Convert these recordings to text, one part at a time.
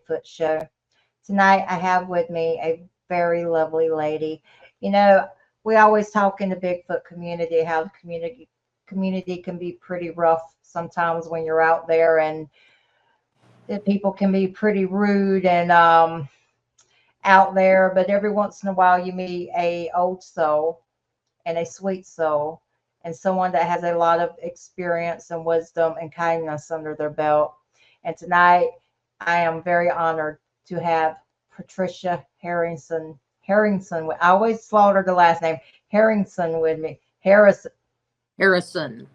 Bigfoot Show. Tonight I have with me a very lovely lady. You know, we always talk in the Bigfoot community how the community can be pretty rough sometimes when you're out there, and that people can be pretty rude and out there. But every once in a while, you meet a old soul and a sweet soul, and someone that has a lot of experience and wisdom and kindness under their belt. And tonight, I am very honored to have Patricia Harrison. Harrison, I always slaughter the last name. Harrison with me. Harrison. Harrison.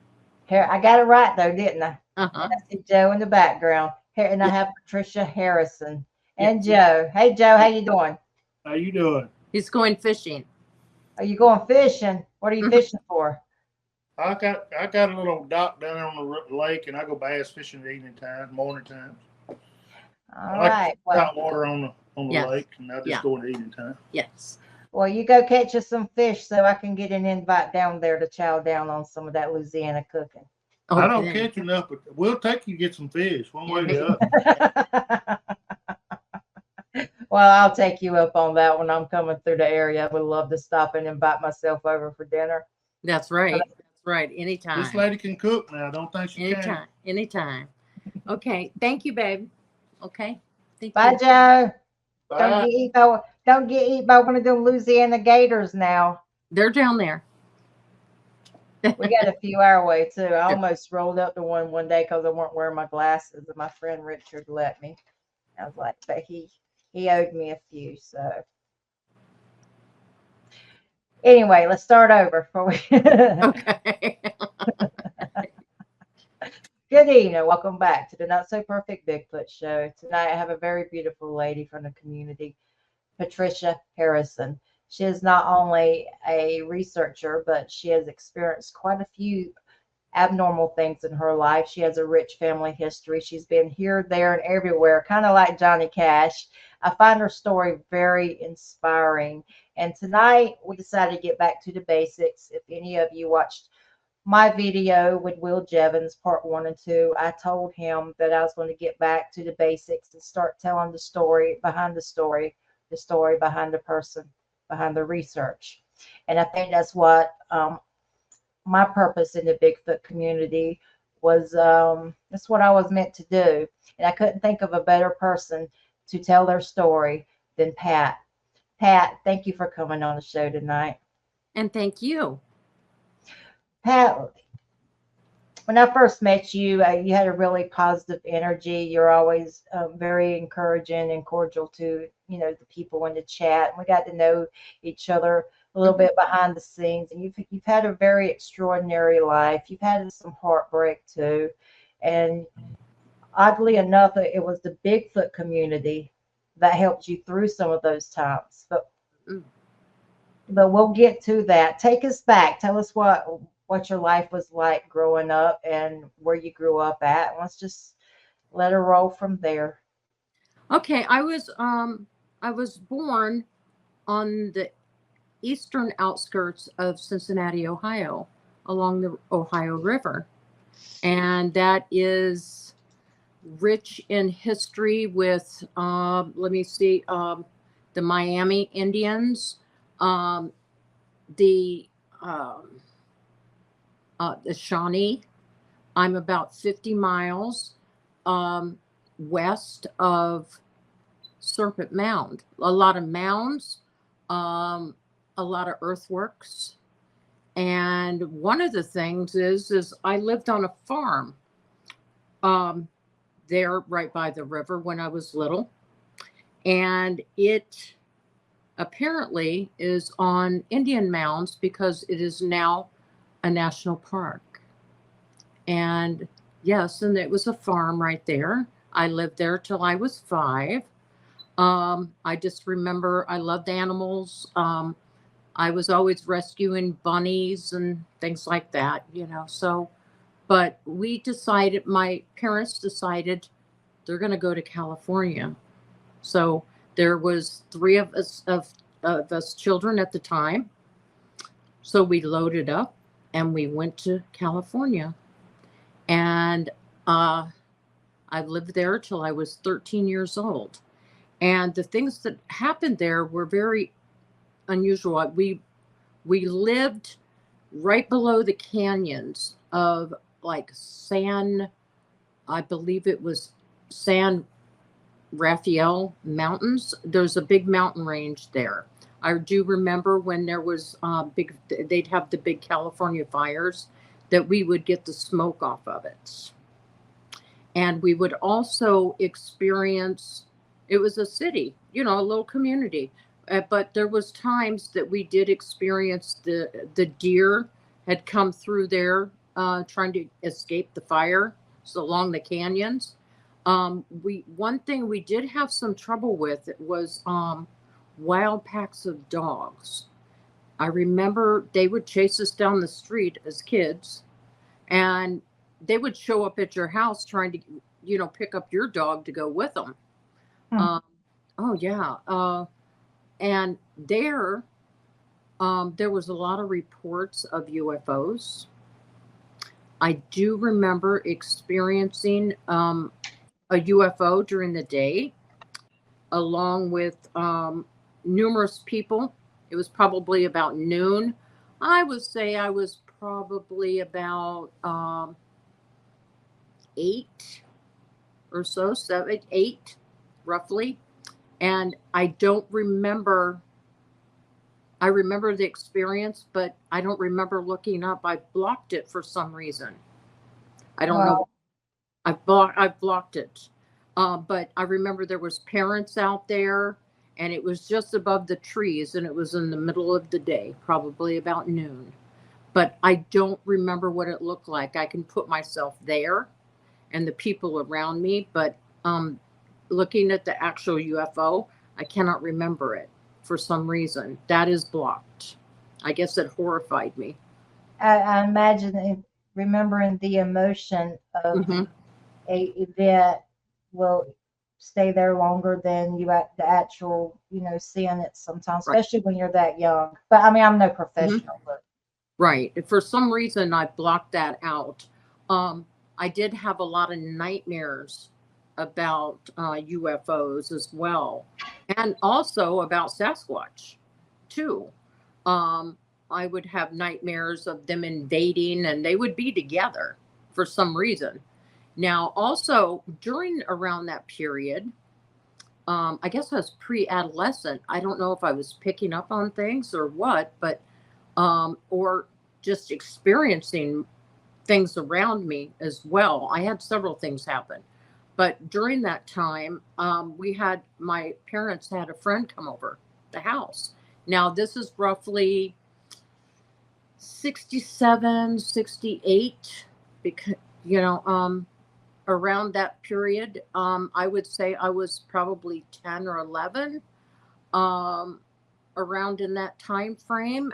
I got it right though, didn't I? Uh-huh. And I see Joe in the background. And I have Patricia Harrison and Joe. Hey Joe, how you doing? How you doing? He's going fishing. Are you going fishing? What are you fishing for? I got a little dock down there on the lake, and I go bass fishing at evening time, morning times. All right. Hot water on the Yes. lake, and I just go in the evening time. Yes. Well, you go catch us some fish so I can get an invite down there to chow down on some of that Louisiana cooking. Okay. I don't catch enough, but we'll take you to get some fish one way or the other. Well, I'll take you up on that when I'm coming through the area. I would love to stop and invite myself over for dinner. That's right. That's right. Anytime. This lady can cook now. Don't think she Anytime. can. Anytime. Okay. Thank you, babe. Okay. Thank Bye, you. Joe. Bye. Don't get eaten by one of them Louisiana gators now. They're down there. We got a few our way too. I almost rolled up to one day because I weren't wearing my glasses, and my friend Richard let me. I was like, but he owed me a few. So anyway, let's start over. Okay. Good evening. Welcome back to the Not So Perfect Bigfoot Show. Tonight I have a very beautiful lady from the community, Patricia Harrison. She is not only a researcher, but she has experienced quite a few abnormal things in her life. She has a rich family history. She's been here, there, and everywhere, kind of like Johnny Cash. I find her story very inspiring. And tonight we decided to get back to the basics. If any of you watched my video with Will Jevons, part 1 and 2, I told him that I was going to get back to the basics and start telling the story behind the story behind the person, behind the research. And I think that's what my purpose in the Bigfoot community was. That's what I was meant to do. And I couldn't think of a better person to tell their story than Pat. Pat, thank you for coming on the show tonight. And thank you. Pat, when I first met you, you had a really positive energy. You're always very encouraging and cordial to, the people in the chat. We got to know each other a little bit behind the scenes, and you've had a very extraordinary life. You've had some heartbreak too, and oddly enough, it was the Bigfoot community that helped you through some of those times. But we'll get to that. Take us back. Tell us what your life was like growing up and where you grew up at. Let's just let her roll from there. Okay, I was born on the eastern outskirts of Cincinnati, Ohio, along the Ohio River. And that is rich in history with, the Miami Indians, the Shawnee. I'm about 50 miles west of Serpent Mound. A lot of mounds, a lot of earthworks. And one of the things is I lived on a farm there right by the river when I was little. And it apparently is on Indian mounds because it is now a national park. And yes, and it was a farm right there. I lived there till I was 5. I just remember I loved animals. I was always rescuing bunnies and things like that, so, but my parents decided they're going to go to California. So there was 3 of us children at the time. So we loaded up and we went to California. And I I lived there till I was 13 years old. And the things that happened there were very unusual. We lived right below the canyons of like I believe it was San Rafael Mountains. There's a big mountain range there. I do remember when there was they'd have the big California fires, that we would get the smoke off of it. And we would also experience, it was a city, a little community. But there was times that we did experience the deer had come through there trying to escape the fire, so along the canyons. One thing we did have some trouble with was wild packs of dogs. I remember they would chase us down the street as kids, and they would show up at your house trying to, pick up your dog to go with them. Oh yeah. And there was a lot of reports of UFOs. I do remember experiencing a UFO during the day, along with numerous people. It was probably about noon. I would say I was probably about 8 or so, 7, 8, roughly. And I don't remember. I remember the experience, but I don't remember looking up. I blocked it for some reason. I don't know. I've blocked it. But I remember there was parents out there, and it was just above the trees, and it was in the middle of the day, probably about noon. But I don't remember what it looked like. I can put myself there and the people around me, but looking at the actual UFO, I cannot remember it for some reason. That is blocked. I guess it horrified me. I imagine remembering the emotion of a event will stay there longer than the actual, seeing it sometimes, especially when you're that young. But I mean, I'm no professional. But. Right. For some reason, I blocked that out. I did have a lot of nightmares about UFOs as well, and also about Sasquatch too. I would have nightmares of them invading, and they would be together for some reason. Now, also around that period, I guess I was pre-adolescent. I don't know if I was picking up on things or what, but or just experiencing things around me as well. I had several things happen. But during that time, my parents had a friend come over the house. Now, this is roughly 67, 68, because, around that period, I would say I was probably 10 or 11, around in that time frame,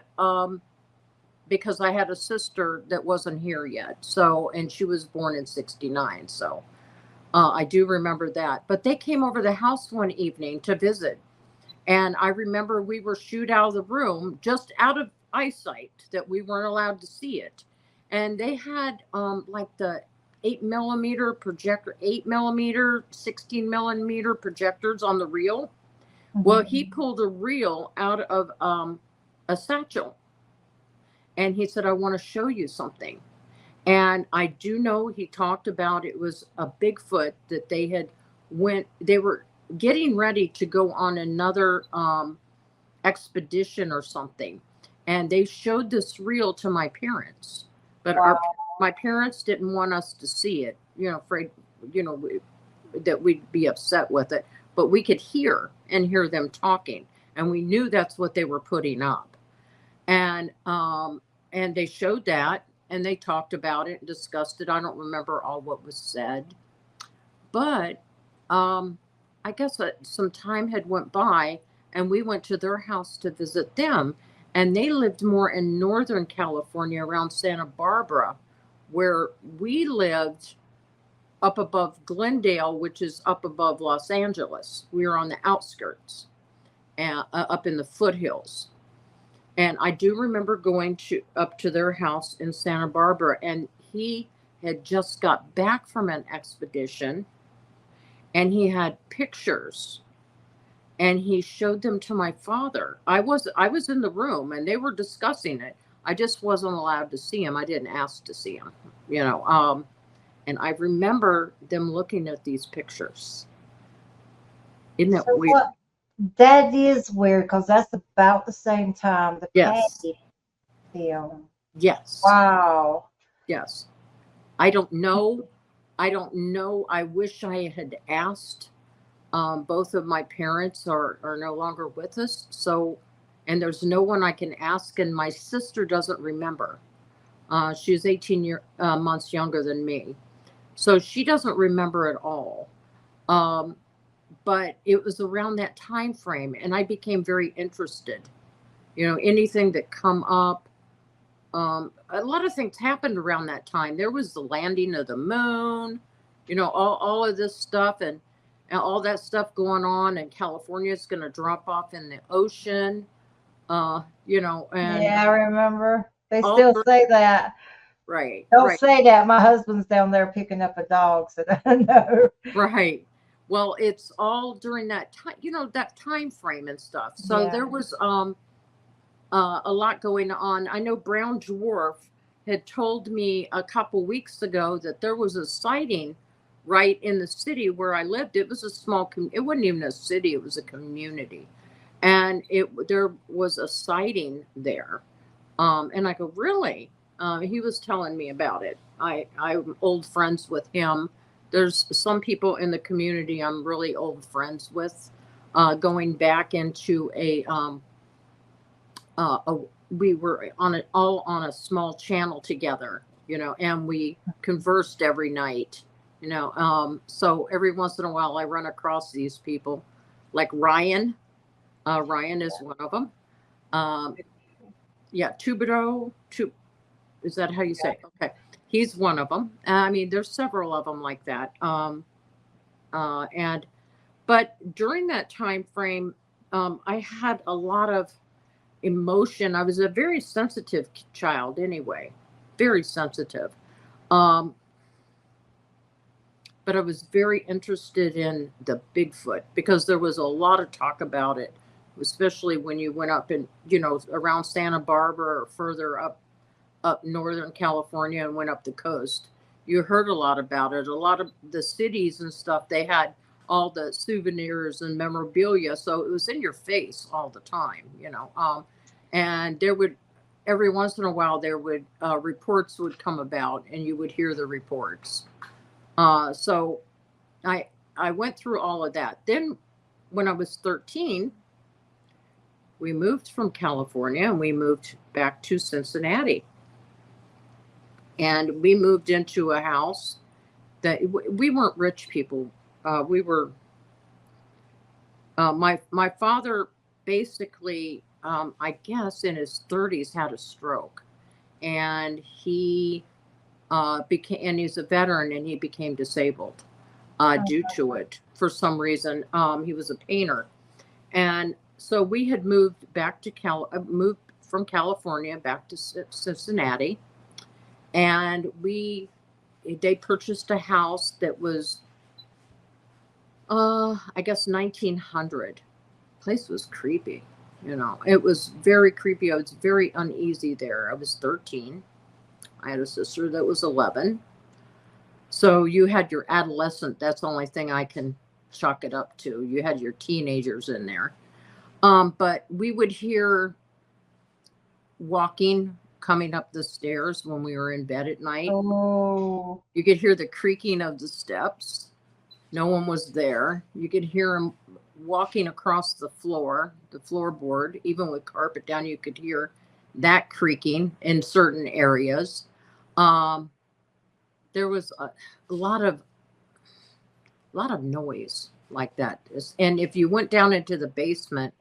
because I had a sister that wasn't here yet. And she was born in 69. So I do remember that. But they came over the house one evening to visit. And I remember we were shooed out of the room, just out of eyesight, that we weren't allowed to see it. And they had like the 8mm projector, 8mm, 16mm projectors on the reel. Well, he pulled a reel out of a satchel. And he said, I want to show you something. And I do know he talked about it was a Bigfoot that they were getting ready to go on another expedition or something. And they showed this reel to my parents. But my parents didn't want us to see it, afraid, that we'd be upset with it. But we could hear them talking. And we knew that's what they were putting up. And they showed that, and they talked about it and discussed it. I don't remember all what was said. But I guess some time had went by, and we went to their house to visit them. And they lived more in Northern California, around Santa Barbara, where we lived up above Glendale, which is up above Los Angeles. We were on the outskirts, up in the foothills. And I do remember going up to their house in Santa Barbara, and he had just got back from an expedition, and he had pictures, and he showed them to my father. I was in the room, and they were discussing it. I just wasn't allowed to see him. I didn't ask to see him, you know. And I remember them looking at these pictures. Isn't that So weird? what? That is weird because that's about the same time the Yes. Patty film. Yes. Wow. Yes. I don't know. I wish I had asked. Both of my parents are no longer with us. So, and there's no one I can ask. And my sister doesn't remember. She's 18 months younger than me. So she doesn't remember at all. But it was around that time frame, and I became very interested. You know, anything that come up. A lot of things happened around that time. There was the landing of the moon, you know, all of this stuff, and all that stuff going on. And California is going to drop off in the ocean, you know, and Yeah, I remember. They all still say that. right, Don't right, say that. My husband's down there picking up a dog, so I know. right. Well, it's all during that time, you know, that time frame and stuff. So Yeah. there was a lot going on. I know Brown Dwarf had told me a couple weeks ago that there was a sighting right in the city where I lived. It was a small, it wasn't even a city, it was a community. And there was a sighting there. And I go, really? He was telling me about it. I'm old friends with him. There's some people in the community I'm really old friends with, going back into we were all on a small channel together, you know, and we conversed every night, you know. So every once in a while I run across these people like Ryan. Ryan is one of them. Yeah, Tubero. Is that how you say it? Okay. He's one of them. I mean, there's several of them like that. But during that time frame, I had a lot of emotion. I was a very sensitive child anyway, very sensitive. Um, but I was very interested in the Bigfoot because there was a lot of talk about it, especially when you went up in, you know, around Santa Barbara or further up Northern California and went up the coast. You heard a lot about it. A lot of the cities and stuff, they had all the souvenirs and memorabilia. So it was in your face all the time, you know. And there would, every once in a while, there would, reports would come about and you would hear the reports. So I went through all of that. Then when I was 13, we moved from California and we moved back to Cincinnati. And we moved into a house that we weren't rich people. We were, my father basically, I guess in his 30s had a stroke, and he became, and he's a veteran, and he became disabled due to it for some reason. He was a painter. And so we had moved back to moved from California back to Cincinnati. And they purchased a house that was, I guess 1900. Place was creepy, you know. It was very creepy. I was very uneasy there. I was 13. I had a sister that was 11. So you had your adolescent. That's the only thing I can chalk it up to. You had your teenagers in there. But we would hear walking coming up the stairs when we were in bed at night. Oh. You could hear the creaking of the steps. No one was there. You could hear them walking across the floorboard, even with carpet down. You could hear that creaking in certain areas. There was a lot of noise like that. And if you went down into the basement,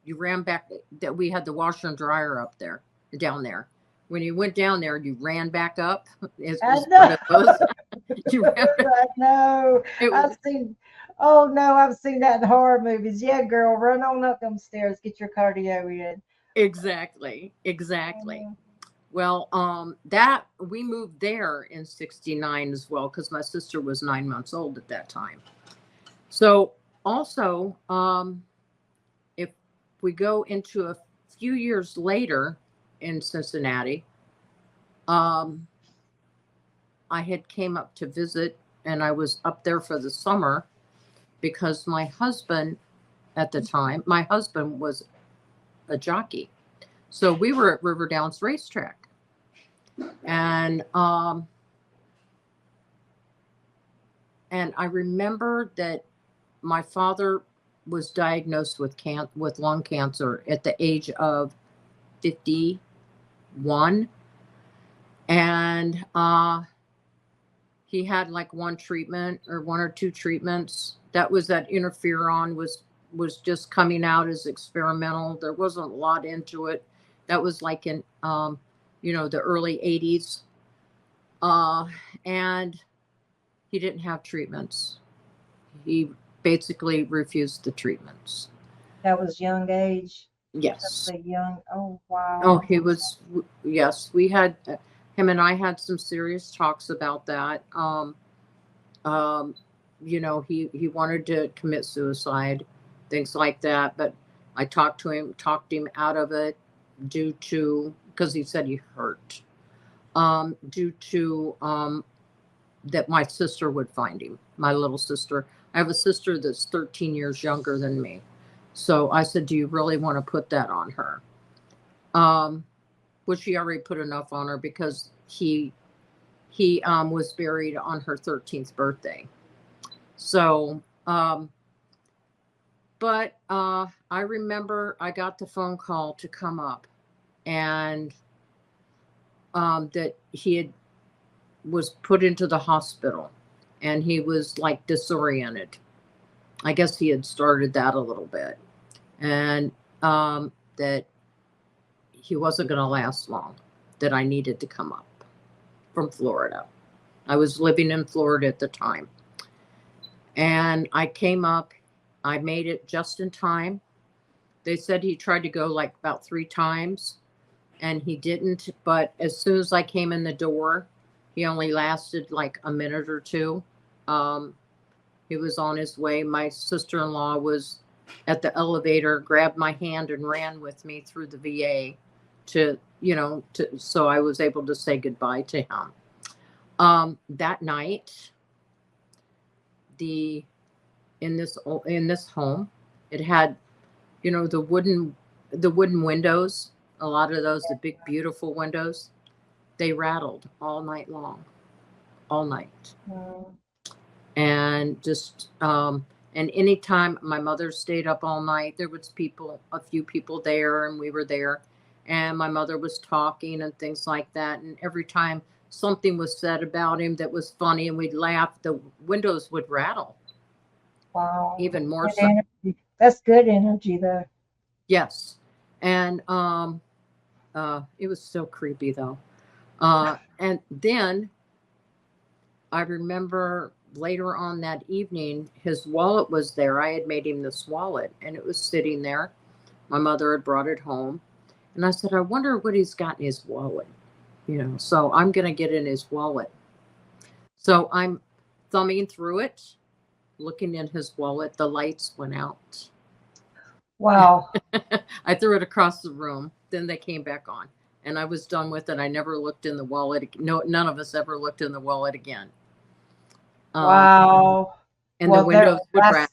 you ran back. That we had the washer and dryer up there, down there. When you went down there, you ran back up. I know. I know. Was, I've seen. Oh no, I've seen that in horror movies. Yeah, girl, run on up them stairs, get your cardio in. exactly. Well, that we moved there in 69 as well, because my sister was 9 months old at that time. So also, if we go into a few years later in Cincinnati, I had came up to visit, and I was up there for the summer because my husband at the time, my husband was a jockey. So we were at River Downs Racetrack. And I remember that my father was diagnosed with lung cancer at the age of 51, and he had like one treatment or one or two treatments. That was that interferon was just coming out as experimental. There wasn't a lot into it. That was like in the early 80s. And he didn't have treatments. He basically refused the treatments. That was young age. Yes. That's a young. Oh wow. Oh, he was. Yes, we had him and I had some serious talks about that. He wanted to commit suicide, things like that. But I talked him out of it because he said he hurt. Due to that my sister would find him, my little sister. I have a sister that's 13 years younger than me. So I said, do you really want to put that on her? Which she already put enough on her because he was buried on her 13th birthday. So, but I remember I got the phone call to come up, and that he was put into the hospital, and he was like disoriented. I guess he had started that a little bit, and that he wasn't going to last long, that I needed to come up from Florida. I was living in Florida at the time. And I came up. I made it just in time. They said he tried to go like about 3 times, and he didn't. But as soon as I came in the door, he only lasted like a minute or two. He was on his way. My sister-in-law was at the elevator, grabbed my hand and ran with me through the VA so I was able to say goodbye to him. That night, in this home, it had, the wooden windows, a lot of those, the big, beautiful windows, they rattled all night long, all night. Mm. And just, and anytime my mother stayed up all night, there was a few people there, and we were there, and my mother was talking and things like that. And every time something was said about him that was funny and we'd laugh, the windows would rattle. Wow. Even more Good so. energy. That's good energy though. Yes. And it was so creepy though. And then I remember later on that evening, his wallet was there. I had made him this wallet, and it was sitting there. My mother had brought it home. And I said, I wonder what he's got in his wallet. So I'm going to get in his wallet. So I'm thumbing through it, looking in his wallet. The lights went out. Wow. I threw it across the room. Then they came back on, and I was done with it. I never looked in the wallet. No, none of us ever looked in the wallet again. Wow. And the windows would rattle.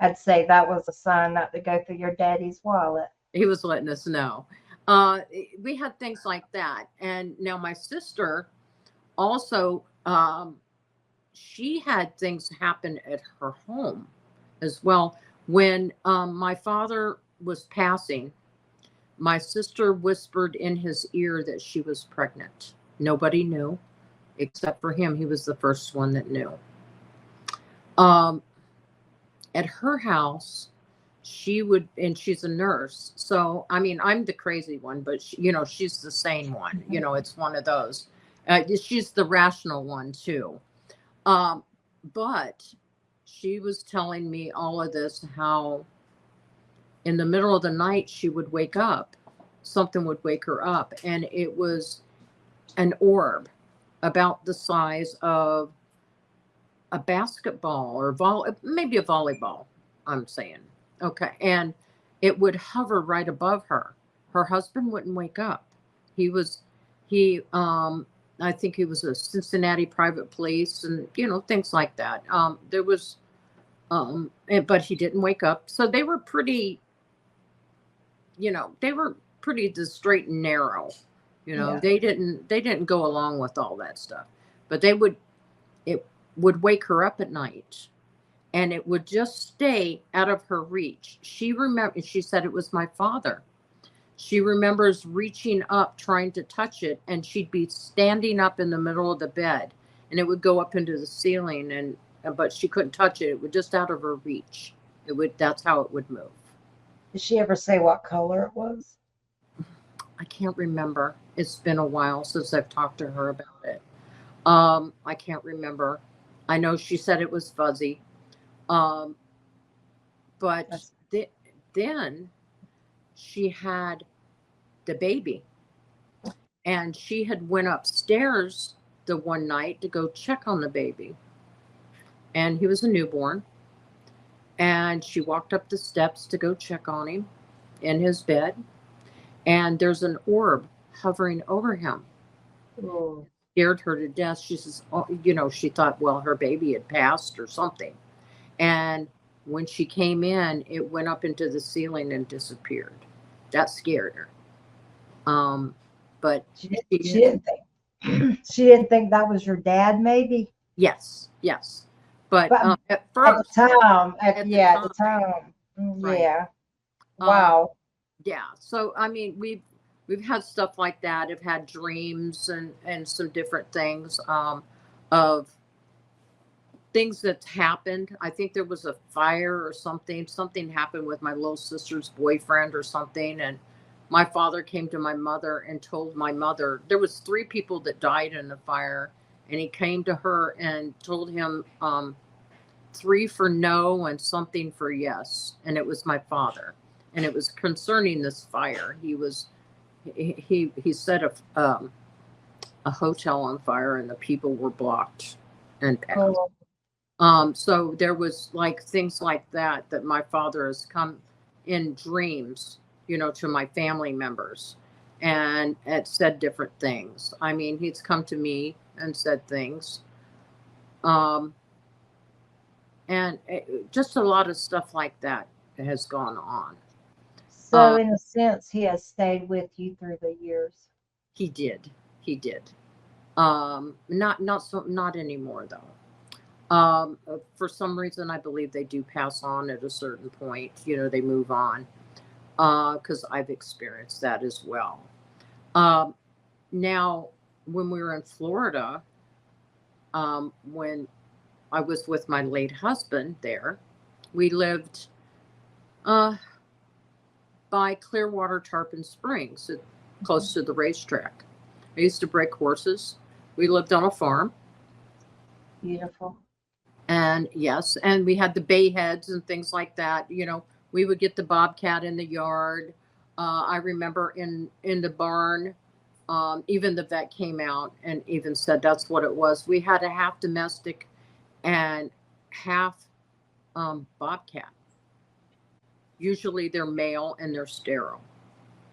I'd say that was a sign not to go through your daddy's wallet. He was letting us know. We had things like that. And now my sister also, she had things happen at her home as well. When my father was passing, my sister whispered in his ear that she was pregnant. Nobody knew except for him. He was the first one that knew. At her house, and she's a nurse. So, I mean, I'm the crazy one, but she's the sane one. It's one of those. She's the rational one too. But she was telling me all of this, how in the middle of the night she would wake up something would wake her up, and it was an orb about the size of a basketball or maybe a volleyball, I'm saying. Okay. And it would hover right above her. Her husband wouldn't wake up. I think he was a Cincinnati private police and, things like that. But he didn't wake up. So they were pretty, the straight and narrow. Yeah. They didn't go along with all that stuff. But it would wake her up at night, and it would just stay out of her reach. She said it was my father. She remembers reaching up, trying to touch it, and she'd be standing up in the middle of the bed, and it would go up into the ceiling, but she couldn't touch it. It was just out of her reach. That's how it would move. Did she ever say what color it was? I can't remember. It's been a while since I've talked to her about it. I can't remember. I know she said it was fuzzy. But then she had the baby, and she had went upstairs the one night to go check on the baby, and he was a newborn, and she walked up the steps to go check on him in his bed, and there's an orb hovering over him. Oh. Scared her to death. She says, she thought, well, her baby had passed or something. And when she came in, it went up into the ceiling and disappeared. That scared her. But she didn't think that was your dad, maybe. Yes. But at first, at the time, right. Yeah. Wow. Yeah. So I mean, we've had stuff like that. I've had dreams and some different things of things that happened. I think there was a fire or something. Something happened with my little sister's boyfriend or something, and my father came to my mother and told my mother there was 3 people that died in the fire, and he came to her and told him 3 for no and something for yes, and it was my father, and it was concerning this fire. He set a hotel on fire, and the people were blocked and passed. So there was like things like that my father has come in dreams, to my family members, and it said different things. I mean, he's come to me and said things. And just a lot of stuff like that has gone on. So in a sense, he has stayed with you through the years. He did. Not anymore though. For some reason, I believe they do pass on at a certain point. They move on. Because I've experienced that as well. Now, when we were in Florida, when I was with my late husband there, we lived by Clearwater Tarpon Springs, close to the racetrack. I used to break horses. We lived on a farm. Beautiful. And yes, and we had the bay heads and things like that. We would get the bobcat in the yard. I remember in the barn, even the vet came out and even said that's what it was. We had a half domestic and half bobcat. Usually they're male and they're sterile,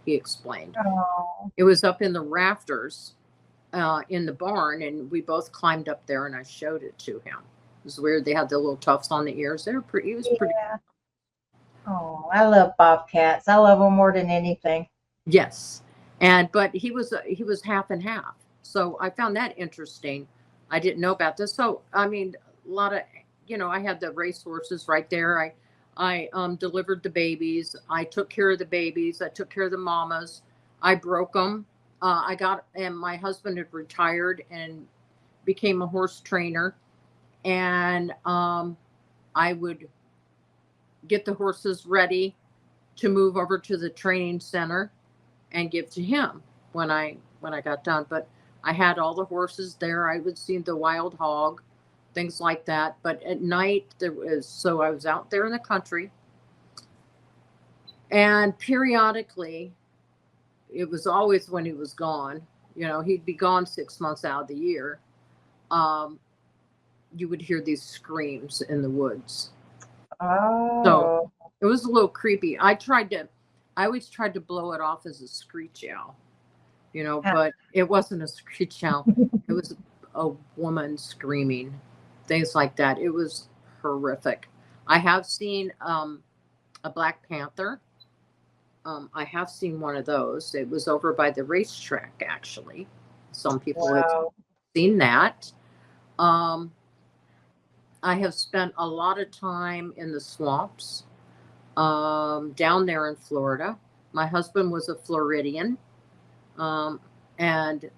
he explained. Oh. It was up in the rafters in the barn, and we both climbed up there, and I showed it to him. It was weird. They had the little tufts on the ears. They were pretty. He was pretty. Oh, I love bobcats. I love them more than anything. Yes, but he was half and half. So I found that interesting. I didn't know about this. So I mean, a lot of I had the race horses right there. I delivered the babies. I took care of the babies. I took care of the mamas. I broke them. And my husband had retired and became a horse trainer, and I would get the horses ready to move over to the training center and give to him when I got done. But I had all the horses there. I would see the wild hog, things like that. But at night I was out there in the country, and periodically it was always when he was gone. He'd be gone 6 months out of the year. You would hear these screams in the woods. So Oh. it was a little creepy. I always tried to blow it off as a screech owl, but it wasn't a screech owl. It was a woman screaming, things like that. It was horrific. I have seen a Black Panther. I have seen one of those. It was over by the racetrack, actually. Some people have seen that. I have spent a lot of time in the swamps down there in Florida. My husband was a Floridian, and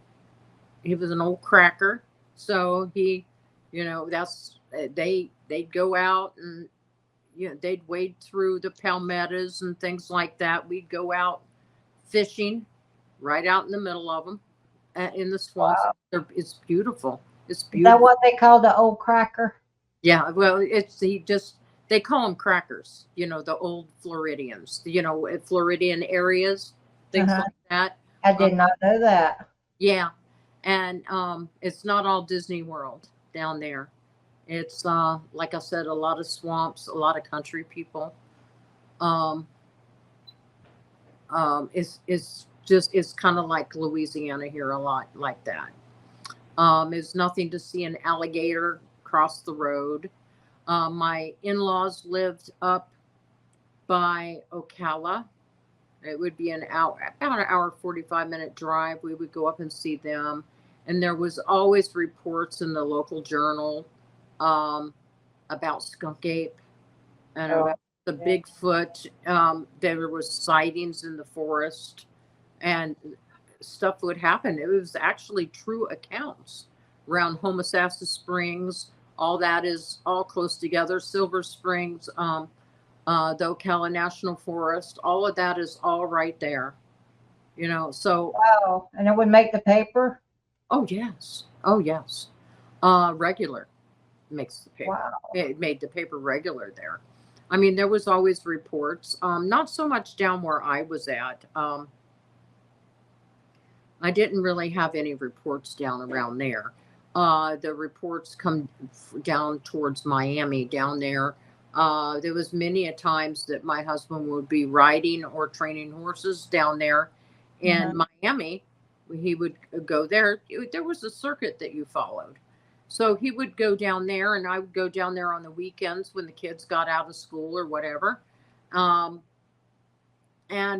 he was an old cracker. So he, they'd go out and they'd wade through the palmettos and things like that. We'd go out fishing right out in the middle of them in the swamps. Wow. It's beautiful. It's beautiful. Is that what they call the old cracker? Yeah, well, they call them crackers, the old Floridians, Floridian areas, things like that. I did not know that. Yeah. And it's not all Disney World down there. It's, like I said, a lot of swamps, a lot of country people. It's kind of like Louisiana here, a lot like that. There's nothing to see an alligator across the road. My in-laws lived up by Ocala. It would be about an hour, 45-minute drive. We would go up and see them. And there was always reports in the local journal about skunk ape and about the Bigfoot. There was sightings in the forest and stuff would happen. It was actually true accounts around Homosassa Springs. All that is all close together. Silver Springs, the Ocala National Forest, all of that is all right there. So. Wow. And it would make the paper? Oh, yes. Oh, yes. Regular makes the paper. Wow. It made the paper regular there. I mean, there was always reports. Not so much down where I was at. I didn't really have any reports down around there. The reports come down towards Miami down there. There was many a times that my husband would be riding or training horses down there in Miami. He would go there. There was a circuit that you followed. So he would go down there and I would go down there on the weekends when the kids got out of school or whatever. And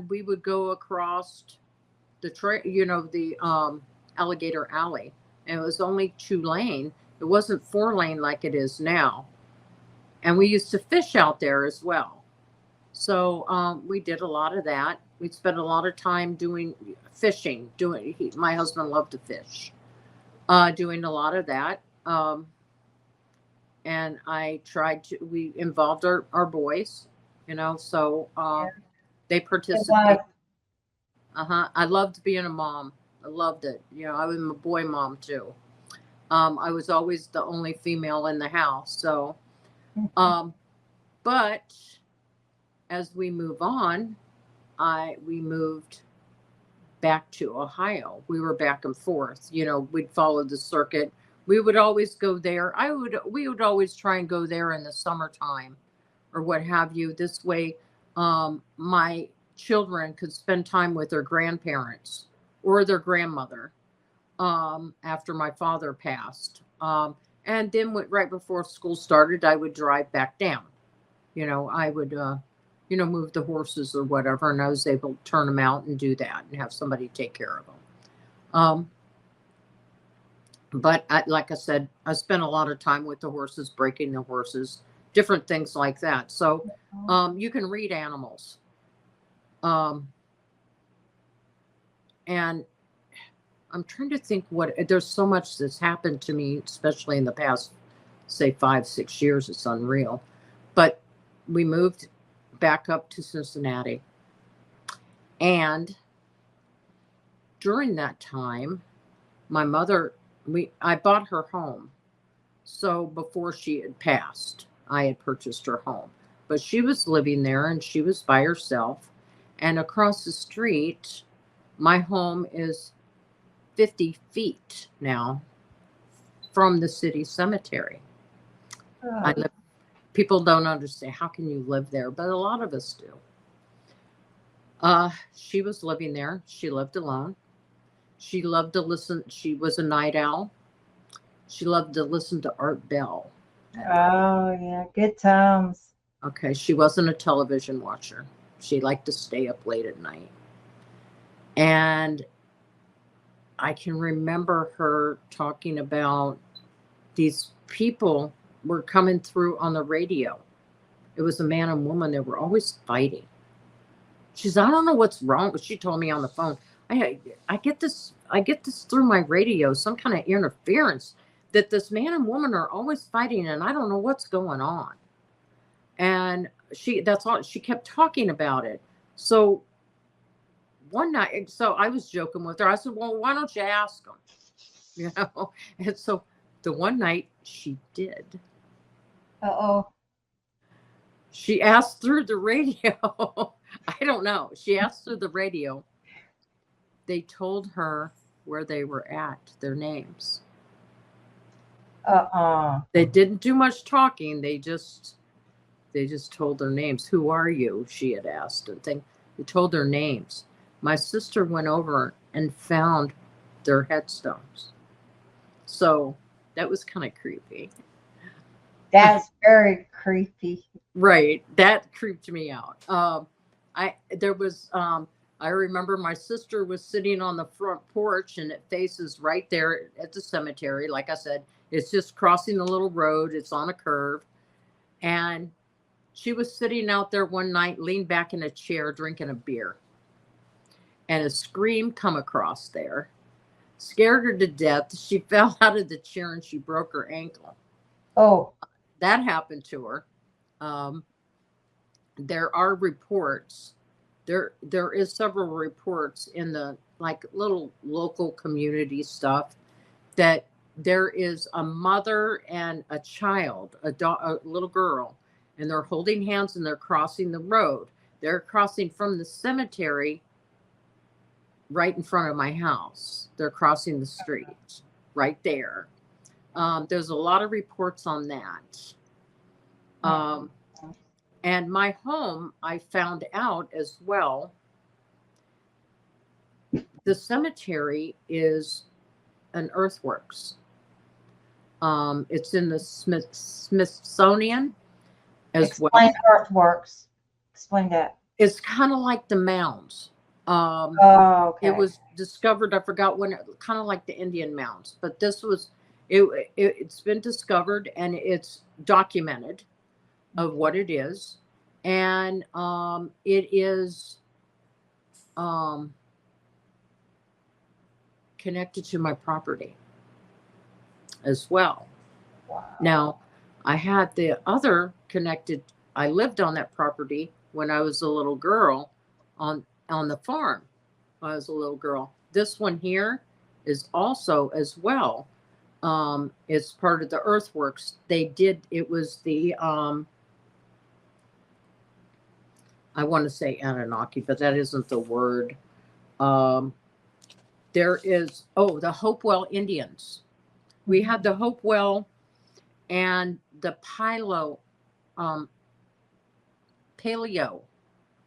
we would go across the Alligator Alley. And it was only 2-lane. It wasn't 4-lane like it is now. And we used to fish out there as well. So we did a lot of that. We spent a lot of time doing fishing. My husband loved to fish. Doing a lot of that. And we involved our boys, so they participated. I loved being a mom. I loved it. I was a boy mom too. I was always the only female in the house. So, but as we move on, we moved back to Ohio. We were back and forth. We'd follow the circuit. We would always go there. We would always try and go there in the summertime or what have you. This way, my children could spend time with their grandparents or their grandmother after my father passed. And then right before school started, I would drive back down. I would, move the horses or whatever, and I was able to turn them out and do that and have somebody take care of them. But like I said, I spent a lot of time with the horses, breaking the horses, different things like that. So you can read animals. And I'm trying to think there's so much that's happened to me, especially in the past, say 5-6 years. It's unreal. But we moved back up to Cincinnati. And during that time, my mother, I bought her home. So before she had passed, I had purchased her home. But she was living there and she was by herself. And across the street, My home is 50 feet now from the city cemetery. Oh. People don't understand, how can you live there? But a lot of us do. She was living there. She lived alone. She loved to listen. She was a night owl. She loved to listen to Art Bell. Oh, yeah. Good times. Okay. She wasn't a television watcher. She liked to stay up late at night. And I can remember her talking about these people were coming through on the radio. It was a man and woman. They were always fighting. She said, I don't know what's wrong. But she told me on the phone, I get this through my radio, some kind of interference that this man and woman are always fighting, and I don't know what's going on. And that's all she kept talking about it. So one night, so I was joking with her. I said, well, why don't you ask them? You know? And so the one night she did. Uh-oh. She asked through the radio. I don't know. She asked through the radio. They told her where they were at, their names. They didn't do much talking. They just told their names. Who are you? She had asked. And they told their names. My sister went over and found their headstones. So that was kind of creepy. That's very creepy. Right. That creeped me out. I remember my sister was sitting on the front porch, and it faces right there at the cemetery. Like I said, it's just crossing a little road. It's on a curve. And she was sitting out there one night, leaned back in a chair, drinking a beer. And a scream come across there. Scared her to death. She fell out of the chair and she broke her ankle. Oh. That happened to her. There are reports. There is several reports in the like little local community stuff that there is a mother and a child, a little girl, and they're holding hands and they're crossing the road. They're crossing from the cemetery right in front of my house. They're crossing the street right there. There's a lot of reports on that. And my home, I found out as well, the cemetery is an earthworks. It's in the Smithsonian as well. Explain earthworks. Explain that. It's kind of like the mounds. Okay. It was discovered, I forgot when, kind of like the Indian mounds, but this was, it's been discovered and it's documented of what it is. And it is connected to my property as well. Wow. Now, I had the other connected. I lived on that property when I was a little girl on the farm. When I was a little girl. This one here is also as well. It's part of the earthworks. It was the I want to say Anunnaki, but that isn't the word. There is, the Hopewell Indians. We had the Hopewell and the Paleo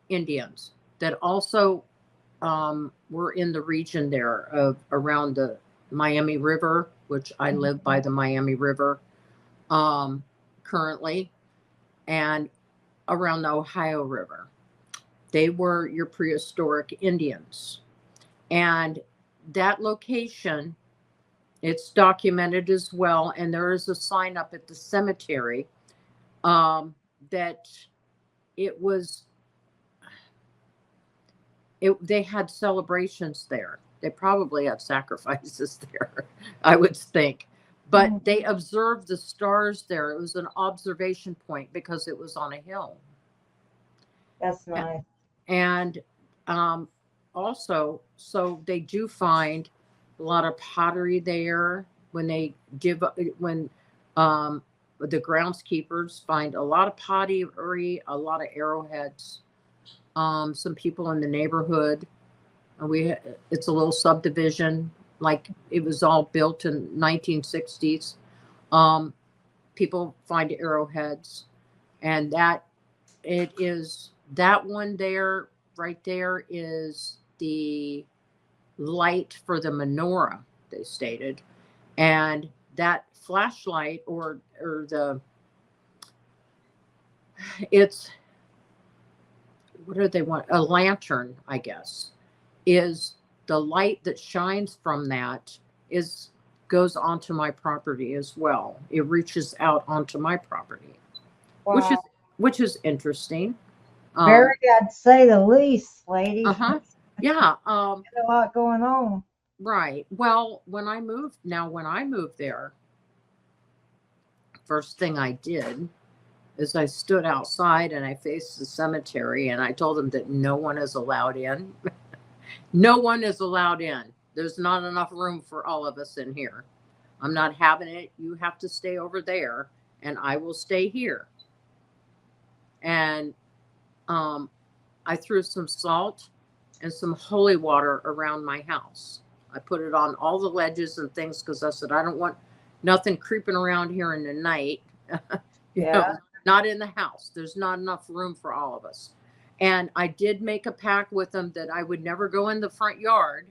Indians that also were in the region there of around the Miami River, which I live by the Miami River currently, and around the Ohio River. They were your prehistoric Indians. And that location, it's documented as well. And there is a sign up at the cemetery that it was, they had celebrations there. They probably had sacrifices there, I would think. But they observed the stars there. It was an observation point because it was on a hill. That's nice. And also, so they do find a lot of pottery there when the groundskeepers find a lot of pottery, a lot of arrowheads. Some people in the neighborhood It's a little subdivision, like it was all built in 1960s. People find arrowheads, and that one there, right there, is the light for the menorah, they stated. And that flashlight or it's, what do they want? A lantern, I guess, is the light that shines from that goes onto my property as well. It reaches out onto my property, Wow. which is interesting. Very, I'd say the least, lady. Yeah. A lot going on. Right. Well, when I moved there, first thing I did is I stood outside and I faced the cemetery, and I told them that no one is allowed in. No one is allowed in. There's not enough room for all of us in here. I'm not having it. You have to stay over there, and I will stay here. And I threw some salt and some holy water around my house. I put it on all the ledges and things because I said, I don't want nothing creeping around here in the night. Not in the house. There's not enough room for all of us. And I did make a pact with them that I would never go in the front yard.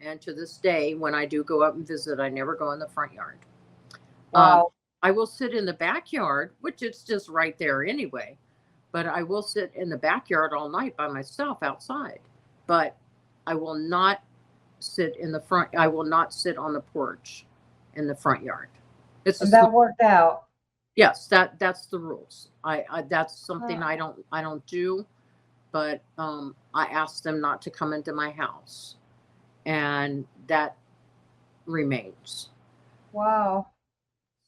And to this day, when I do go up and visit, I never go in the front yard. Wow. I will sit in the backyard, which it's just right there anyway. But I will sit in the backyard all night by myself outside. But I will not sit in the front. I will not sit on the porch in the front yard. And that worked out. Yes, that's the rules. I that's something I don't do. But I asked them not to come into my house, and that remains. Wow.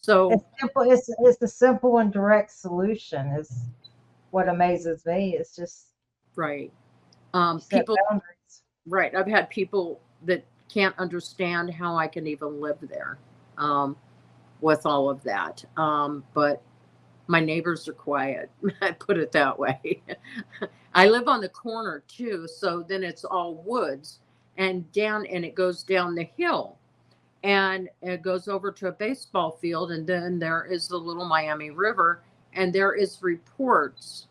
So it's simple. It's the simple and direct solution. Is what amazes me. It's just right. Set People. boundaries. Right. I've had people that can't understand how I can even live there with all of that. But my neighbors are quiet. I put it that way. I live on the corner too. So then it's all woods and it goes down the hill and it goes over to a baseball field. And then there is the Little Miami River, and there is reports.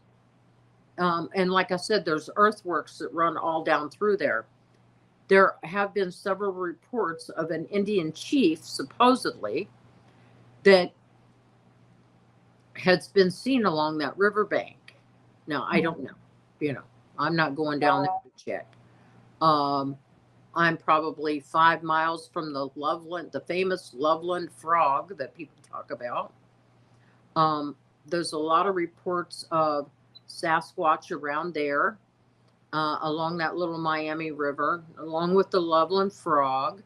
And like I said, there's earthworks that run all down through there. There have been several reports of an Indian chief, supposedly, that has been seen along that riverbank. Now, I don't know. I'm not going down there to check. I'm probably 5 miles from the famous Loveland frog that people talk about. There's a lot of reports of Sasquatch around there, along that Little Miami River, along with the Loveland frog.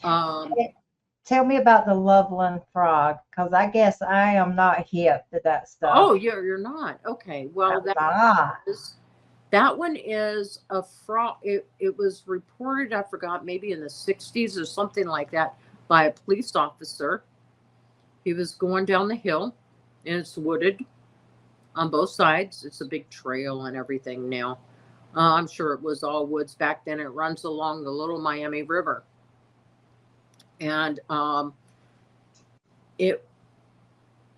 Tell me about the Loveland frog, because I guess I am not hip to that stuff. Oh, you're not. Okay. Well, that one is a frog. It was reported, I forgot, maybe in the 60s or something like that, by a police officer. He was going down the hill, and it's wooded on both sides. It's a big trail and everything now. I'm sure it was all woods back then. It runs along the Little Miami River. And it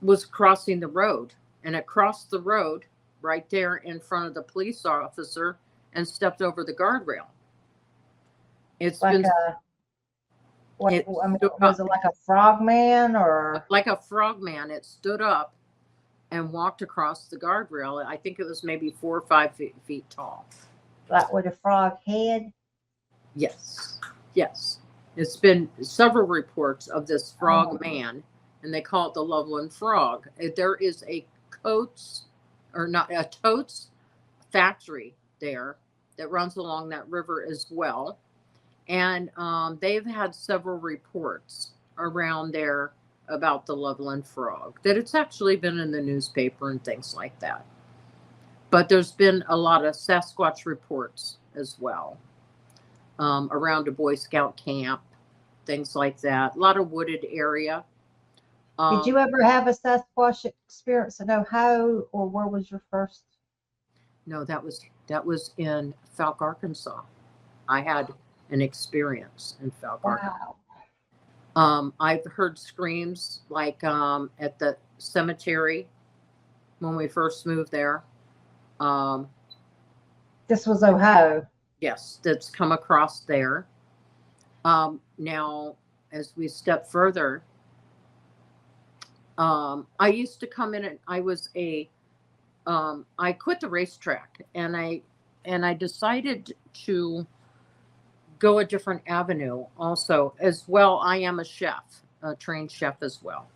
was crossing the road, and it crossed the road right there in front of the police officer and stepped over the guardrail. It's like been was it like a frogman or like a frogman? It stood up and walked across the guardrail. I think it was maybe 4 or 5 feet tall. Like with a frog head? Yes. It's been several reports of this frog man, and they call it the Loveland frog. There is a Totes factory there that runs along that river as well. And they've had several reports around there about the Loveland frog, that it's actually been in the newspaper and things like that. But there's been a lot of Sasquatch reports as well, around a Boy Scout camp, things like that. A lot of wooded area. Did you ever have a Sasquatch experience in Ohio, or where was your first? No, that was in Falk, Arkansas. I had an experience and felt archive. Wow. I've heard screams like at the cemetery when we first moved there. Um, This was Ohio. yes, that's come across there. Now, as we step further, I used to come in and I quit the racetrack and I decided to go a different avenue also as well. I am a chef, a trained chef as well.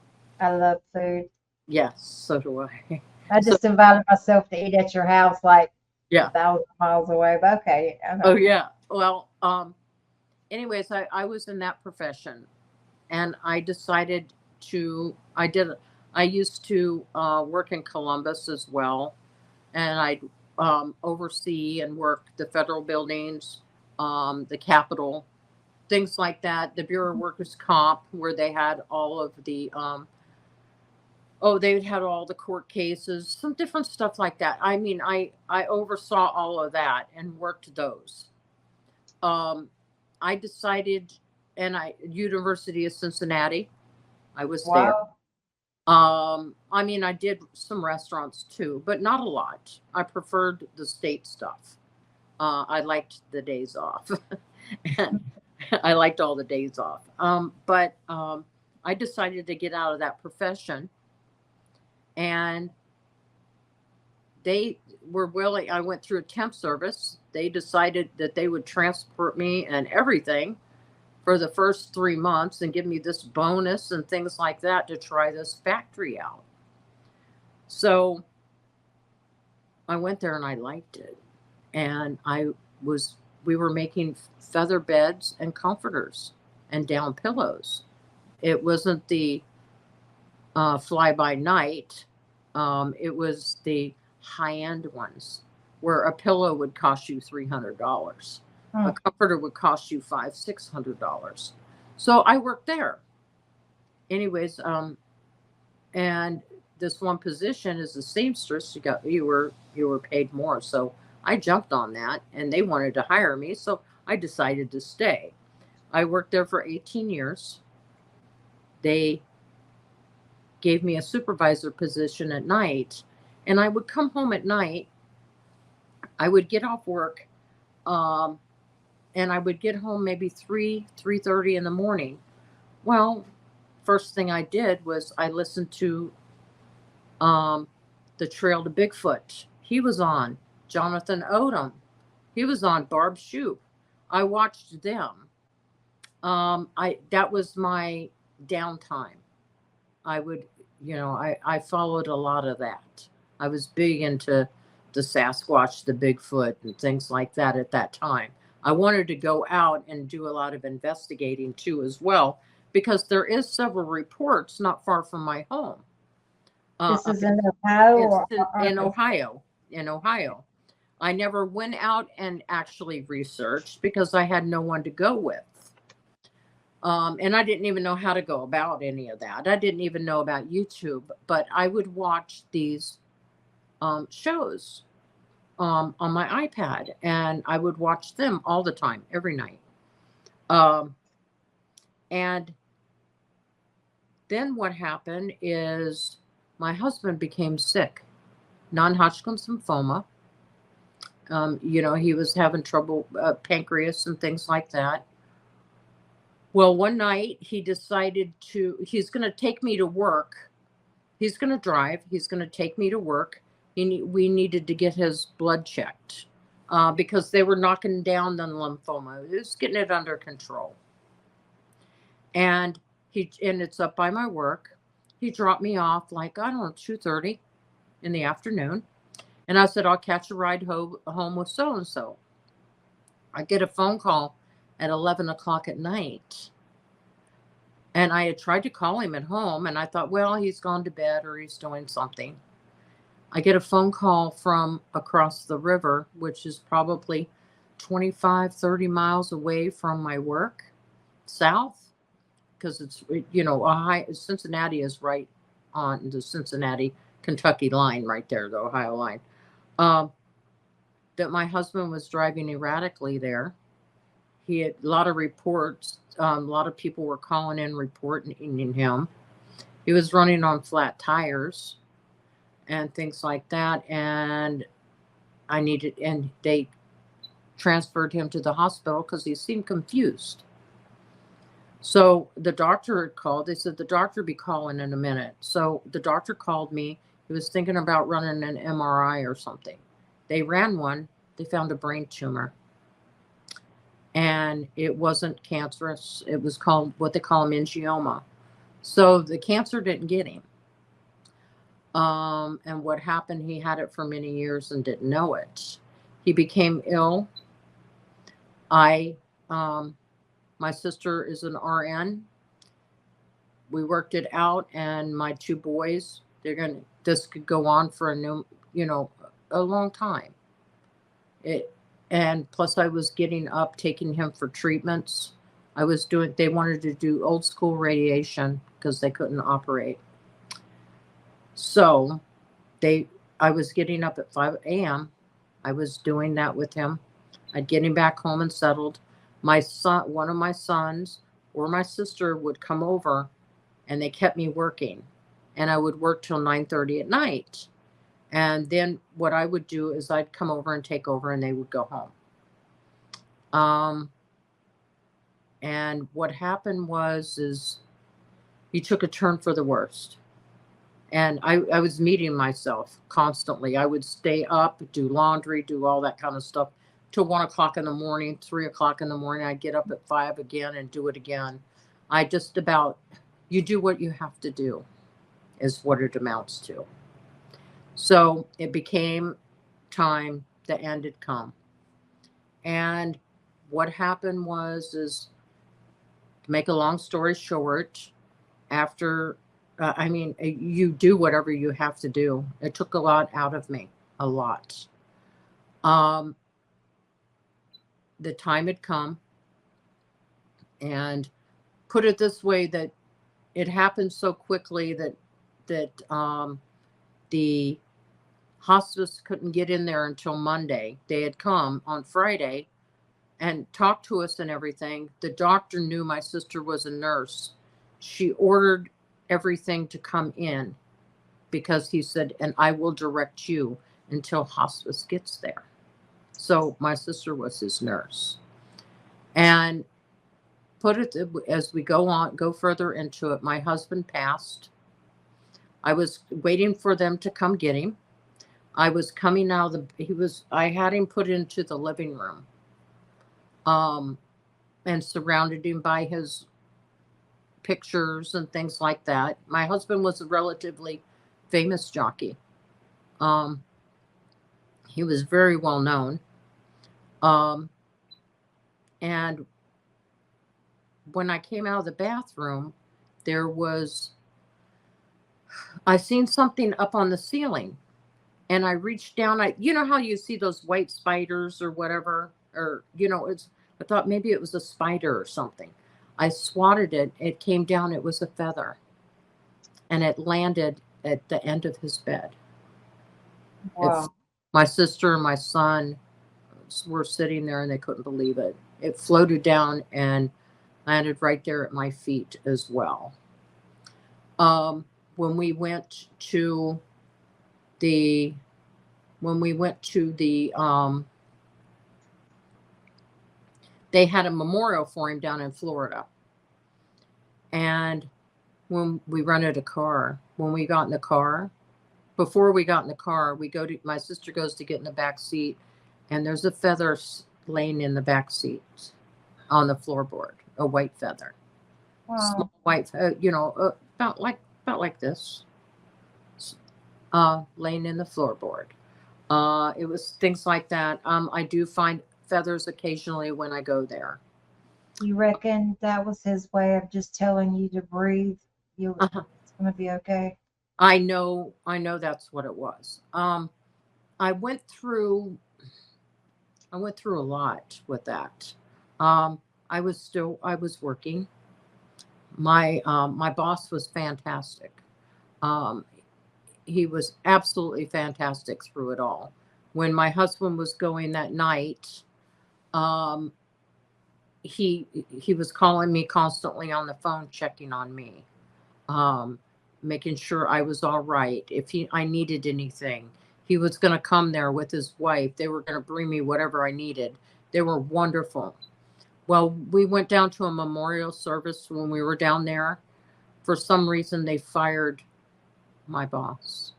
I love food. Yes, so do I. I So, just invited myself to eat at your house like yeah. 1,000 miles away, but okay. Oh yeah. Well, anyways, I was in that profession and I decided I used to work in Columbus as well. And I'd oversee and work the federal buildings, the Capitol, things like that, the Bureau of Workers' Comp, where they had all of the, they had all the court cases, some different stuff like that. I mean, I oversaw all of that and worked those. I decided, University of Cincinnati, I was there. I mean, I did some restaurants too, but not a lot. I preferred the state stuff. I liked the days off. And I liked all the days off. But I decided to get out of that profession. And they were willing. I went through a temp service. They decided that they would transport me and everything for the first 3 months and give me this bonus and things like that to try this factory out. So I went there and I liked it. And we were making feather beds and comforters and down pillows. It wasn't the fly by night. It was the high-end ones where a pillow would cost you $300. A comforter would cost you $500-$600. So I worked there. Anyways, and this one position as a seamstress, you were paid more. So I jumped on that and they wanted to hire me. So I decided to stay. I worked there for 18 years. They gave me a supervisor position at night, and I would come home at night. I would get off work, and I would get home maybe 3:30 in the morning. Well, first thing I did was I listened to the Trail to Bigfoot. He was on. Jonathan Odom. He was on. Barb Shoup. I watched them. That was my downtime. I would, I followed a lot of that. I was big into the Sasquatch, the Bigfoot, and things like that at that time. I wanted to go out and do a lot of investigating too as well, because there is several reports not far from my home. This is in Ohio? In Ohio. In Ohio. I never went out and actually researched because I had no one to go with. And I didn't even know how to go about any of that. I didn't even know about YouTube, but I would watch these shows on my iPad, and I would watch them all the time, every night. And then what happened is my husband became sick, non-Hodgkin's lymphoma. He was having trouble, pancreas and things like that. Well, one night he decided he's going to take me to work. He's going to drive. He's going to take me to work. We needed to get his blood checked because they were knocking down the lymphoma. It was getting it under control. And it's up by my work. He dropped me off like, 2:30 in the afternoon. And I said, I'll catch a ride home with so-and-so. I get a phone call at 11 o'clock at night. And I had tried to call him at home, and I thought, well, he's gone to bed or he's doing something. I get a phone call from across the river, which is probably 25, 30 miles away from my work, south, because it's, Ohio, Cincinnati is right on the Cincinnati, Kentucky line right there, the Ohio line. That my husband was driving erratically there. he had a lot of reports. A lot of people were calling in reporting him. He was running on flat tires and things like that. And they transferred him to the hospital because he seemed confused. So the doctor had called. They said the doctor would be calling in a minute. So the doctor called me. He was thinking about running an MRI or something. They ran one. They found a brain tumor. And it wasn't cancerous. It was called what they call meningioma. So the cancer didn't get him. And what happened, he had it for many years and didn't know it. He became ill. My sister is an RN. We worked it out, and my two boys, this could go on for a long time. And plus I was getting up, taking him for treatments. They wanted to do old school radiation because they couldn't operate. So I was getting up at 5 a.m. I was doing that with him. I'd get him back home and settled. One of my sons or my sister would come over, and they kept me working, and I would work till 9:30 at night. And then what I would do is I'd come over and take over, and they would go home. And what happened is he took a turn for the worst. And I was meeting myself constantly. I would stay up, do laundry, do all that kind of stuff till 1 o'clock in the morning, 3 o'clock in the morning. I'd get up at 5 again and do it again. You do what you have to do is what it amounts to. So it became time, the end had come. And what happened is, to make a long story short, after, you do whatever you have to do. It took a lot out of me, a lot. The time had come, and put it this way, that it happened so quickly that the hospice couldn't get in there until Monday. They had come on Friday and talked to us and everything. The doctor knew my sister was a nurse. She ordered everything to come in because he said, and I will direct you until hospice gets there. So my sister was his nurse. And as we go further into it, my husband passed. I was waiting for them to come get him. I was coming out I had him put into the living room, and surrounded him by his pictures and things like that. My husband was a relatively famous jockey. He was very well known. And when I came out of the bathroom, I seen something up on the ceiling, and I reached down. You know how you see those white spiders or whatever, or, I thought maybe it was a spider or something. I swatted it. It came down. It was a feather, and it landed at the end of his bed. Wow. My sister and my son were sitting there, and they couldn't believe it. It floated down and landed right there at my feet as well. When we went to the they had a memorial for him down in Florida. And when we rented a car, before we got in the car, my sister goes to get in the back seat, and there's a feather laying in the back seat on the floorboard, a white feather. Wow. Small white, about like this, laying in the floorboard. It was things like that. I do find feathers occasionally when I go there. You reckon that was his way of just telling you to breathe? It's going to be okay? I know that's what it was. I went through a lot with that. I was working. My boss was fantastic. He was absolutely fantastic through it all. When my husband was going that night, he was calling me constantly on the phone, checking on me, making sure I was all right. If I needed anything, he was going to come there with his wife. They were going to bring me whatever I needed. They were wonderful. Well, we went down to a memorial service when we were down there. For some reason, they fired my boss.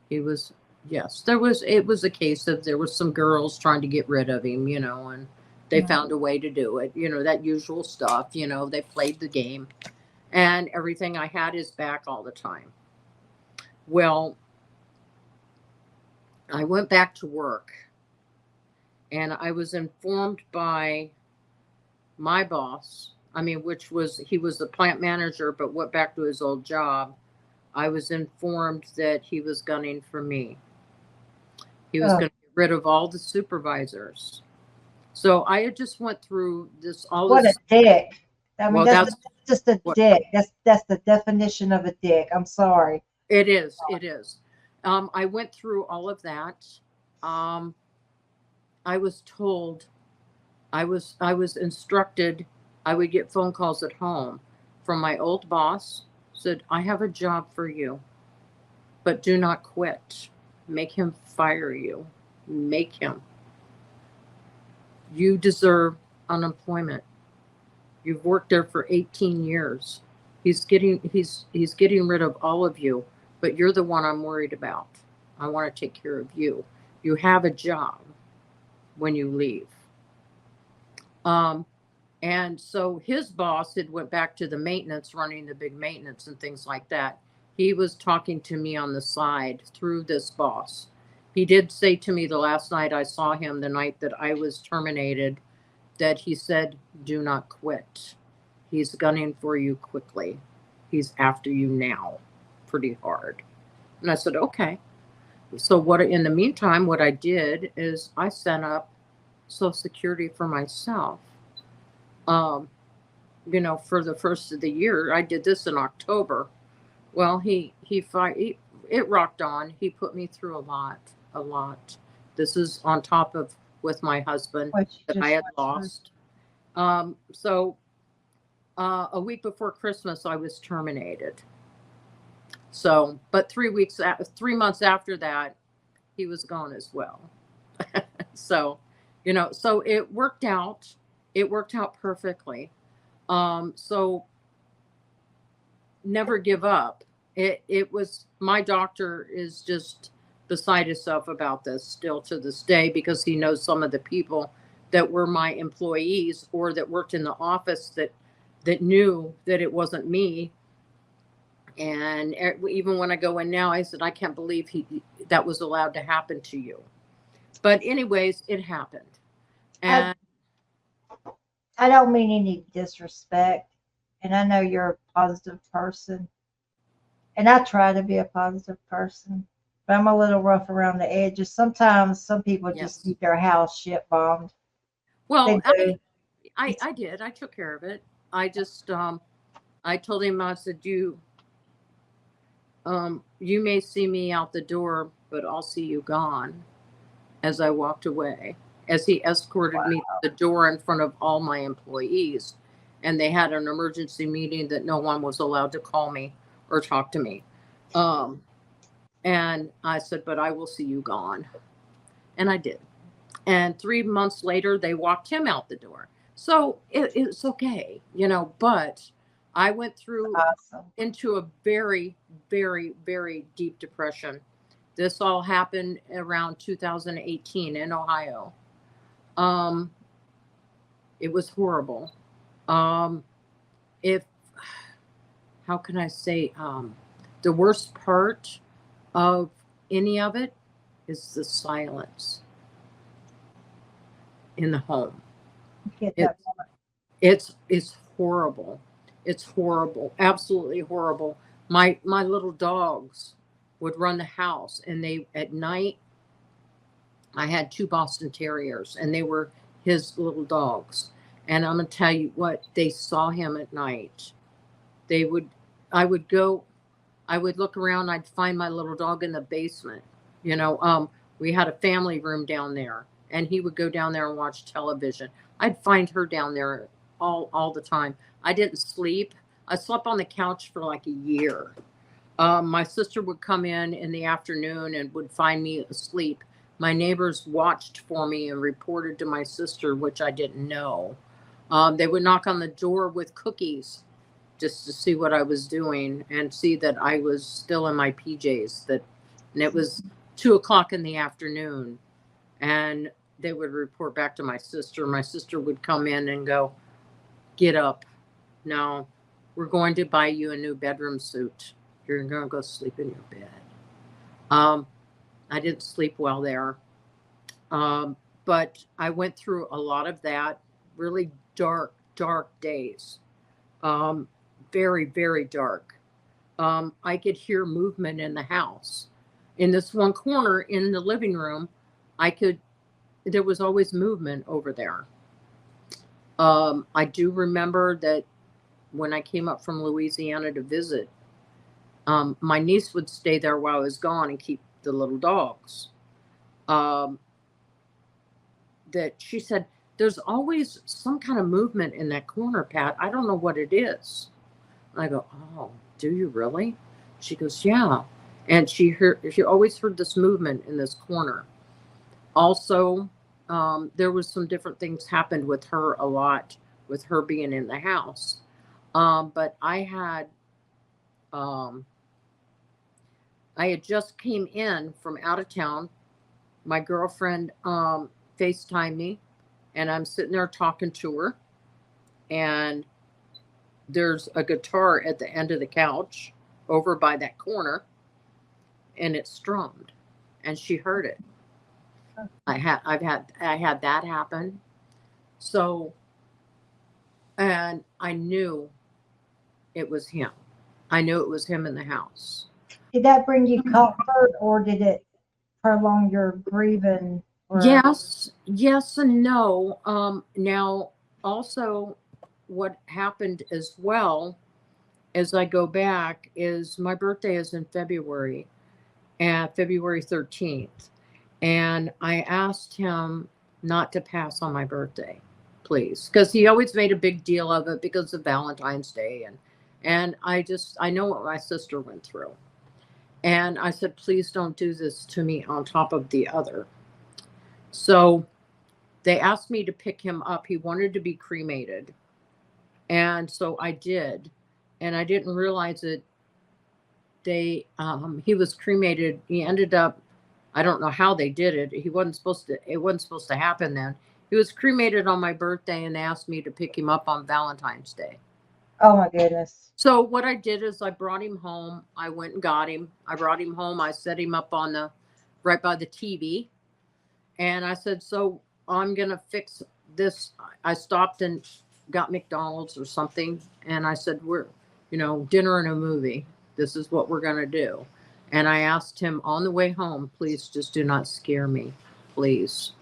He was, yes, it was a case of there was some girls trying to get rid of him, and they found a way to do it, that usual stuff, they played the game, and everything I had is back all the time. Well, I went back to work, and I was informed by my boss, he was the plant manager, but went back to his old job. I was informed that he was gunning for me. He was going to get rid of all the supervisors. So I had just went through this. What a dick! I mean, Well, that's just a dick. That's the definition of a dick. I'm sorry. It is. It is. I went through all of that. I was told, I was instructed. I would get phone calls at home from my old boss. Said, I have a job for you, but do not quit. Make him fire you. Make him. You deserve unemployment. You've worked there for 18 years. He's getting rid of all of you, but you're the one I'm worried about. I want to take care of you. You have a job when you leave. And so his boss had went back to the maintenance, running the big maintenance and things like that. He was talking to me on the side through this boss. He did say to me the last night I saw him, the night that I was terminated, that he said, do not quit. He's gunning for you quickly. He's after you now pretty hard. And I said, okay. So in the meantime, what I did is I set up Social Security for myself. For the first of the year, I did this in October. Well, it rocked on. He put me through a lot. This is on top of with my husband that I had lost. So a week before Christmas, I was terminated. So, but 3 months after that, he was gone as well. So, so it worked out. It worked out perfectly. So never give up. It was, my doctor is just beside himself about this still to this day, because he knows some of the people that were my employees or that worked in the office that knew that it wasn't me. And even when I go in now, I said, I can't believe that was allowed to happen to you. But anyways, it happened. And I don't mean any disrespect. And I know you're a positive person. And I try to be a positive person. But I'm a little rough around the edges. Sometimes some people just keep their house shit bombed. Well, I did. I took care of it. I just, I told him, I said, you may see me out the door, but I'll see you gone, as I walked away, as he escorted me to the door in front of all my employees. And they had an emergency meeting that no one was allowed to call me or talk to me. And I said, but I will see you gone. And I did. And 3 months later, they walked him out the door. So it's okay, but I went through into a very, very, very deep depression. This all happened around 2018 in Ohio. It was horrible. How can I say, the worst part of any of it is the silence in the home. It's horrible. It's horrible. Absolutely horrible. My little dogs would run the house, and at night, I had 2 Boston Terriers, and they were his little dogs. And I'm going to tell you what, they saw him at night. I would look around, I'd find my little dog in the basement. We had a family room down there, and he would go down there and watch television. I'd find her down there all the time. I didn't sleep. I slept on the couch for like a year. My sister would come in the afternoon and would find me asleep. My neighbors watched for me and reported to my sister, which I didn't know. They would knock on the door with cookies just to see what I was doing and see that I was still in my PJs. And it was 2:00 in the afternoon, and they would report back to my sister. My sister would come in and go, "Get up. No, we're going to buy you a new bedroom suit. You're going to go sleep in your bed." I didn't sleep well there. But I went through a lot of that, really dark days. Very, very dark. I could hear movement in the house. In this one corner in the living room, there was always movement over there. I do remember that when I came up from Louisiana to visit, my niece would stay there while I was gone and keep the little dogs. That she said, "There's always some kind of movement in that corner, Pat. I don't know what it is." I go, "Oh, do you really?" She goes, "Yeah." And she always heard this movement in this corner. Also, there was some different things happened with her a lot, with her being in the house. But I had just came in from out of town. My girlfriend FaceTimed me, and I'm sitting there talking to her, and there's a guitar at the end of the couch over by that corner, and it strummed, and she heard it. I had that happen. So, and I knew it was him. I knew it was him in the house. Did that bring you comfort, or did it prolong your grieving? Yes and no. Now, also, what happened as well, as I go back, is my birthday is in February, and February 13th. And I asked him not to pass on my birthday, please, because he always made a big deal of it because of Valentine's Day. And I know what my sister went through. And I said, "Please don't do this to me on top of the other." So they asked me to pick him up. He wanted to be cremated. And so I did. And I didn't realize it. He was cremated. He ended up, I don't know how they did it. It wasn't supposed to happen then. He was cremated on my birthday, and they asked me to pick him up on Valentine's Day. Oh my goodness. So what I did is I brought him home. I went and got him. I brought him home. I set him up right by the TV. And I said, "So I'm going to fix this." I stopped and got McDonald's or something. And I said, "We're, dinner and a movie. This is what we're going to do." And I asked him on the way home, "Please just do not scare me, please."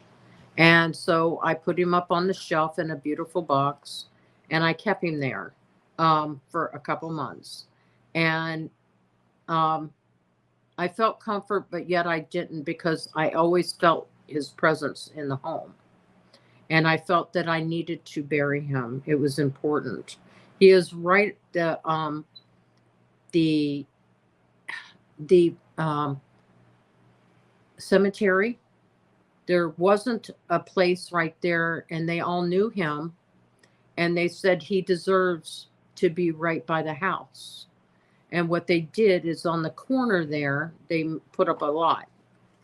And so I put him up on the shelf in a beautiful box, and I kept him there for a couple months. And I felt comfort, but yet I didn't, because I always felt his presence in the home. And I felt that I needed to bury him. It was important. He is right the cemetery. There wasn't a place right there, and they all knew him, and they said he deserves to be right by the house. And what they did is, on the corner there, they put up a lot.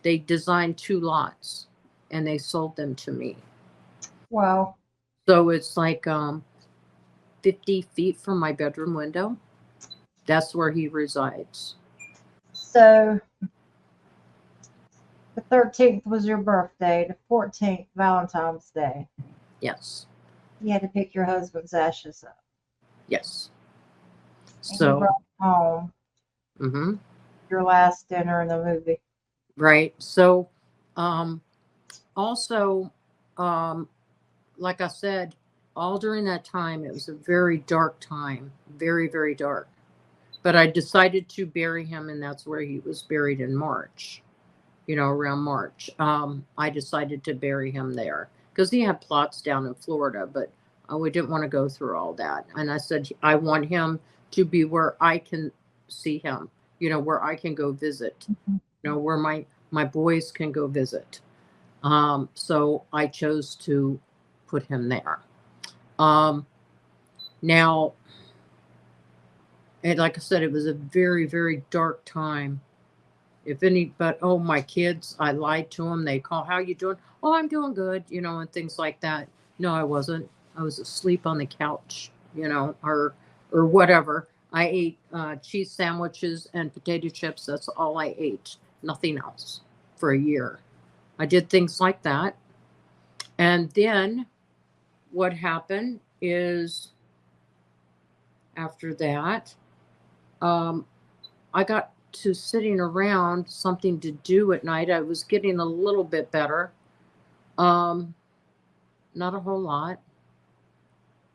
They designed 2 lots, and they sold them to me. Wow. So it's like 50 feet from my bedroom window. That's where he resides. So the 13th was your birthday, the 14th, Valentine's Day. Yes. You had to pick your husband's ashes up. Yes. And So you brought home your last dinner and the movie. Right. So also, like I said, all during that time, it was a very dark time, very, very dark. But I decided to bury him, and that's where he was buried in March, around March. I decided to bury him there. because he had plots down in Florida, but we didn't want to go through all that. And I said, I want him to be where I can see him, where I can go visit, where my boys can go visit. So I chose to put him there. Now, and like I said, it was a very, very dark time. My kids, I lied to them. They call, how you doing? Oh, I'm doing good, and things like that. No, I wasn't. I was asleep on the couch, or whatever. I ate cheese sandwiches and potato chips. That's all I ate. Nothing else for a year. I did things like that. And then what happened is after that, I got to sitting around, something to do at night. I was getting a little bit better. Not a whole lot.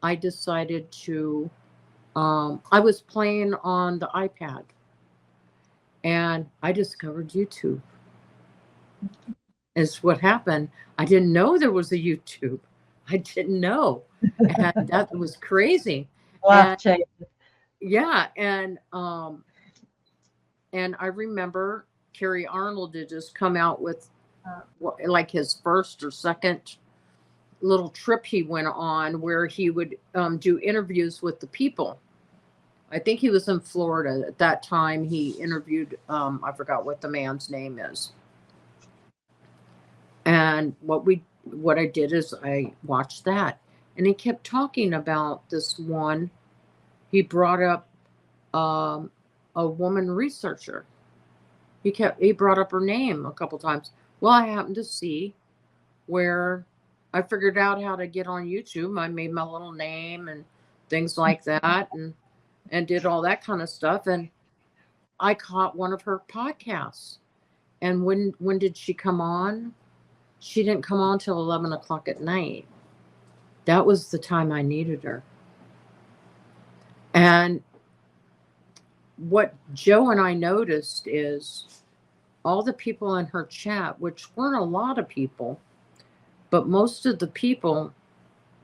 I decided to, I was playing on the iPad and I discovered YouTube. Is what happened. I didn't know there was a YouTube. I didn't know. And that was crazy. Life changing. Yeah. And I remember Kerry Arnold had just come out with like his first or second little trip he went on where he would do interviews with the people. I think he was in Florida at that time. He interviewed, I forgot what the man's name is. And what I did is I watched that, and he kept talking about this one. He brought up a woman researcher. He brought up her name a couple times. Well, I happened to see where I figured out how to get on YouTube. I made my little name and things like that, and did all that kind of stuff. And I caught one of her podcasts. And when did she come on? She didn't come on till 11 o'clock at night. That was the time I needed her. And what Joe and I noticed is all the people in her chat, which weren't a lot of people, but most of the people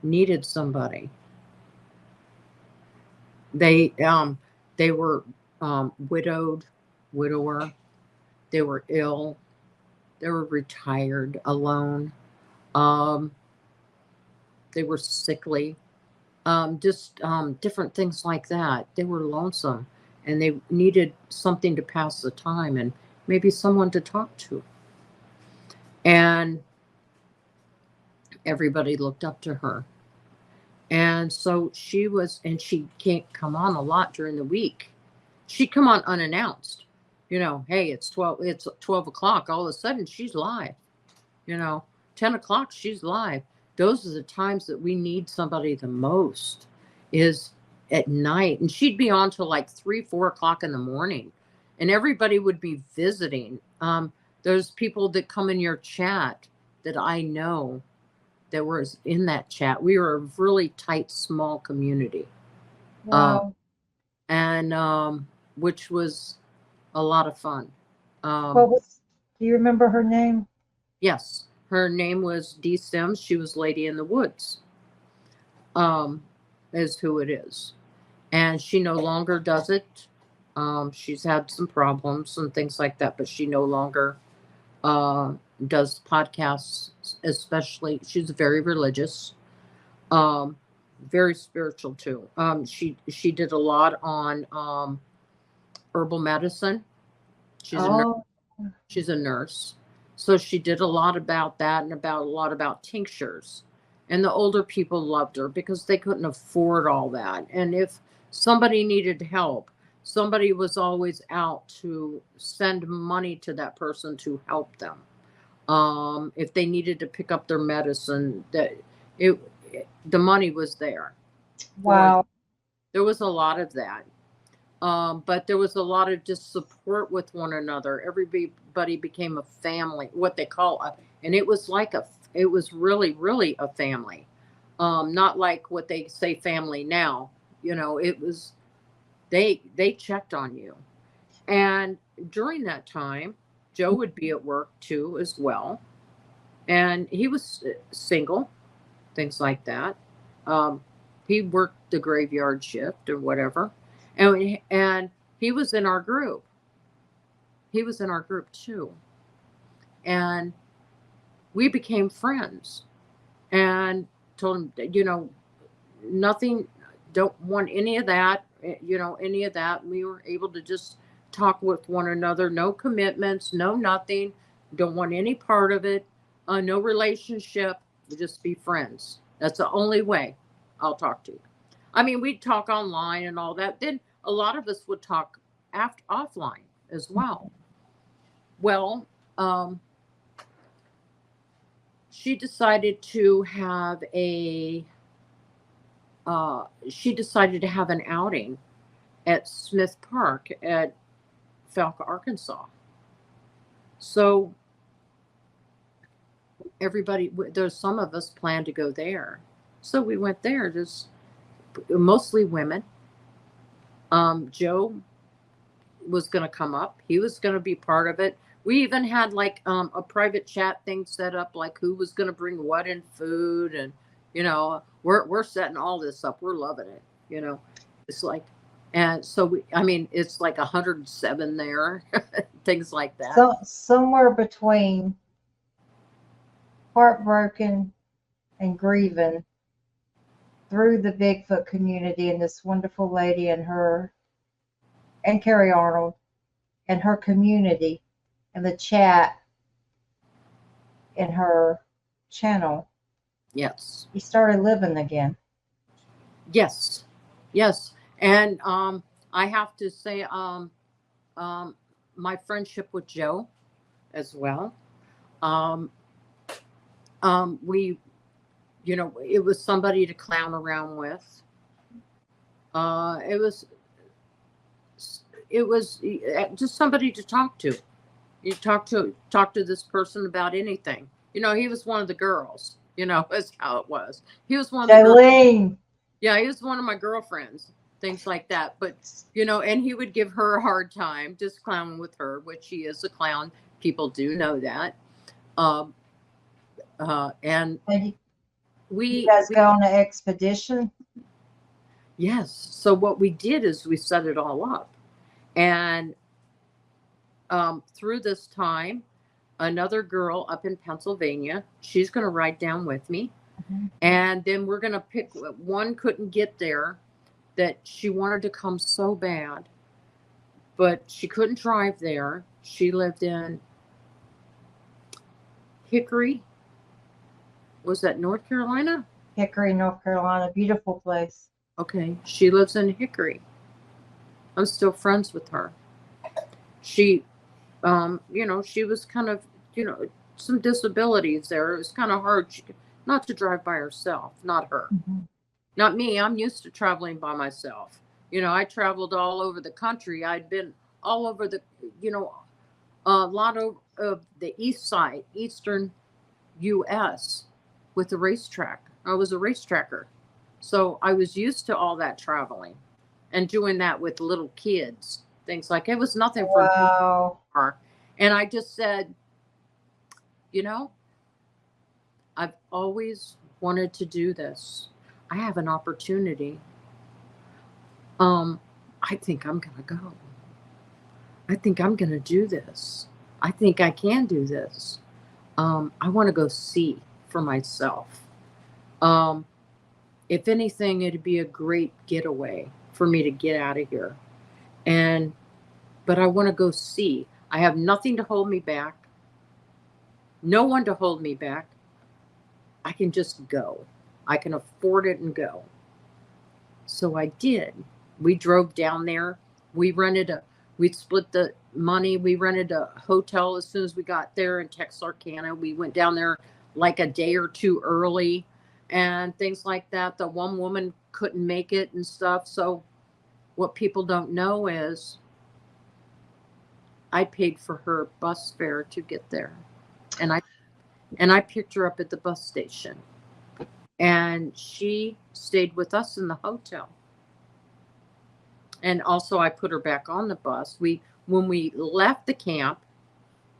needed somebody. They were widower. They were ill. They were retired, alone. They were sickly. Different things like that. They were lonesome, and they needed something to pass the time and maybe someone to talk to. And everybody looked up to her. And so she can't come on a lot during the week. She'd come on unannounced. Hey, it's 12 o'clock. All of a sudden she's live. 10 o'clock, she's live. Those are the times that we need somebody the most, is at night. And she'd be on till like 3-4 o'clock in the morning, and everybody would be visiting. There's people that come in your chat that I know that was in that chat. We were a really tight, small community. Wow. Which was a lot of fun. Do you remember her name? Yes. Her name was Dee Sims. She was Lady in the Woods, is who it is. And she no longer does it. She's had some problems and things like that, but she no longer does podcasts, especially. She's very religious, very spiritual too. She did a lot on herbal medicine. She's a nurse. So she did a lot about that, and a lot about tinctures. And the older people loved her because they couldn't afford all that. And if somebody needed help, somebody was always out to send money to that person to help them. If they needed to pick up their medicine, the money was there. Wow. There was a lot of that. But there was a lot of just support with one another. Everybody became a family, what they call and it was it was really, really a family. Not like what they say family now. It was, they checked on you. And during that time, Joe would be at work too, as well. And he was single, things like that. Um, he worked the graveyard shift or whatever, and he was in our group. He was in our group too, and we became friends. And told him, nothing, don't want any of that, any of that. We were able to just talk with one another, no commitments, no nothing, don't want any part of it, no relationship, we'll just be friends. That's the only way I'll talk to you. I mean, we'd talk online and all that. Then a lot of us would talk offline as well. Well, she decided to have an outing at Smith Park at Falca, Arkansas. So there's some of us planned to go there. So we went there, just mostly women. Joe was going to come up. He was going to be part of it. We even had like a private chat thing set up, like who was going to bring what in food, and we're setting all this up. We're loving it. It's like, and so it's like 107 there, things like that. So somewhere between heartbroken and grieving through the Bigfoot community, and this wonderful lady and Carrie Arnold and her community and the chat in her channel. Yes. You started living again. Yes. And I have to say, my friendship with Joe as well. We, it was somebody to clown around with. It was just somebody to talk to. You talk to this person about anything. He was one of the girls. That's how it was. He was one of the girls. Yeah, he was one of my girlfriends, things like that. But, and he would give her a hard time, just clowning with her, which he is a clown. People do know that. And you guys go on an expedition? Yes. So what we did is we set it all up. And through this time, another girl up in Pennsylvania, she's going to ride down with me. Mm-hmm. And then we're going to pick one. Couldn't get there, that she wanted to come so bad, but she couldn't drive there. She lived in Hickory. Was that North Carolina? Hickory, North Carolina. Beautiful place. Okay. She lives in Hickory. I'm still friends with her. She, she was kind of, some disabilities there. It was kind of hard not to drive by herself, not her. Mm-hmm. Not me. I'm used to traveling by myself. I traveled all over the country. I'd been all over the, a lot of the eastern U.S. with the racetrack. I was a racetracker. So I was used to all that traveling and doing that with little kids, things like it was nothing for me. And I just said, I've always wanted to do this. I have an opportunity. I think I'm going to go. I think I'm going to do this. I think I can do this. I want to go see for myself. If anything, it'd be a great getaway for me to get out of here. But I want to go see. I have nothing to hold me back. No one to hold me back. I can just go. I can afford it and go. So I did. We drove down there. We split the money. We rented a hotel as soon as we got there in Texarkana. We went down there like a day or two early and things like that. The one woman couldn't make it and stuff. So what people don't know is I paid for her bus fare to get there. And I picked her up at the bus station. And she stayed with us in the hotel. And also I put her back on the bus. When we left the camp,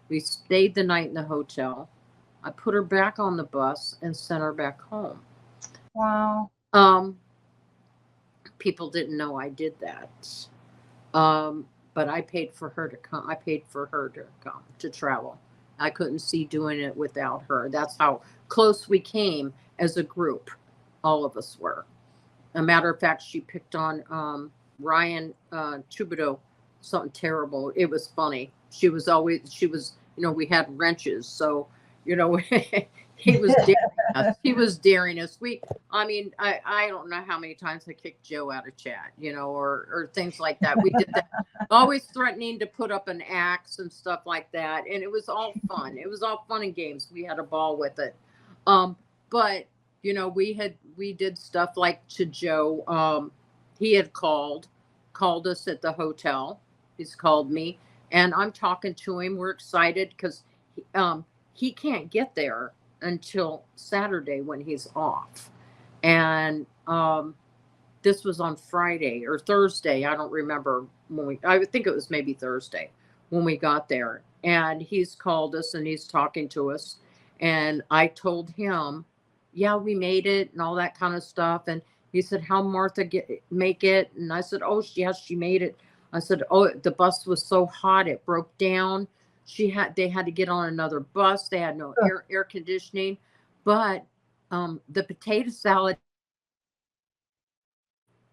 we stayed the night in the hotel. I put her back on the bus and sent her back home. Wow. People didn't know I did that. But I paid for her to come. I paid for her to come to travel. I couldn't see doing it without her. That's how close we came as a group. All of us were. A matter of fact, she picked on Ryan Chubido, something terrible. It was funny. She was, we had wrenches. So, he was daring us. He was daring us. I don't know how many times I kicked Joe out of chat, or things like that. We did that. Always threatening to put up an axe and stuff like that. And it was all fun. It was all fun and games. We had a ball with it. But we did stuff like to Joe. He had called us at the hotel. He's called me, and I'm talking to him. We're excited because he can't get there until Saturday when he's off. And this was on Friday or Thursday. I don't remember I would think it was maybe Thursday when we got there. And he's called us and he's talking to us. And I told him, yeah, we made it and all that kind of stuff. And he said, how Martha make it? And I said, oh, yes, she made it. I said, oh, the bus was so hot it broke down. They had to get on another bus. They had no air conditioning. But the potato salad.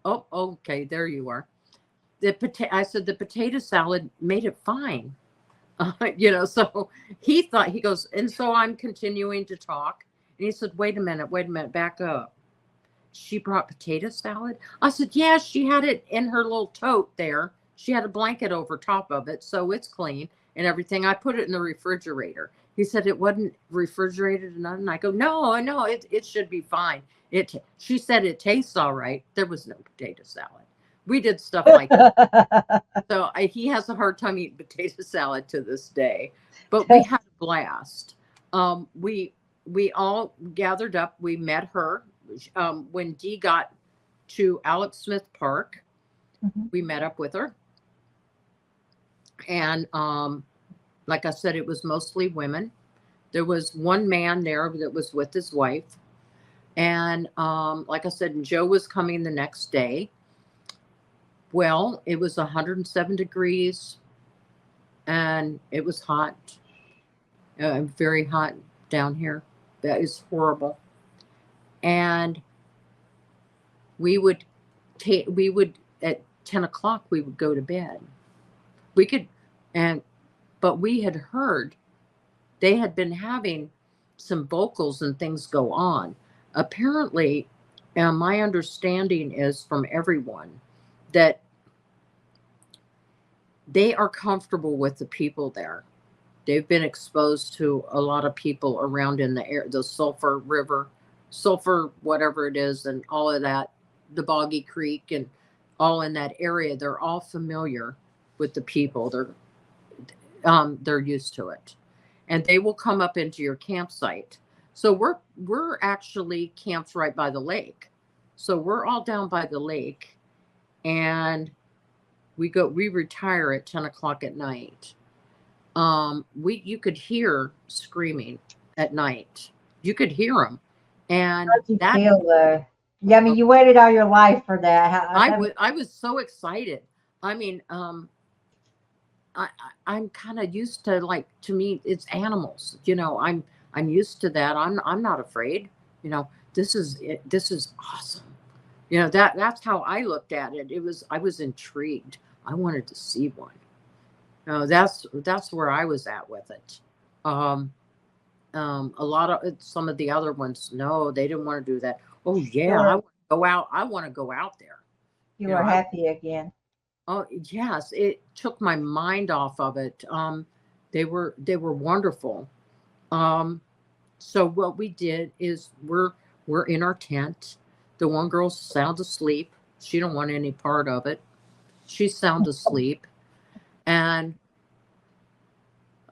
Oh, okay, there you are. I said the potato salad made it fine. So he goes, and so I'm continuing to talk. And he said, wait a minute, back up. She brought potato salad? I said, yeah, she had it in her little tote there. She had a blanket over top of it, so it's clean and everything. I put it in the refrigerator. He said it wasn't refrigerated enough. And I go, no, it should be fine. She said it tastes all right. There was no potato salad. We did stuff like that. So he has a hard time eating potato salad to this day. But we had a blast. We all gathered up. We met her when Dee got to Alex Smith Park. Mm-hmm. We met up with her. And like I said, it was mostly women. There was one man there that was with his wife. And like I said, Joe was coming the next day. Well, it was 107 degrees and it was hot. Very hot down here. That is horrible. And we would at 10 o'clock, we would go to bed. But we had heard they had been having some vocals and things go on. Apparently, my understanding is from everyone that they are comfortable with the people there. They've been exposed to a lot of people around in the air, the Sulphur River, whatever it is, and all of that, the Boggy Creek and all in that area. They're all familiar with the people. They're used to it. And they will come up into your campsite. So we're actually camped right by the lake. So we're all down by the lake, and we retire at 10 o'clock at night. You could hear screaming at night. You could hear them. And how did you feel though? Yeah, I mean, you waited all your life for that. I was so excited. I mean, I'm kind of used to, like, to me, it's animals. I'm used to that. I'm not afraid. This is awesome. That's how I looked at it. I was intrigued. I wanted to see one. That's where I was at with it. A lot of some of the other ones, no, they didn't want to do that. Oh yeah, I want to go out. I want to go out there. You were happy again. Oh yes, it took my mind off of it. They were wonderful. So what we did is we're in our tent. The one girl's sound asleep. She don't want any part of it. She's sound asleep. And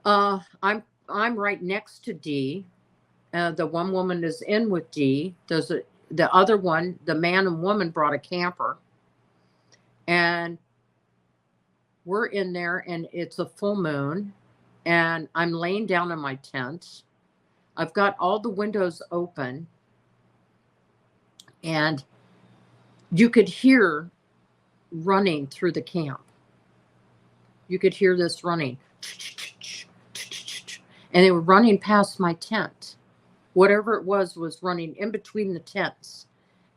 I'm right next to Dee. The one woman is in with Dee. The other one, the man and woman brought a camper. And we're in there, and it's a full moon. And I'm laying down in my tent. I've got all the windows open, and you could hear running through the camp. You could hear this running. And they were running past my tent. Whatever it was running in between the tents,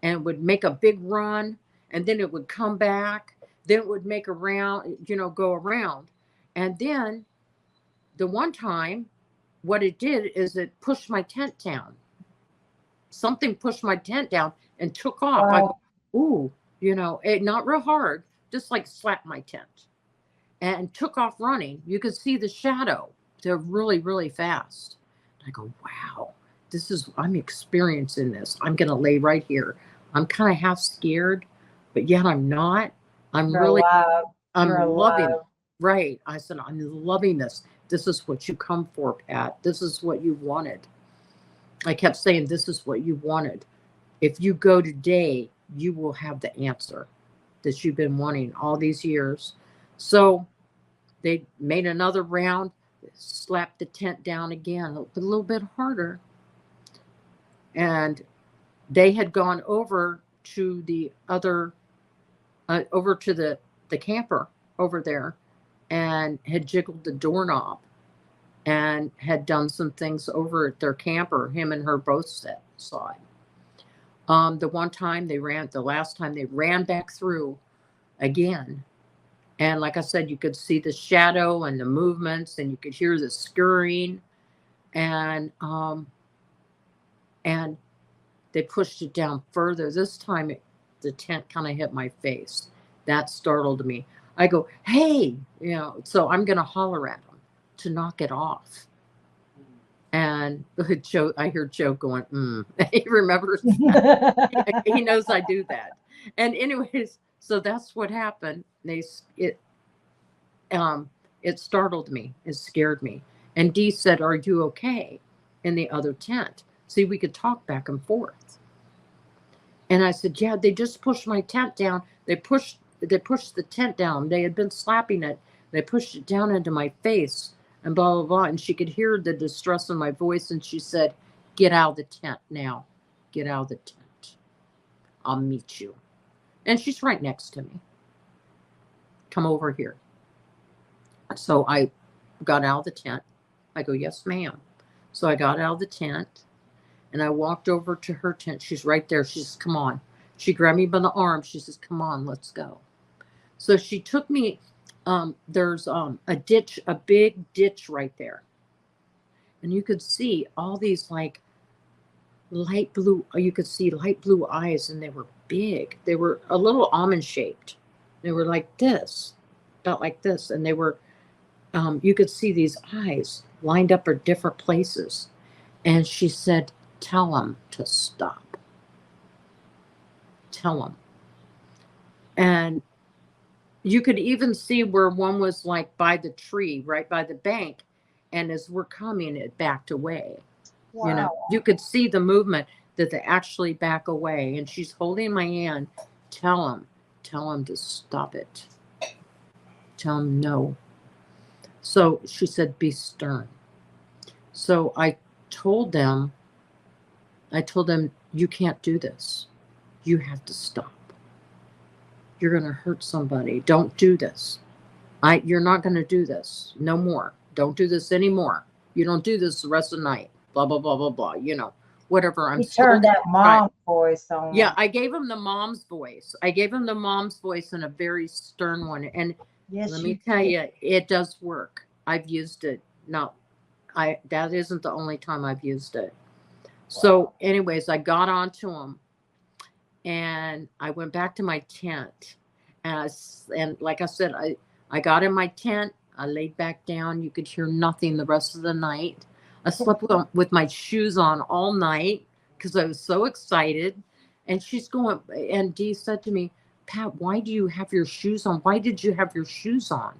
and would make a big run, and then it would come back. Then it would make a round, go around. And then the one time, what it did is it pushed my tent down. Something pushed my tent down and took off. I go, ooh, not real hard, just like slapped my tent and took off running. You could see the shadow. They're really, really fast. I go, wow, I'm experiencing this. I'm going to lay right here. I'm kind of half scared, but yet I'm not. I'm loving it. Right. I said, I'm loving this. This is what you come for, Pat. This is what you wanted. I kept saying, this is what you wanted. If you go today, you will have the answer that you've been wanting all these years. So they made another round, slapped the tent down again, a little bit harder. And they had gone over to the other, over to the camper over there, and had jiggled the doorknob and had done some things over at their camper. Him and her both saw it. The last time they ran back through again. And like I said, you could see the shadow and the movements, and you could hear the scurrying, and they pushed it down further. This time the tent kind of hit my face. That startled me. I go, hey, so I'm going to holler at them to knock it off. And Joe, I hear Joe going, he remembers that. He knows I do that. And anyways, so that's what happened. It startled me. It scared me. And Dee said, are you okay? In the other tent. See, we could talk back and forth. And I said, yeah, they just pushed my tent down. They pushed the tent down. They had been slapping it. They pushed it down into my face and blah, blah, blah. And she could hear the distress in my voice. And she said, get out of the tent now. Get out of the tent. I'll meet you. And she's right next to me. Come over here. So I got out of the tent. I go, yes, ma'am. So I got out of the tent and I walked over to her tent. She's right there. She says, come on. She grabbed me by the arm. She says, come on, let's go. So she took me. There's a ditch, a big ditch right there. And you could see all these like light blue, you could see light blue eyes, and they were big. They were a little almond shaped. They were like this, about like this. And they were, you could see these eyes lined up at different places. And she said, tell them to stop. Tell them. And you could even see where one was like by the tree, right by the bank. And as we're coming, it backed away. Wow. You could see the movement that they actually back away. And she's holding my hand. Tell them to stop it. Tell them no. So she said, be stern. So I told them, you can't do this. You have to stop. You're going to hurt somebody. Don't do this. You're not going to do this. No more. Don't do this anymore. You don't do this the rest of the night. Blah, blah, blah, blah, blah. Whatever. You turned that mom voice on. Yeah, I gave him the mom's voice. I gave him the mom's voice in a very stern one. And yes, let me tell you, it does work. I've used it. That isn't the only time I've used it. Wow. So anyways, I got onto him and I went back to my tent. And like I said, I got in my tent. I laid back down. You could hear nothing the rest of the night. I slept with my shoes on all night because I was so excited. And she's going, and Dee said to me, Pat, why do you have your shoes on? Why did you have your shoes on?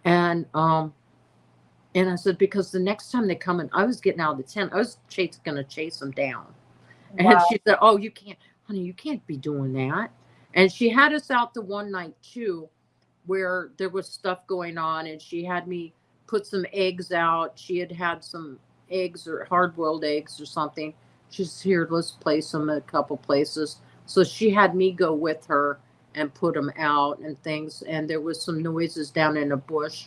And I said, because the next time they come in, I was getting out of the tent. I was going to chase them down. Wow. And she said, oh, you can't, honey, you can't be doing that. And she had us out the one night too, where there was stuff going on, and she had me put some eggs out. She had some eggs or hard-boiled eggs or something. She's here, let's place them at a couple places. So she had me go with her and put them out and things. And there was some noises down in a bush.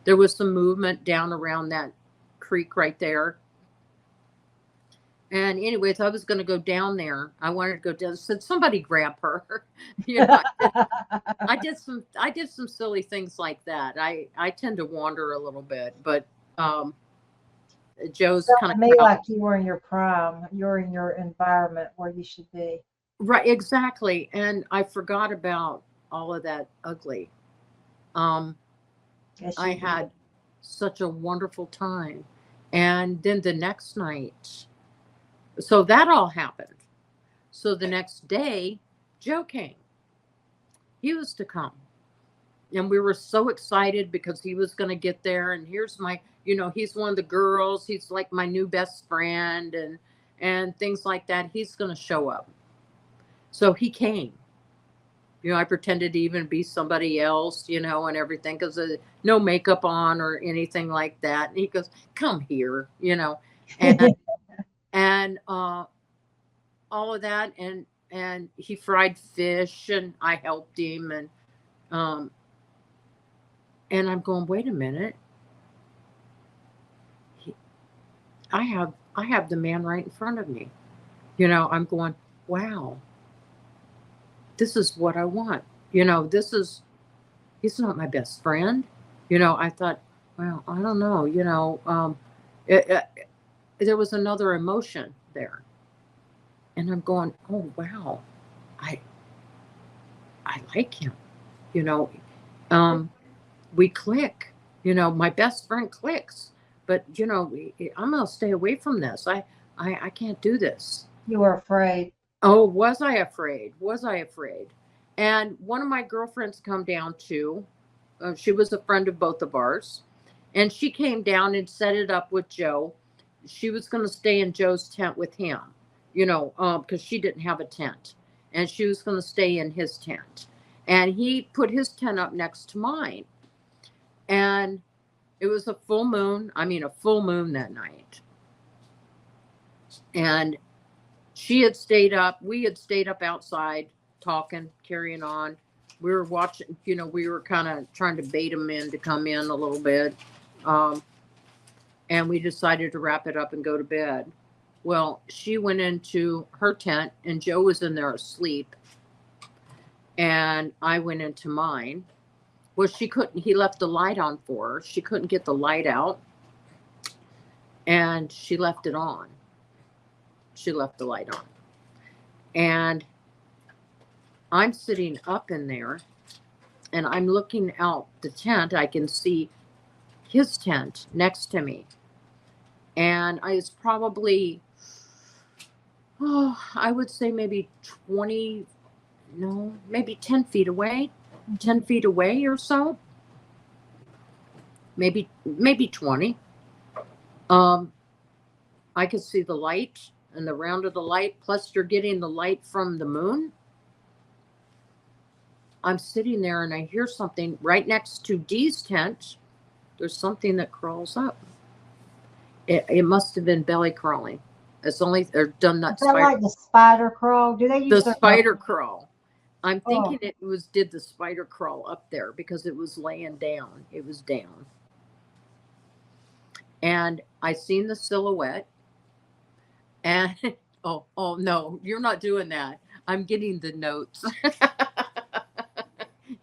There was some movement down around that creek right there. And anyways, I was going to go down there. I wanted to go down. Said somebody grab her. You know, I did some silly things like that. I tend to wander a little bit, but Joe's Felt kind to of me like you were in your prime. You're in your environment where you should be. right, exactly. And I forgot about all of that ugly. Yes, I you did. had such a wonderful time, and then the next night, so that all happened. So the next day, Joe came. He was to come. And we were so excited because he was going to get there. And here's my, he's one of the girls. He's like my new best friend and things like that. He's going to show up. So he came. I pretended to even be somebody else, and everything because no makeup on or anything like that. And he goes, come here, and all of that. And he fried fish and I helped him. And I'm going, wait a minute. I have the man right in front of me. I'm going, wow, this is what I want. He's not my best friend. I thought, well, I don't know, there was another emotion there. And I'm going, oh, wow, I like him, we click, my best friend clicks, but I'm going to stay away from this. I can't do this. You were afraid. Oh, was I afraid? And one of my girlfriends come down too. She was a friend of both of ours, and she came down and set it up with Joe. She was going to stay in Joe's tent with him, because she didn't have a tent, and she was going to stay in his tent. And he put his tent up next to mine. And it was a full moon that night. And we had stayed up outside talking, carrying on. We were watching, we were kind of trying to bait them in to come in a little bit. And we decided to wrap it up and go to bed. Well, she went into her tent and Joe was in there asleep. And I went into mine. Well, he left the light on for her. She couldn't get the light out. And she left it on. She left the light on. And I'm sitting up in there and I'm looking out the tent. I can see his tent next to me. And I was probably, I would say maybe 10 feet away. 10 feet away or so, maybe 20. I could see the light and the round of the light, plus you're getting the light from the moon. I'm sitting there and I hear something right next to Dee's tent. There's something that crawls up. It must have been belly crawling. It's only they're done that. Is that like the spider crawl? Do they use the spider crawl? I'm thinking did the spider crawl up there because it was laying down. It was down. And I seen the silhouette. And oh no, you're not doing that. I'm getting the notes.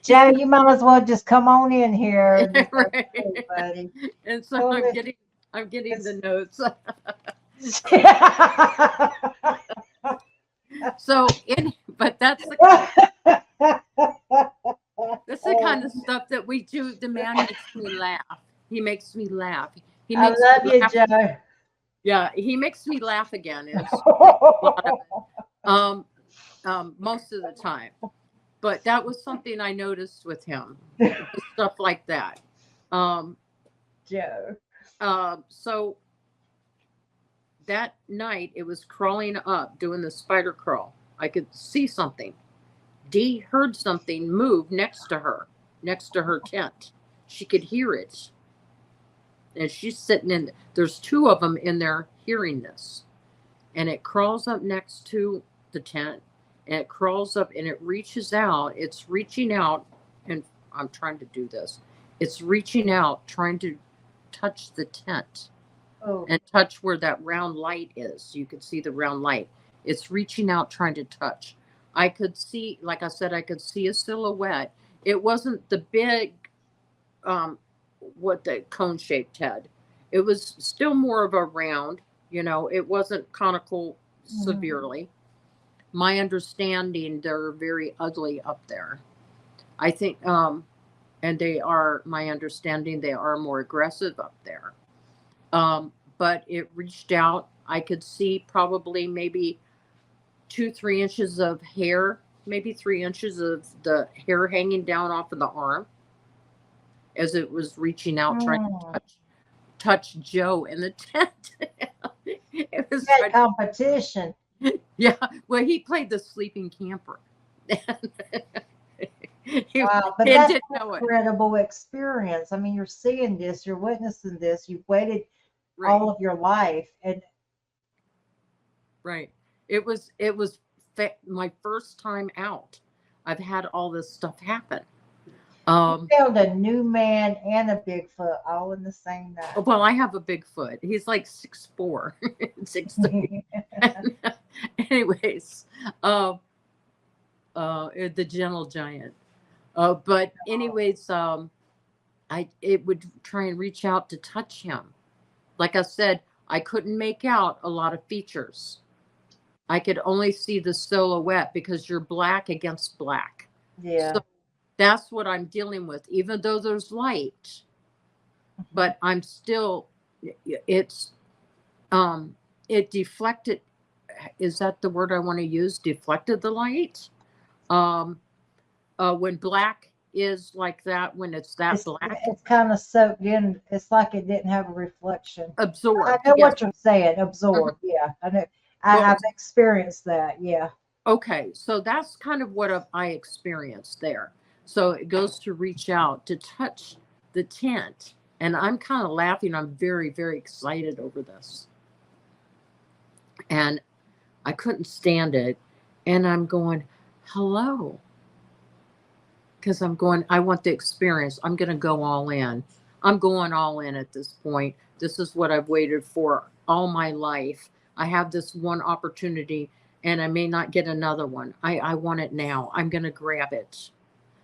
Joe, you might as well just come on in here. Right. Buddy. And so I'm getting the notes. But that's the kind of stuff that we do. The man makes me laugh. He makes me laugh. I love you, Joe. Yeah, he makes me laugh again. Most of the time. But that was something I noticed with him. Stuff like that. Joe. So that night it was crawling up, doing the spider crawl. I could see something. Dee heard something move next to her tent. She could hear it. and she's sitting in, there's two of them in there hearing this. And it crawls up next to the tent, and it crawls up and it reaches out. It's reaching out, and I'm trying to do this. It's reaching out, trying to touch the tent and touch where that round light is. You could see the round light. It's reaching out, trying to touch. I could see, like I said, I could see a silhouette. It wasn't the big, what the cone-shaped head. It was still more of a round, you know, it wasn't conical severely. My understanding, they're very ugly up there. I think, and they are, my understanding, they are more aggressive up there. But it reached out. I could see probably maybe 2-3 inches of hair, maybe 3 inches of the hair hanging down off of the arm as it was reaching out, trying to touch Joe in the tent. It was that competition. Yeah, well, he played the sleeping camper. Wow, but that's an incredible experience. I mean, you're seeing this, you're witnessing this, you've waited all of your life, and it was my first time out. I've had all this stuff happen. You found a new man and a Bigfoot all in the same night. Well, I have a Bigfoot. He's like 6'4", 6'3". Anyways, the gentle giant. But anyways, it would try and reach out to touch him. Like I said, I couldn't make out a lot of features. I could only see the silhouette because you're black against black. Yeah. So that's what I'm dealing with, even though there's light. But I'm still, it deflected. Is that the word I want to use? Deflected the light. When black is like that, when it's black, it's kind of soaked in. It's like it didn't have a reflection. Absorbed. I know what you're saying. Absorbed. Yeah, I know. I've experienced that. Yeah. Okay, so that's kind of what I experienced there. So it goes to reach out to touch the tent, and I'm kind of laughing. I'm very, very excited over this, and I couldn't stand it, and I'm going, hello. Because I'm going, I want the experience. I'm going to go all in. I'm going all in at this point. This is what I've waited for all my life. I have this one opportunity, and I may not get another one. I want it now. I'm going to grab it.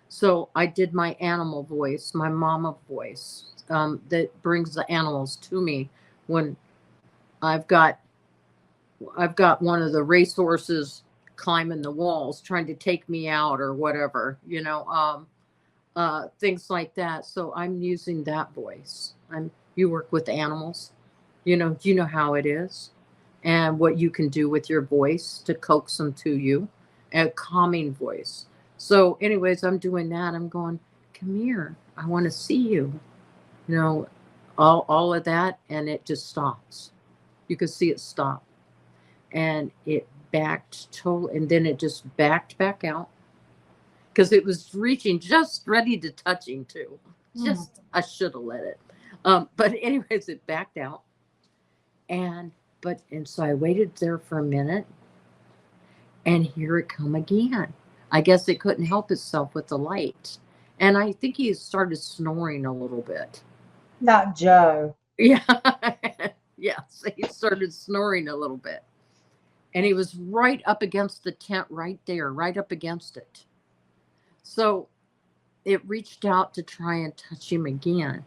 So I did my animal voice, my mama voice, that brings the animals to me when I've got one of the racehorses climbing the walls, trying to take me out or whatever, you know, things like that. So I'm using that voice. You work with animals, you know how it is and what you can do with your voice to coax them to you, a calming voice. So anyways, I'm doing that. I'm going, come here. I want to see you, you know, all of that. And it just stops. You can see it stop. And it backed totally, and then it just backed back out because it was reaching, just ready to touching too. Just I should have let it. But anyways, it backed out, and so I waited there for a minute, and here it come again. I guess it couldn't help itself with the light, and I think he started snoring a little bit. Not Joe. Yeah, yes, he started snoring a little bit. And he was right up against the tent right there, right up against it. So it reached out to try and touch him again.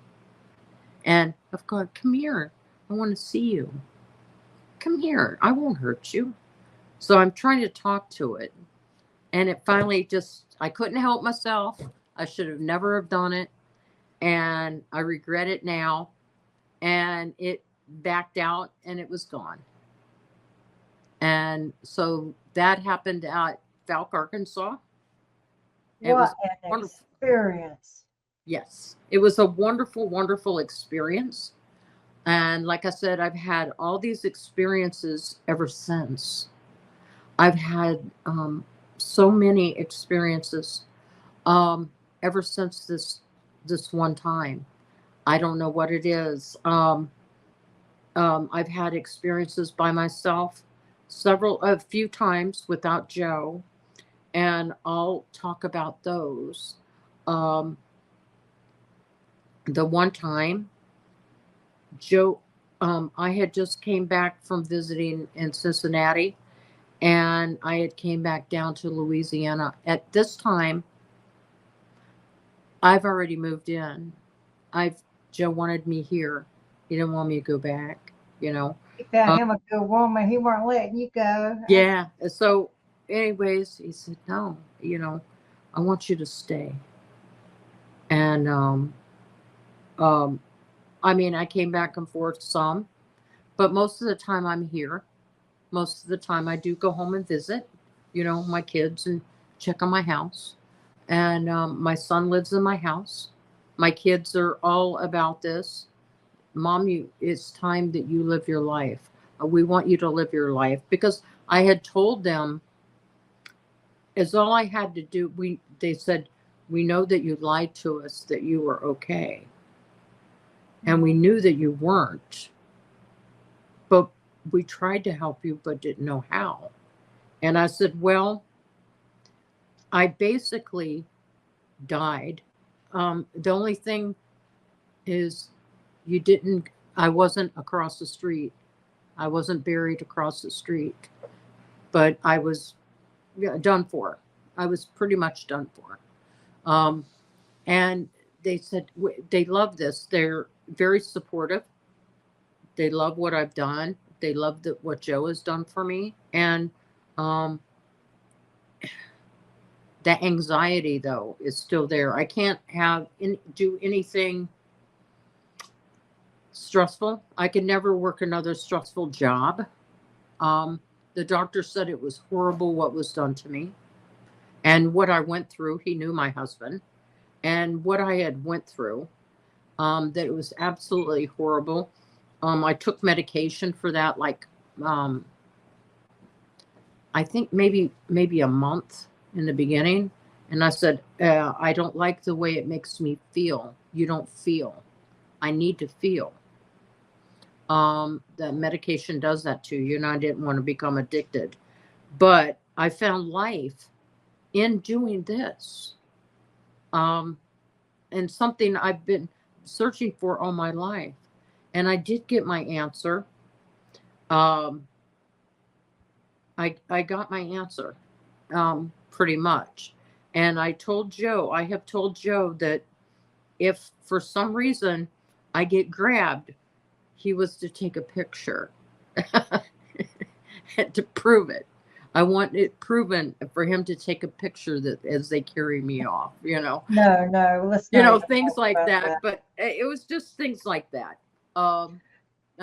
And I've gone, come here. I want to see you. Come here. I won't hurt you. So I'm trying to talk to it. And it finally I couldn't help myself. I should have never have done it. And I regret it now. And it backed out and it was gone. And so that happened at Falk, Arkansas. What an experience. Yes, it was a wonderful, wonderful experience. And like I said, I've had all these experiences ever since. I've had so many experiences ever since this one time. I don't know what it is. I've had experiences by myself a few times without Joe, and I'll talk about those. Um, the one time, Joe, I had just came back from visiting in Cincinnati, and I had came back down to Louisiana. At this time, I've already moved in. Joe wanted me here. He didn't want me to go back, you know. You found him a good woman. He weren't letting you go. Yeah. So, anyways, he said, no, I want you to stay. And, I mean, I came back and forth some, but most of the time I'm here. Most of the time I do go home and visit, my kids and check on my house. And my son lives in my house. My kids are all about this. Mom, it's time that you live your life. We want you to live your life, because I had told them, as all I had to do, they said, we know that you lied to us, that you were okay. And we knew that you weren't. But we tried to help you, but didn't know how. And I said, well, I basically died. The only thing is I wasn't across the street. I wasn't buried across the street, but I was done for. I was pretty much done for. And they said they love this. They're very supportive. They love what I've done. They love what Joe has done for me. And the anxiety, though, is still there. I can't do anything stressful. I could never work another stressful job. The doctor said it was horrible what was done to me. And what I went through, he knew my husband. And what I had went through, that it was absolutely horrible. I took medication for that, like, I think maybe a month in the beginning. And I said, I don't like the way it makes me feel. You don't feel. I need to feel. The medication does that to you, and I didn't want to become addicted. But I found life in doing this. And something I've been searching for all my life. And I did get my answer. I got my answer, pretty much. And I have told Joe that if for some reason I get grabbed, he was to take a picture to prove it. I want it proven for him to take a picture that as they carry me off, No, let's not things like about that. But it was just things like that. I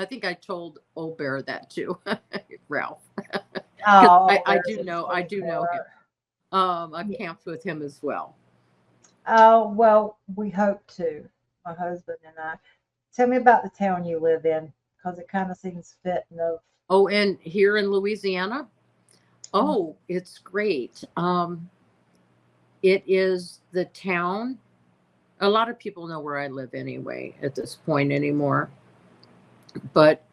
think I told Old Bear that too, Ralph. I do know him. I've camped with him as well. Oh, well, we hope to, my husband and I. Tell me about the town you live in, because it kind of seems fitting of. Oh, and here in Louisiana? Oh, it's great. It is the town. A lot of people know where I live anyway at this point anymore. But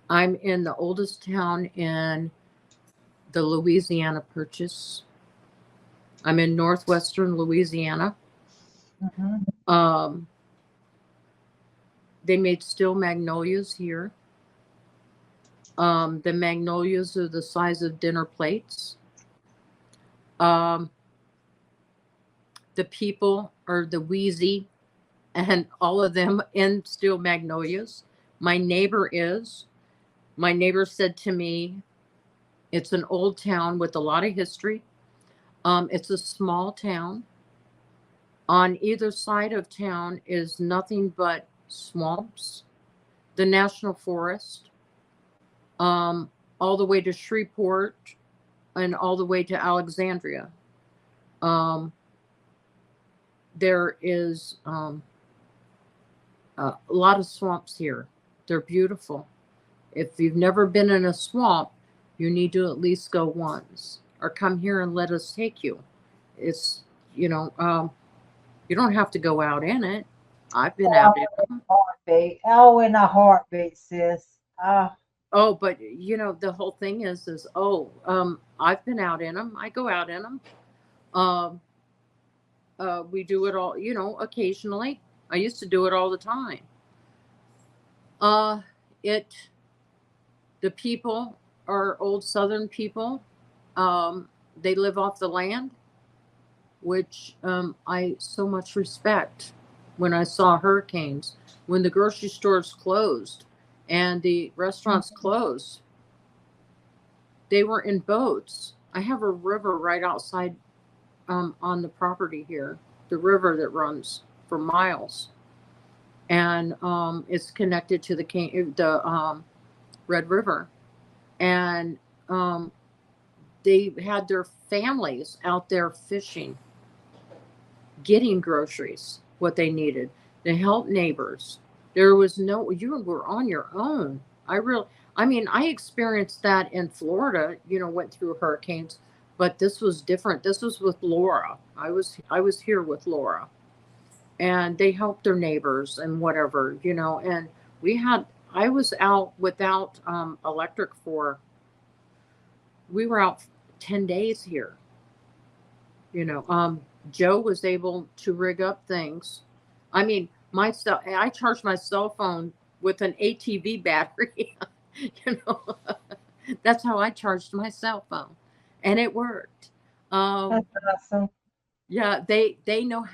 I'm in the oldest town in the Louisiana Purchase. I'm in northwestern Louisiana. Mm-hmm. They made steel magnolias here. The magnolias are the size of dinner plates. The people are the wheezy, and all of them in steel magnolias. My neighbor said to me, it's an old town with a lot of history. It's a small town. On either side of town is nothing but swamps, the national forest, all the way to Shreveport and all the way to Alexandria. There is a lot of swamps here. They're beautiful. If you've never been in a swamp, you need to at least go once, or come here and let us take you. It's, you don't have to go out in it. I've been Oh, out in them. heartbeat. Oh, in a heartbeat, sis. Oh, but the whole thing is I've been out in them. I go out in them. Um, we do it all, occasionally. I used to do it all the time. Uh, it the people are old Southern people. They live off the land, which I so much respect. When I saw hurricanes, when the grocery stores closed and the restaurants closed, they were in boats. I have a river right outside on the property here, the river that runs for miles, and it's connected to the Red River, and they had their families out there fishing, getting groceries, what they needed, to help neighbors. There was you were on your own. I experienced that in Florida, went through hurricanes, but this was different. This was with Laura. I was here with Laura, and they helped their neighbors and whatever, and I was out without electric we were out 10 days here. Joe was able to rig up things. I mean, I charged my cell phone with an ATV battery. you know, that's how I charged my cell phone, and it worked. That's awesome. Yeah, they know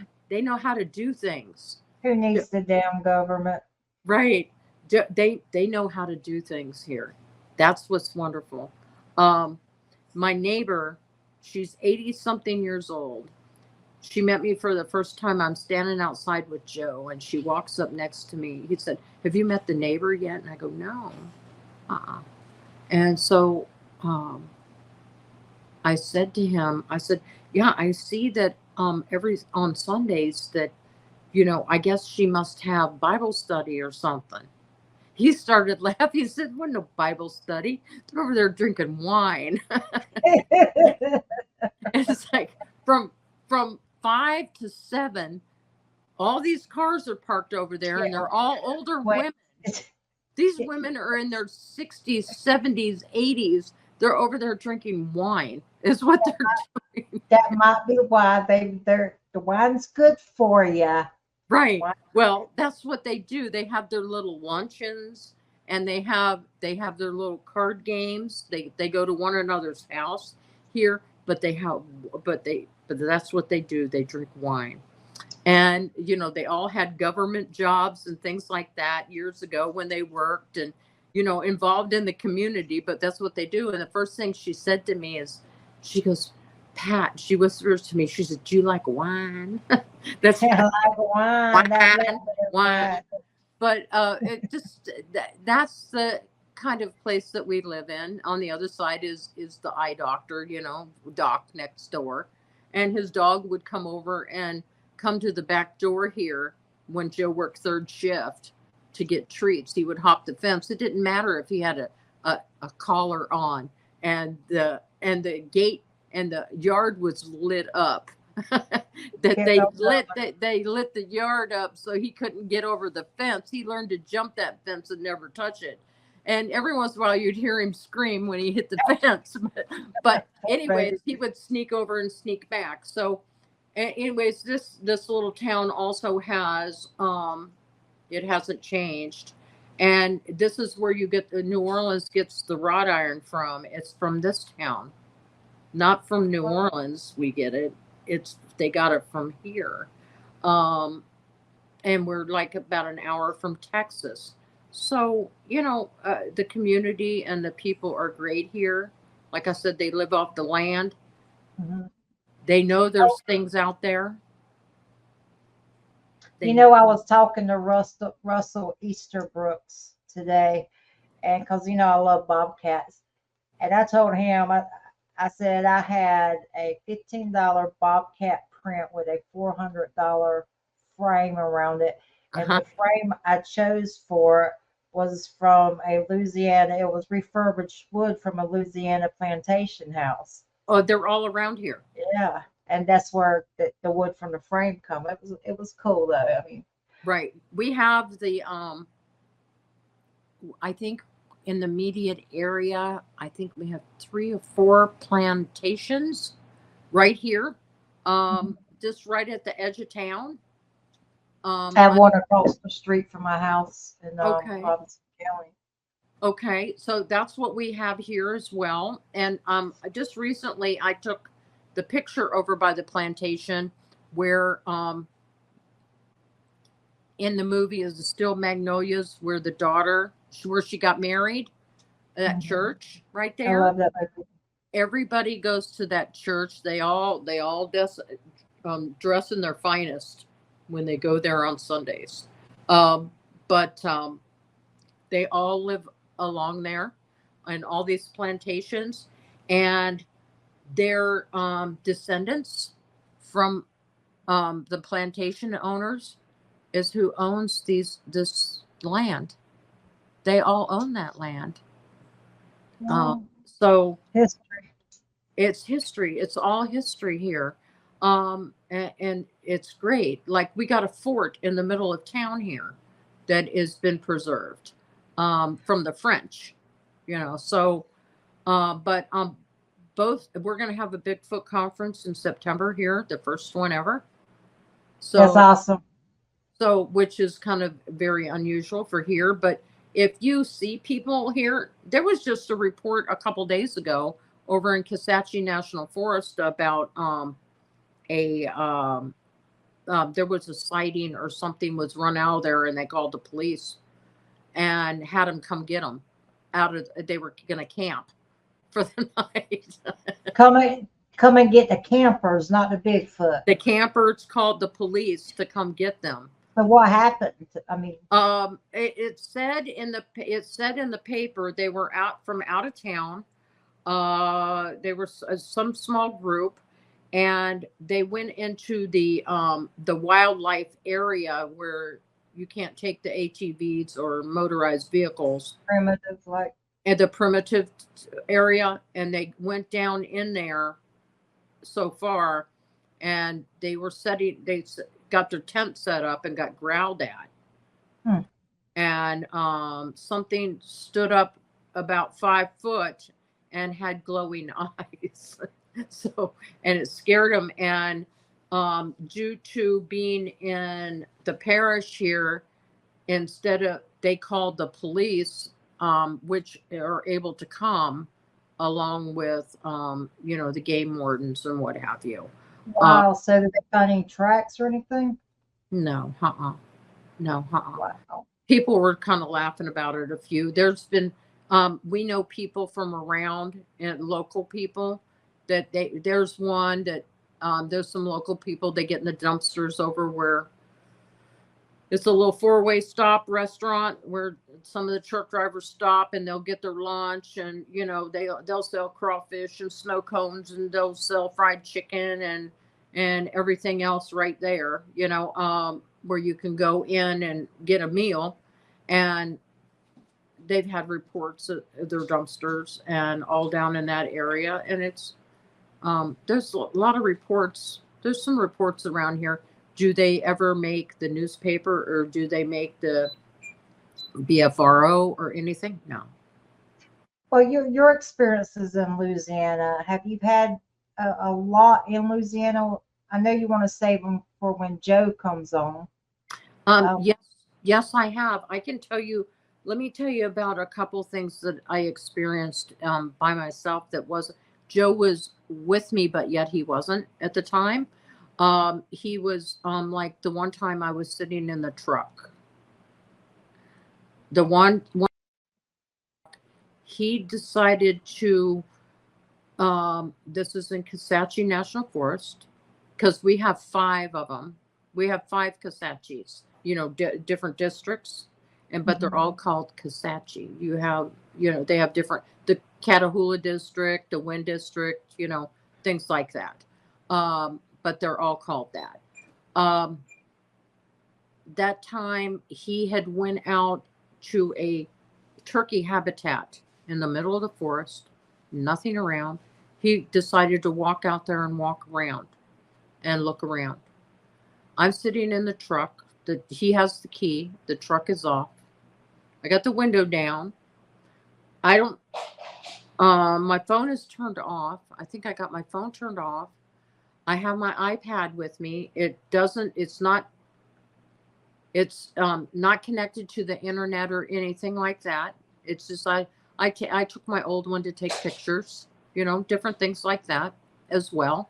how to do things. Who needs the damn government? Right. They know how to do things here. That's what's wonderful. My neighbor, she's 80 something years old. She met me for the first time. I'm standing outside with Joe, and she walks up next to me. He said, "Have you met the neighbor yet?" And I go, "No." And so I said to him, I said, "Yeah, I see that every on Sundays that, I guess she must have Bible study or something." He started laughing. He said, "What, no Bible study? They're over there drinking wine." It's like from 5 to 7, all these cars are parked over there, and they're all older women. These women are in their 60s, 70s, 80s. They're over there drinking wine, is what they're doing. That might be why the wine's good for you. Right. Well, that's what they do. They have their little luncheons, and they have their little card games. They go to one another's house here, but that's what they do. They drink wine. And they all had government jobs and things like that years ago when they worked and involved in the community, but that's what they do. And the first thing she said to me is, she goes, "Pat," she whispers to me, she said, "Do you like wine?" That's I like wine. Wine. But that's the kind of place that we live in. On the other side is the eye doctor, Doc next door, and his dog would come over and come to the back door here when Joe worked third shift to get treats. He would hop the fence. It didn't matter if he had a collar on, and the gate and the yard was lit up. They lit the yard up so he couldn't get over the fence. He learned to jump that fence and never touch it. And every once in a while you'd hear him scream when he hit the fence. But anyways, he would sneak over and sneak back. So anyways, this little town also has it hasn't changed. And this is where you get New Orleans gets the wrought iron from. It's from this town. Not from New Orleans we get it. They got it from here. And we're like about an hour from Texas. So, the community and the people are great here. Like I said, they live off the land. Mm-hmm. They know there's things out there. I was talking to Russell Easterbrooks today, and because I love bobcats, and I told him, I said I had a $15 bobcat print with a $400 frame around it, and the frame I chose for was from a Louisiana. It was refurbished wood from a Louisiana plantation house. Oh, they're all around here. Yeah, and that's where the wood from the frame come. It was cool though. I mean, Right. We have the I think in the immediate area, I think we have 3 or 4 plantations right here. Just right at the edge of town. I have But one across the street from my house in okay. Robinson County. Okay, so that's what we have here as well. And just recently I took the picture over by the plantation where in the movie is still Magnolias, where the daughter, where she got married, that church right I there. love that movie. Everybody goes to that church. They all dress in their finest when they go there on Sundays. But they all live along there and all these plantations, and their descendants from the plantation owners is who owns this land. They all own that land. So History. it's history. It's all history here. And it's great. Like we got a fort in the middle of town here that has been preserved from the French, So, but both, we're going to have a Bigfoot conference in September here, the first one ever. So that's awesome. So, which is kind of very unusual for here. But if you see people here, there was just a report a couple days ago over in Kisatchie National Forest about there was a sighting or something was run out of there, and they called the police and had them come get them they were going to camp for the night. Come and get the campers, not the Bigfoot. The campers called the police to come get them. But what happened? I mean, it said in the paper they were out of town. They were some small group, and they went into the wildlife area where you can't take the ATVs or motorized vehicles. Primitive, like. At the primitive area, and they went down in there so far, and they got their tent set up and got growled at. And something stood up about 5 foot and had glowing eyes. And it scared them. And due to being in the parish here, they called the police, which are able to come along with, the game wardens and what have you. Wow. So did they find any tracks or anything? No. No. Wow. People were kind of laughing about it. There's been, we know people from around, and local people that there's one that, there's some local people, they get in the dumpsters over where it's a little 4-way stop restaurant where some of the truck drivers stop and they'll get their lunch, and they'll sell crawfish and snow cones, and they'll sell fried chicken and everything else right there, where you can go in and get a meal. And they've had reports of their dumpsters and all down in that area. And it's there's a lot of reports. There's some reports around here. Do they ever make the newspaper, or do they make the BFRO or anything? No. Well, your experiences in Louisiana, have you had a lot in Louisiana? I know you want to save them for when Joe comes on. Yes, I have. I can tell you. Let me tell you about a couple things that I experienced by myself. Joe was with me, but yet he wasn't at the time. He was like the one time I was sitting in the truck. The one he decided to, this is in Kisatchie National Forest, because we have 5 of them. We have 5 Kisatchies, different districts, but they're all called Kisatchie. They have different, the Catahoula district, the Wynn district, things like that. But they're all called that. That time he had went out to a turkey habitat in the middle of the forest, nothing around. He decided to walk out there and walk around and look around. I'm sitting in the truck, he has the key. The truck is off. I got the window down. I don't. My phone is turned off. I think I got my phone turned off. I have my iPad with me. It doesn't. It's not. It's not connected to the internet or anything like that. It's just I took my old one to take pictures. Different things like that as well.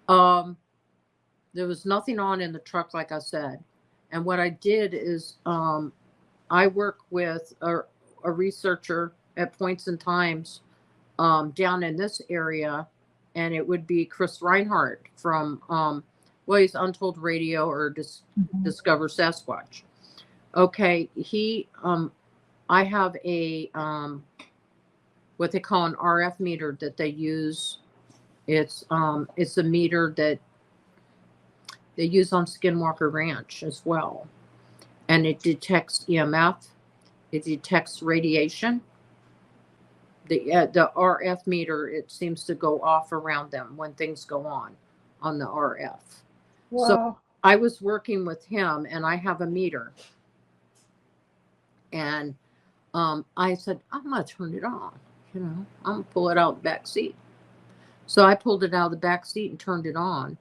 There was nothing on in the truck, like I said. And what I did is I work with a researcher at points and times down in this area, and it would be Chris Reinhardt from he's Untold Radio or Discover Sasquatch. Okay, I have a what they call an RF meter that they use. It's a meter that they use on Skinwalker Ranch as well, and it detects EMF. It detects radiation. The RF meter, it seems to go off around them when things go on the RF. Wow. So I was working with him, and I have a meter, and I said, I'm gonna turn it on. I'm gonna pull it out the back seat. So I pulled it out of the back seat and turned it on,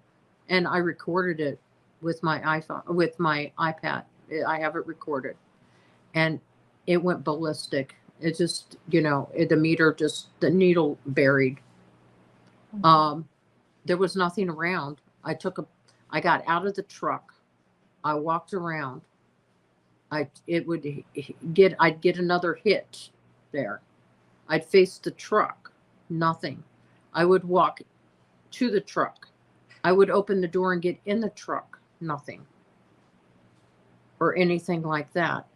and I recorded it with my iPhone, with my iPad. I have it recorded, and it went ballistic. It just, the meter the needle buried. There was nothing around. I got out of the truck. I walked around. I'd get another hit there. I'd face the truck. Nothing. I would walk to the truck. I would open the door and get in the truck. Nothing. Or anything like that.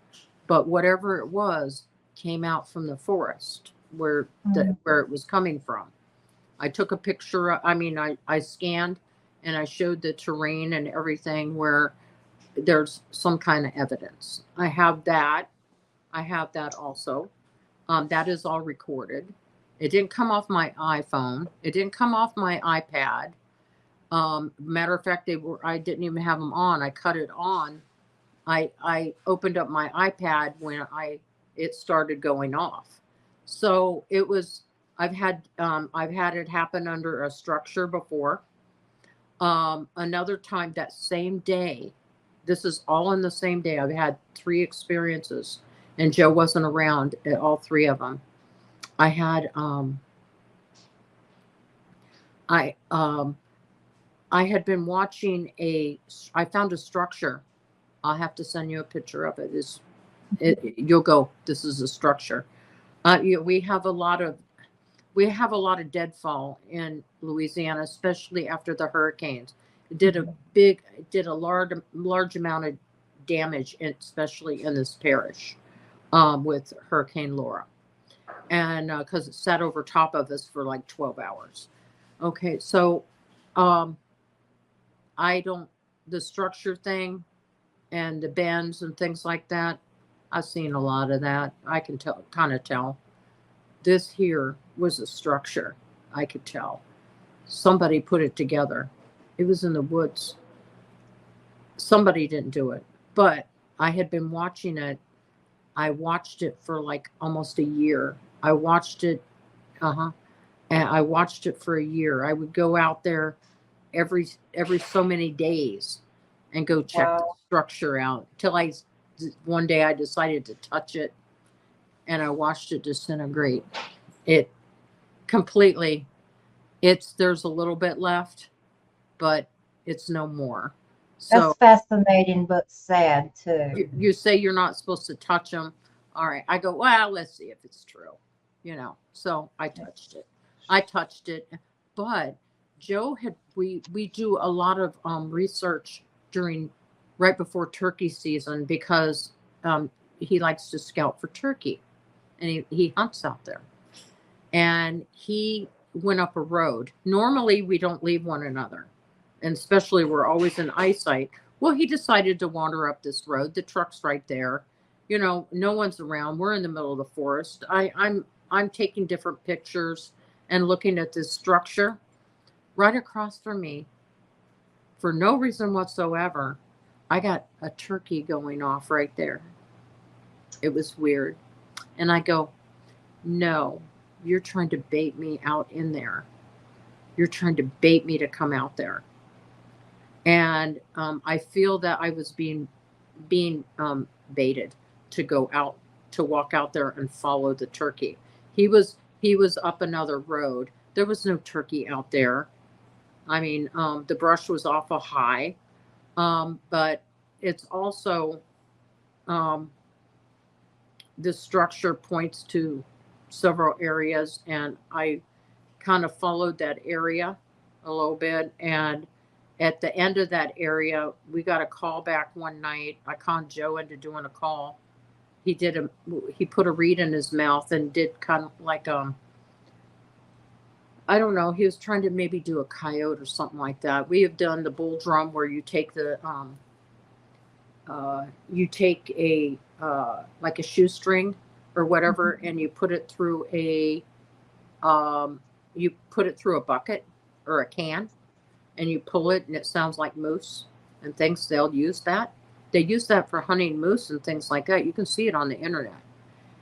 But whatever it was came out from the forest where it was coming from. I took a picture. I scanned and I showed the terrain and everything where there's some kind of evidence. I have that also. That is all recorded. It didn't come off my iPhone. It didn't come off my iPad. Matter of fact, I didn't even have them on. I cut it on. I opened up my iPad when it started going off. So it was. I've had it happen under a structure before. Another time that same day. This is all in the same day. I've had 3 experiences, and Joe wasn't around at all 3 of them. I had I had been watching I found a structure. I'll have to send you a picture of it. You'll go, this is a structure. We have a lot of deadfall in Louisiana, especially after the hurricanes. It did a large amount of damage, especially in this parish with Hurricane Laura. And because it sat over top of us for like 12 hours. Okay, so the structure thing and the bends and things like that, I've seen a lot of that. I can kind of tell. This here was a structure. I could tell. Somebody put it together. It was in the woods. Somebody didn't do it. But I had been watching it. I watched it for like almost a year. I watched it. And I watched it for a year. I would go out there every so many days and go check the structure out till one day I decided to touch it, and I watched it disintegrate. It completely. There's a little bit left, but it's no more. So that's fascinating, but sad too. You say you're not supposed to touch them. All right. I go, well, let's see if it's true. So I touched it. But Joe we do a lot of research right before turkey season because he likes to scout for turkey, and he hunts out there. And he went up a road. Normally we don't leave one another, and especially we're always in eyesight. Well, he decided to wander up this road. The truck's right there. No one's around. We're in the middle of the forest. I'm taking different pictures and looking at this structure. Right across from me, for no reason whatsoever, I got a turkey going off right there. It was weird. And I go, no, you're trying to bait me out in there. You're trying to bait me to come out there. And I feel that I was being baited to go out, to walk out there and follow the turkey. He was up another road. There was no turkey out there. I mean, the brush was awful high, but it's also the structure points to several areas, and I kind of followed that area a little bit. And at the end of that area, we got a call back one night. I conned Joe into doing a call. He put a reed in his mouth and did kind of like I don't know, he was trying to maybe do a coyote or something like that. We have done the bull drum where you take the a like a shoestring or whatever, and you put it through a bucket or a can, and you pull it, and it sounds like moose and things. They'll use that. They use that for hunting moose and things like that. You can see it on the internet.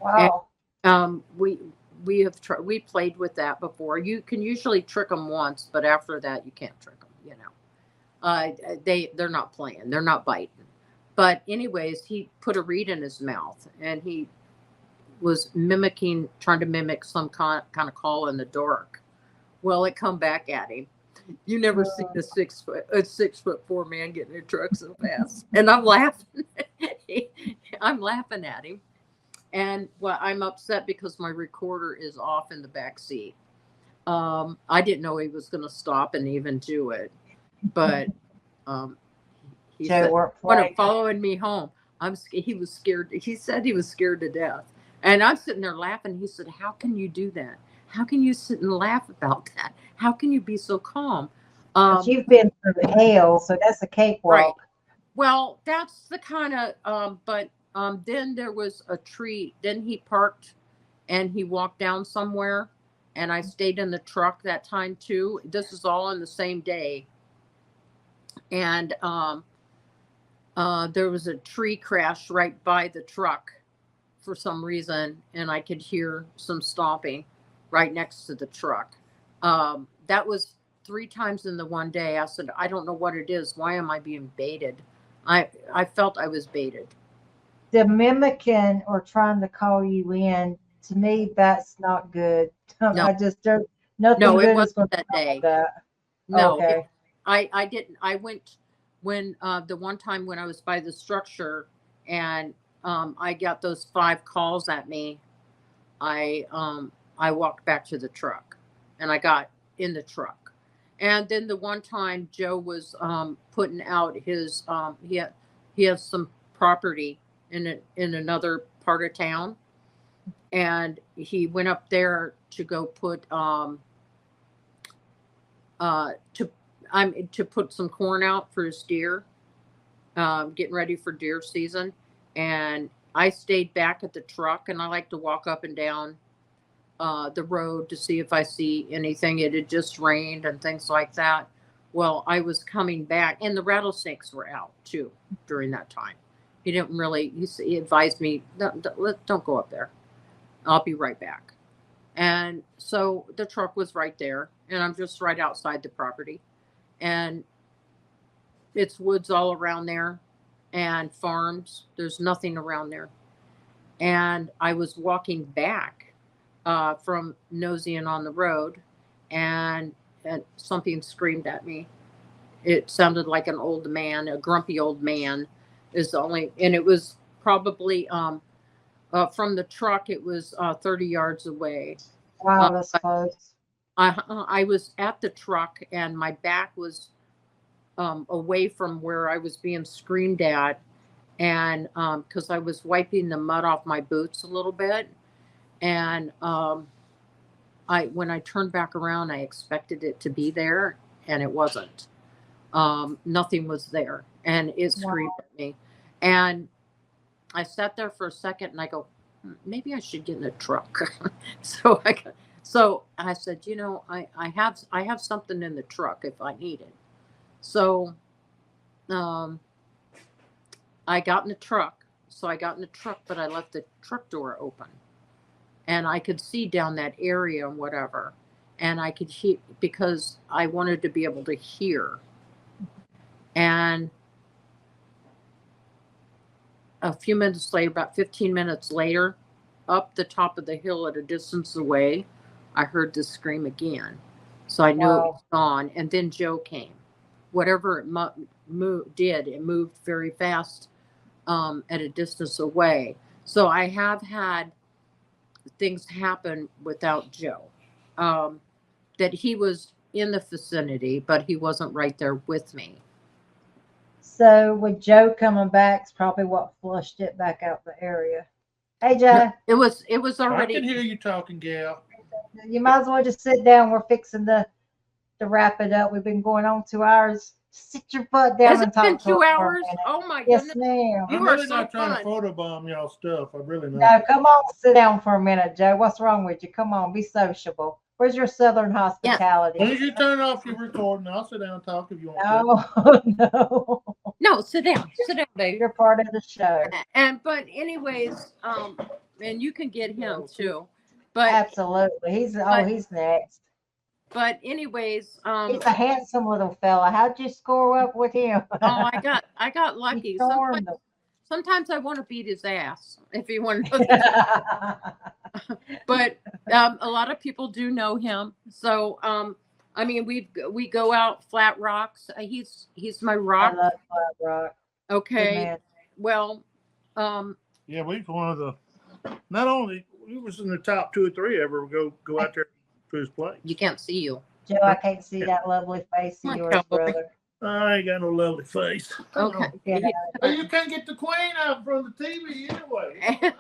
Wow. And, we played with that before. You can usually trick them once, but after that, you can't trick them. You know, they're not playing. They're not biting. But anyways, he put a reed in his mouth, and he was trying to mimic some kind of call in the dark. Well, it come back at him. You never seen a 6'4" man get in a truck so fast. And I'm laughing. I'm laughing at him. And well, I'm upset because my recorder is off in the back seat. I didn't know he was going to stop and even do it. But he said, when I'm following me home, he was scared. He said he was scared to death. And I'm sitting there laughing. He said, how can you do that? How can you sit and laugh about that? How can you be so calm? You've been through hell, so that's a cakewalk. Right. Well, that's the kind of, but then there was a tree. Then he parked and he walked down somewhere, and I stayed in the truck that time too. This is all on the same day. And there was a tree crash right by the truck for some reason, and I could hear some stomping right next to the truck. That was 3 times in the one day. I said, I don't know what it is. Why am I being baited? I felt I was baited. The mimicking or trying to call you in, to me, that's not good. No. There's nothing good it wasn't that day. That. No, okay. I didn't. I went when the one time when I was by the structure, and I got those 5 calls at me. I walked back to the truck, and I got in the truck. And then the one time Joe was putting out his he has some property in another part of town, and he went up there to go put to put some corn out for his deer, getting ready for deer season. And I stayed back at the truck, and I like to walk up and down the road to see if I see anything. It had just rained and things like that. Well, I was coming back, and the rattlesnakes were out too during that time. He didn't really, he advised me, don't go up there. I'll be right back. And so the truck was right there, and I'm just right outside the property. And it's woods all around there and farms. There's nothing around there. And I was walking back from nosing on the road, and something screamed at me. It sounded like an old man, a grumpy old man is the only, and it was probably from the truck, it was 30 yards away. Wow, that's close. I was at the truck, and my back was away from where I was being screamed at, and because I was wiping the mud off my boots a little bit, and when I turned back around, I expected it to be there, and it wasn't. Nothing was there, and it screamed at me. And I sat there for a second, and I go, maybe I should get in the truck. So I said, I have something in the truck if I need it. So I got in the truck. So I got in the truck, but I left the truck door open. And I could see down that area and whatever. And I could hear, because I wanted to be able to hear. And a few minutes later, about 15 minutes later, up the top of the hill at a distance away, I heard the scream again. So I knew it was gone. And then Joe came. Whatever it did, it moved very fast at a distance away. So I have had things happen without Joe. That he was in the vicinity, but he wasn't right there with me. So with Joe coming back, it's probably what flushed it back out the area. Hey, Joe. It was I already. can hear you talking, gal. You might as well just sit down. We're fixing to wrap it up. We've been going on 2 hours. Sit your butt down Has and it talk been to 2 us for a hours? minute. Oh my Yes, goodness. ma'am. You I'm are really so not trying fun. to photobomb y'all stuff. I'm really not. No, come on, sit down for a minute, Joe. What's wrong with you? Come on, be sociable. Where's your Southern hospitality? As soon as you turn off your recording, I'll sit down and talk if you want to. No, no. No, sit down, baby. You're part of the show. But anyways, and you can get him too. But Absolutely. He's next. But anyways, He's a handsome little fella. How'd you score up with him? oh, I got lucky. Stormed him. Sometimes I want to beat his ass, if you want to know the But a lot of people do know him. So I mean, we go out Flat Rocks. He's my rock. I love Flat Rock. Okay. Well, yeah, we've one of the. Not only we was in the top 2 or 3 ever go out there to his place. You can't see you. Joe, I can't see that lovely face of yours, brother. I ain't got no lovely face. Okay. You can't get the queen out from the TV anyway.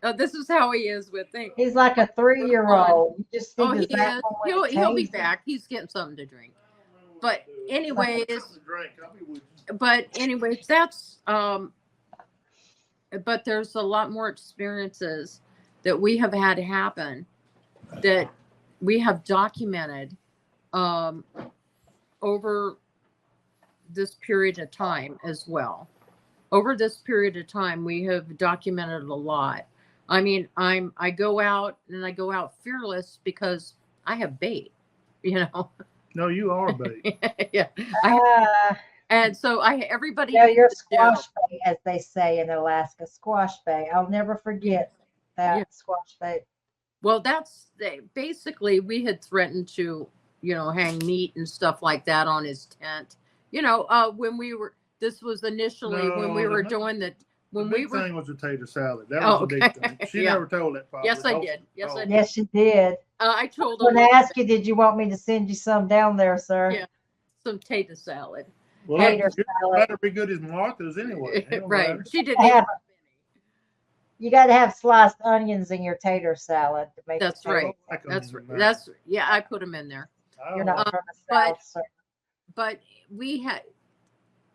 No, this is how he is with things. He's like a 3-year-old. You just think he is. He'll be back. He's getting something to drink. But anyways, that's but there's a lot more experiences that we have had happen that we have documented over this period of time as well. Over this period of time, we have documented a lot. I mean, I go out and I go out fearless because I have bait, you know. No, you are bait. Yeah. And so everybody. Yeah, you're squash bait, as they say in Alaska. Squash bait. I'll never forget that squash bait. Well, basically we had threatened to, hang meat and stuff like that on his tent. When we were. This was initially when we were doing that. When the big thing was the tater salad. That was the big thing. She never told that. Probably. Yes, I did. Yes, I did. Yes, she did. I told her. When I asked you, did you want me to send you some down there, sir? Yeah, some tater salad. Well, tater salad better be good as Martha's anyway. Right. She didn't. You got to have sliced onions in your tater salad to make. That's right. That's I put them in there. You're not from the South, sir. But we had.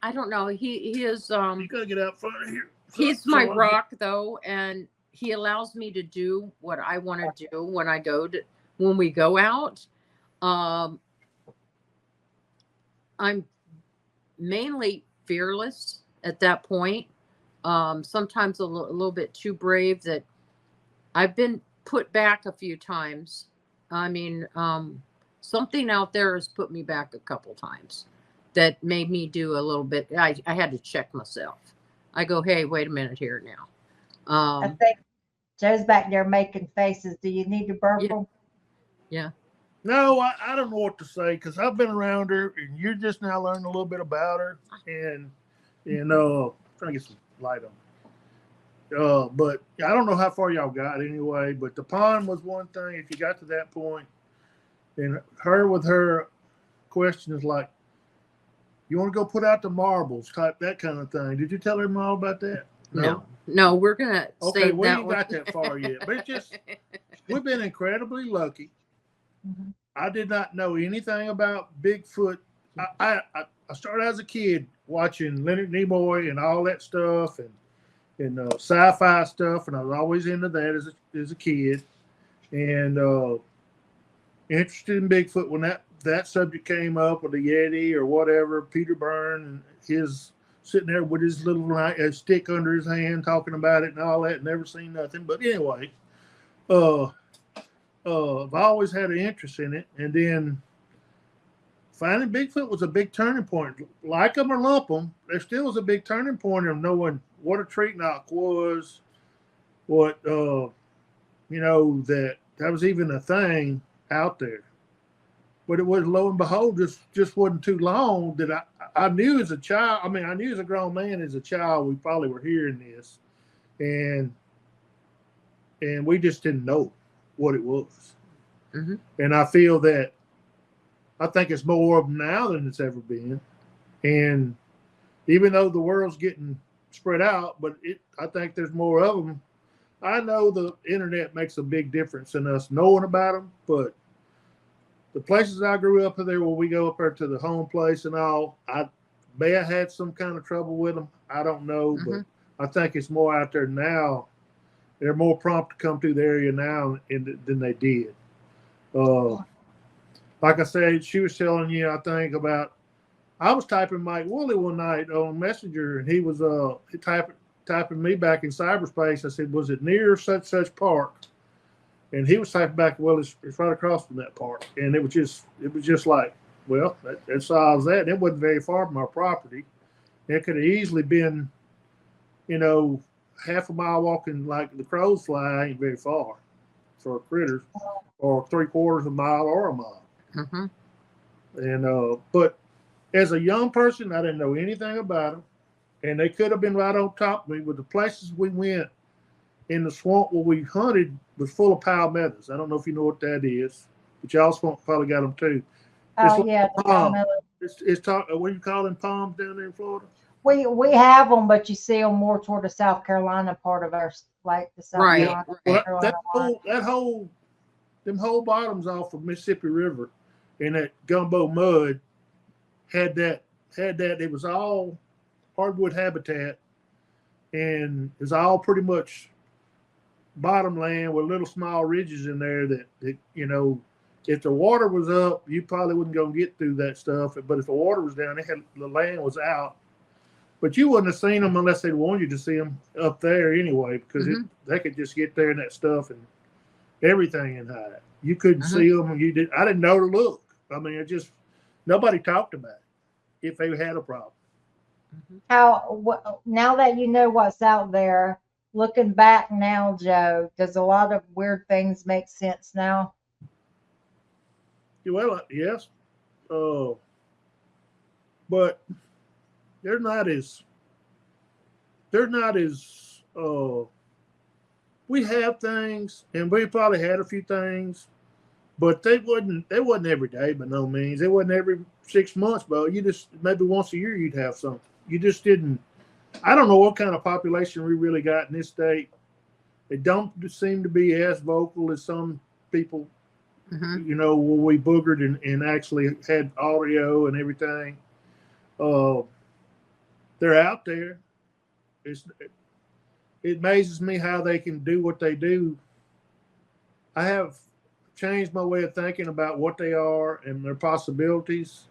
I don't know. He is. You gotta get out front here. He's my rock, though, and he allows me to do what I want to do when we go out. I'm mainly fearless at that point. Sometimes a little bit too brave. That I've been put back a few times. I mean, something out there has put me back a couple times. That made me do a little bit. I had to check myself. I go, hey, wait a minute here now. I think Joe's back there making faces. Do you need to burp them? Yeah. No, I don't know what to say because I've been around her, and you're just now learning a little bit about her, and trying to get some light on. But I don't know how far y'all got anyway. But the pond was one thing. If you got to that point, and her with her questions like, you want to go put out the marbles, type that kind of thing. Did you tell him all about that? No, we're gonna. Okay, we ain't got that far yet, but it's just we've been incredibly lucky. Mm-hmm. I did not know anything about Bigfoot. I started as a kid watching Leonard Nimoy and all that stuff, and sci-fi stuff, and I was always into that as a kid, and interested in Bigfoot when that subject came up with the Yeti or whatever, Peter Byrne and his sitting there with his little stick under his hand, talking about it and all that. Never seen nothing. But anyway, I've always had an interest in it. And then finding Bigfoot was a big turning point. Like them or lump them, there still was a big turning point of knowing what a tree knock was, what, that was even a thing out there. But it was, lo and behold, just wasn't too long that I knew as a child. I mean, I knew as a grown man, as a child, we probably were hearing this, and we just didn't know what it was. Mm-hmm. And I think it's more of them now than it's ever been. And even though the world's getting spread out, but I think there's more of them. I know the internet makes a big difference in us knowing about them, but the places I grew up there, where we go up there to the home place and all, I may have had some kind of trouble with them. I don't know, Mm-hmm. but I think it's more out there now. They're more prompt to come through the area now than they did. Like I said, she was telling you, I think, about, I was typing Mike Woolley one night on Messenger, and he was typing me back in cyberspace. I said, was it near such park? And he was typing back, well, it's right across from that park. And it was just like, well, that solves that. It wasn't very far from our property. It could have easily been, half a mile walking like the crows fly ain't very far for critters, or 3/4 of a mile or a mile. Mm-hmm. And but as a young person, I didn't know anything about them, and they could have been right on top of me. With the places we went in the swamp where we hunted was full of palmettos. I don't know if you know what that is, but y'all swamp probably got them too. Oh, yeah. Palm. What do you call them, palms down there in Florida? We have them, but you see them more toward the South Carolina part of our, like the South Right. Carolina. Well, them whole bottoms off of Mississippi River and that gumbo mud had that. It was all hardwood habitat, and it's all pretty much bottom land with little small ridges in there that if the water was up, you probably wouldn't go and get through that stuff. But if the water was down, the land was out. But you wouldn't have seen them unless they wanted you to see them up there anyway, because Mm-hmm. they could just get there in that stuff and everything and hide. You couldn't Mm-hmm. see them. I didn't know to look. I mean, nobody talked about it if they had a problem. Now that you know what's out there, looking back now, Joe, does a lot of weird things make sense now? Well, yes, but they're not as. We have things, and we probably had a few things, but they wasn't every day by no means. They wasn't every 6 months, but you just maybe once a year you'd have something. You just didn't. I don't know what kind of population we really got in this state. It don't seem to be as vocal as some people. Mm-hmm. Where we boogered and actually had audio and everything. They're out there. It amazes me how they can do what they do. I have changed my way of thinking about what they are and their possibilities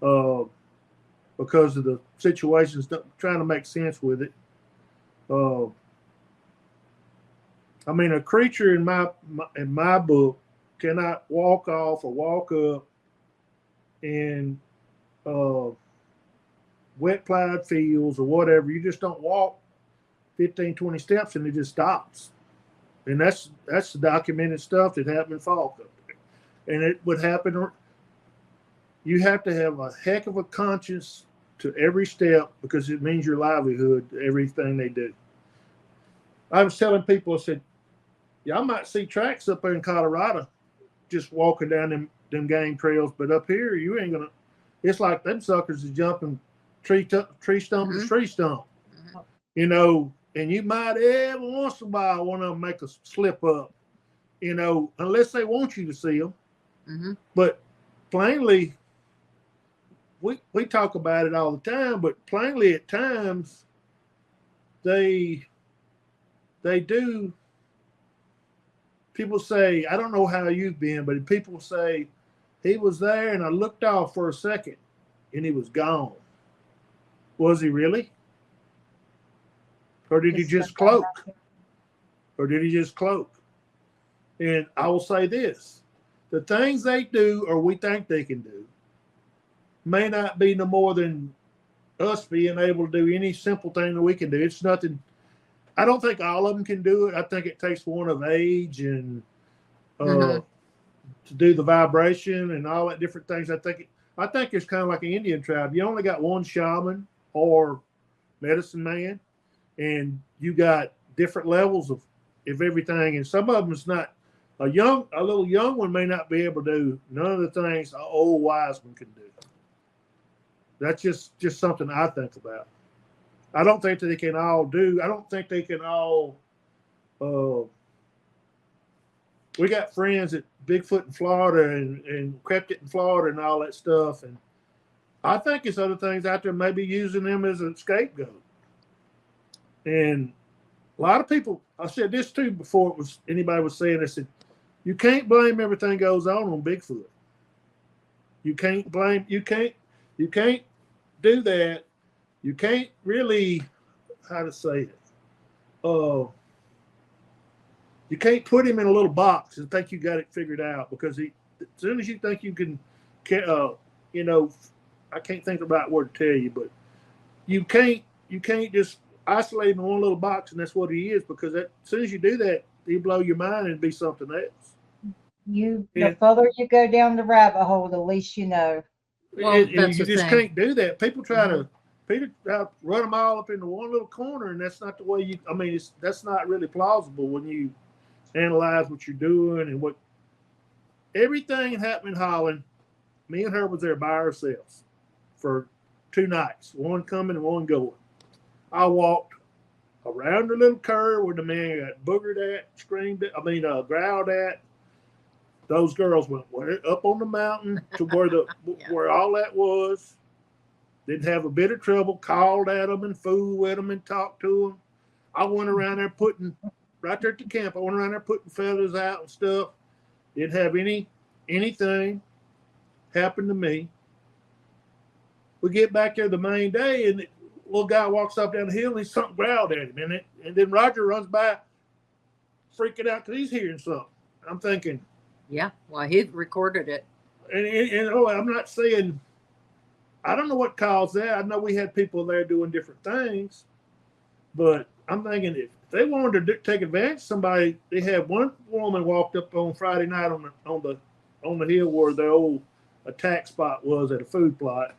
because of the situations, trying to make sense with it. I mean, a creature in my book cannot walk off or walk up in wet plowed fields or whatever. You just don't walk 15, 20 steps and it just stops. And that's the documented stuff that happened in Falk up there. And it would happen. You have to have a heck of a conscience to every step because it means your livelihood, everything they do. I was telling people, I said, y'all might see tracks up there in Colorado just walking down them game trails, but up here you ain't gonna. It's like them suckers is jumping tree stump to tree stump, and you might every once in a while one of them make a slip up, unless they want you to see them. Mm-hmm. But plainly, we talk about it all the time, but plainly at times they do. People say, I don't know how you've been, but people say he was there and I looked off for a second and he was gone. Was he really? Or did he Just just something cloak? Or did he just cloak? And I will say this, the things they do or we think they can do may not be no more than us being able to do any simple thing that we can do. It's nothing. I don't think all of them can do it. I think it takes one of age and to do the vibration and all that different things. I think it's kind of like an Indian tribe. You only got one shaman or medicine man, and you got different levels of everything. And some of them is not a little young one may not be able to do none of the things an old wise one can do. That's just something I think about. I don't think that they can all do. I don't think they can all. We got friends at Bigfoot in Florida and crept it in Florida and all that stuff. And I think it's other things out there maybe using them as a scapegoat. And a lot of people, I said this too before anybody was saying this, you can't blame everything goes on Bigfoot. You can't do that. You can't really, how to say it? You can't put him in a little box and think you got it figured out, because as soon as you think you can, I can't think about what to tell you, but you can't just isolate him in one little box and that's what he is, because as soon as you do that, he'll blow your mind and be something else. The further you go down the rabbit hole, the least you know. Well, and that's you the just thing. can't do that. People try to run them all up into one little corner, and that's not the way that's not really plausible when you analyze what you're doing and what everything happened in Holland. Me and her was there by ourselves for 2 nights, one coming and one going. I walked around the little curve where the man got boogered at, growled at. Those girls went up on the mountain to where where all that was. Didn't have a bit of trouble. Called at them and fooled with them and talked to them. I went around there right there at the camp. I went around there putting feathers out and stuff. Didn't have anything happen to me. We get back there the main day, and the little guy walks up down the hill and something growled at him, and then Roger runs by, freaking out because he's hearing something. I'm thinking, yeah, well, he recorded it. And I'm not saying, I don't know what caused that. I know we had people there doing different things, but I'm thinking if they wanted to take advantage of somebody, they had one woman walked up on Friday night on the hill where the old attack spot was at a food plot,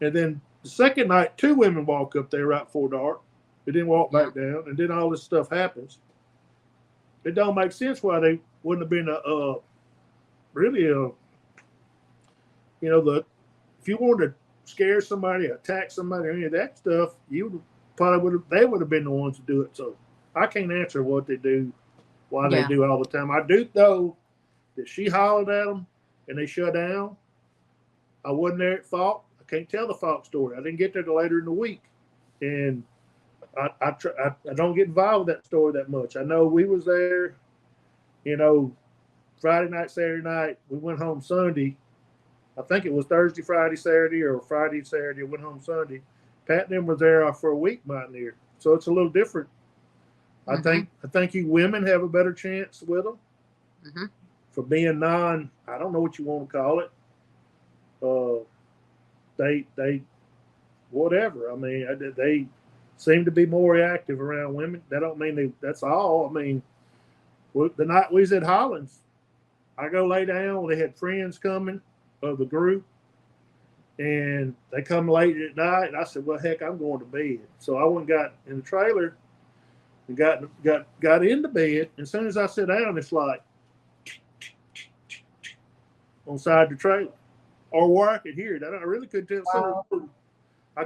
and then the second night 2 women walk up there right before dark. They didn't walk back down, and then all this stuff happens. It don't make sense why they wouldn't have been if you wanted to scare somebody, attack somebody, or any of that stuff, they would have been the ones to do it. So I can't answer what they do, why they do all the time. I do know that she hollered at them and they shut down. I wasn't there at fault. I can't tell the fault story. I didn't get there till later in the week, and I don't get involved with that story that much. I know we was there, Friday night, Saturday night. We went home Sunday. I think it was Thursday, Friday, Saturday, or Friday, Saturday. Went home Sunday. Pat and them were there for a week, Mountaineer. So it's a little different. I think you women have a better chance with them for being I don't know what you want to call it. They whatever. I mean, they seem to be more reactive around women. That don't mean that's all. I mean, the night we was at Hollins, I go lay down. They had friends coming of the group, and they come late at night. And I said, "Well, heck, I'm going to bed." So I went and got in the trailer and got into bed. And as soon as I sit down, it's like on the side of the trailer, or where I could hear it. I really couldn't tell. Wow.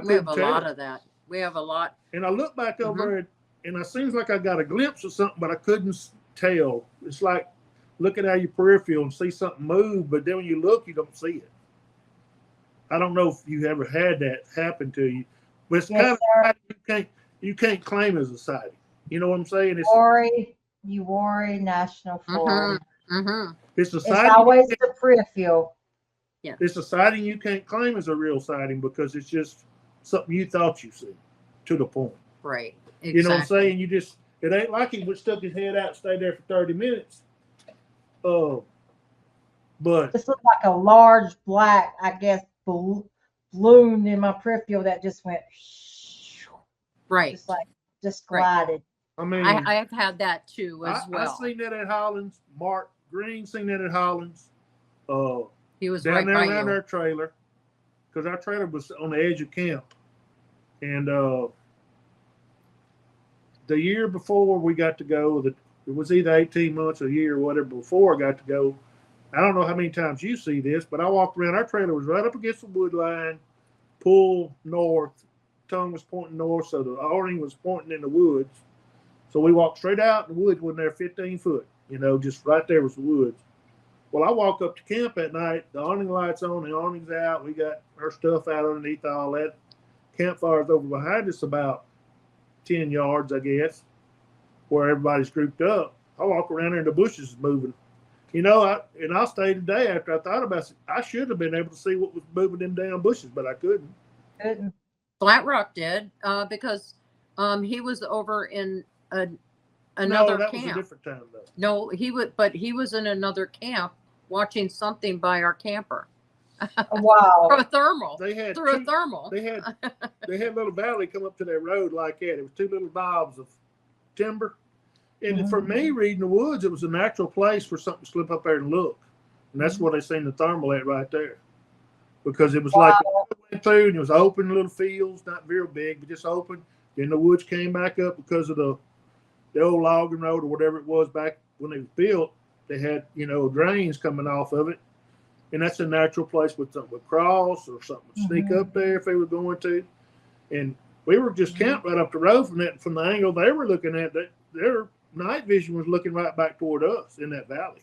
We have a lot of that. We have a lot. And I look back over there, and it seems like I got a glimpse of something, but I couldn't tell. It's like looking at your peripheral and see something move, but then when you look, you don't see it. I don't know if you ever had that happen to you, but it's kind of you can't claim as a sighting. You know what I'm saying? Uwharrie National Forest. It's a It's sighting. always the peripheral. Yeah. It's a sighting you can't claim as a real sighting because it's just something you thought you seen to the point. Right. Exactly. You know what I'm saying? It ain't like he would stuck his head out and stay there for 30 minutes. But This looked like a large black, I guess, balloon in my peripheral that just went, Right. just glided. I mean, I have had that too as well. I seen that at Hollins. Mark Green seen that at Hollins. He was down right there by around you. our trailer, because our trailer was on the edge of camp. And the year before we got to go, it was either 18 months or a year or whatever before I got to go. I don't know how many times you see this, but I walked around. Our trailer was right up against the wood line, pull north. Tongue was pointing north, so the awning was pointing in the woods. So we walked straight out in the woods when they're 15 foot, just right there was the woods. Well, I walk up to camp at night, the awning light's on, the awning's out, we got our stuff out underneath all that. Campfire's over behind us about 10 yards, I guess, where everybody's grouped up. I walk around there and the bushes is moving. I stayed today after I thought about it. I should have been able to see what was moving them damn bushes, but I couldn't. Flat Rock did, because he was over in another No, that camp. was a different time though. No, he was in another camp watching something by our camper. Wow. Through a thermal. They had a thermal. They had a little valley come up to that road like that. It was two little knobs of timber. And for me, reading the woods, it was a natural place for something to slip up there and look. And that's what they seen the thermal at right there. Because it was like went through and it was open little fields, not very big, but just open. Then the woods came back up because of the old logging road or whatever it was back when it was built. They had, drains coming off of it. And that's a natural place with something would cross or something would sneak up there if they were going to. And we were just camped right up the road from that. From the angle they were looking at, their night vision was looking right back toward us in that valley.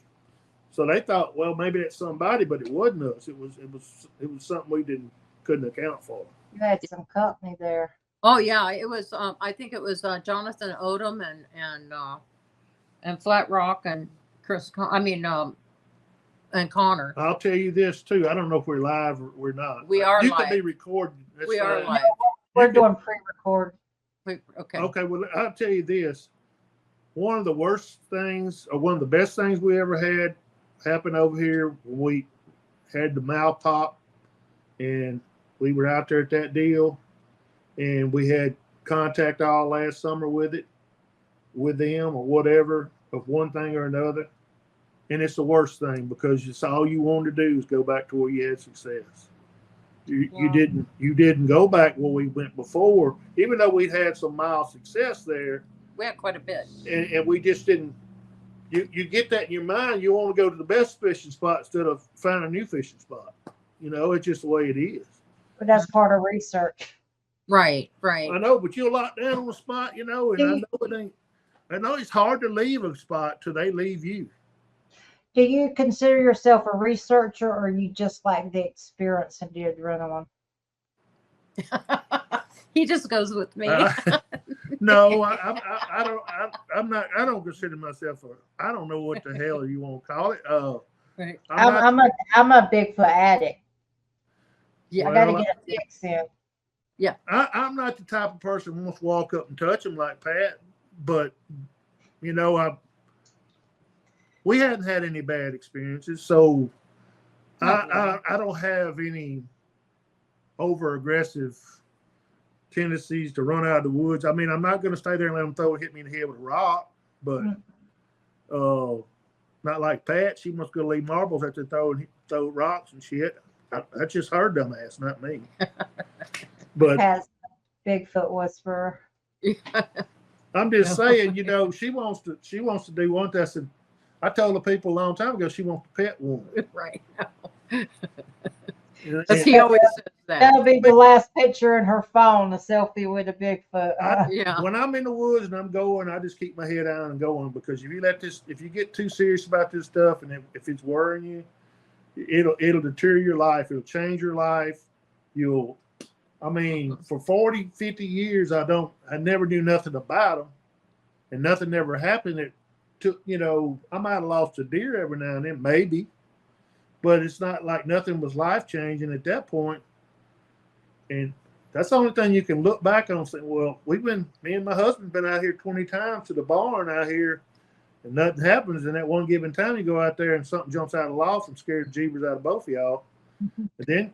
So they thought, well, maybe that's somebody, but it wasn't us. It was something we couldn't account for. You had some company there. Oh yeah, it was. I think it was Jonathan Odom and Flat Rock and Chris. And Connor. I'll tell you this too. I don't know if we're live or we're not. We are you live. You can be recorded. We are live. We're doing pre-record. Okay. Okay. Well, I'll tell you this. One of the worst things, or one of the best things we ever had happen over here when we had the mouth pop, and we were out there at that deal, and we had contact all last summer with them or whatever, of one thing or another. And it's the worst thing because it's all you wanted to do is go back to where you had success. You didn't go back where we went before, even though we'd had some mild success there. We had quite a bit. And we just didn't. You get that in your mind. You want to go to the best fishing spot instead of find a new fishing spot. It's just the way it is. But that's part of research. Right. I know, but you'll lock down on the spot, and I know it ain't. I know it's hard to leave a spot till they leave you. Do you consider yourself a researcher, or you just like the experience and the adrenaline? He just goes with me. No, I don't. I'm not. I don't consider myself I don't know what the hell you want to call it. Right. I'm a Bigfoot addict. Yeah, I gotta get a fix in. Yeah, I'm not the type of person who wants to walk up and touch them like Pat, but we hadn't had any bad experiences, so I don't have any over aggressive tendencies to run out of the woods. I mean, I'm not going to stay there and let them hit me in the head with a rock, but not like Pat. She must go leave marbles after throw rocks and shit. That's just her dumb ass, not me. But has Bigfoot whisperer. I'm just saying, she wants to do one thing. I said, I told the people a long time ago she wants to pet one. Right. And he always says that. That'll be the last picture in her phone, a selfie with a Bigfoot. When I'm in the woods and I'm going, I just keep my head down and going, because if you get too serious about this stuff, and if it's worrying you, it'll deter your life. It'll change your life. For 40, 50 years, I never knew nothing about them, and nothing ever happened. It took, I might have lost a deer every now and then, maybe, but it's not like nothing was life changing at that point. And That's the only thing you can look back on and say, well, me and my husband been out here 20 times to the barn out here, and nothing happens. And at one given time, you go out there and something jumps out of the loft and scares the jeebers out of both of y'all. But then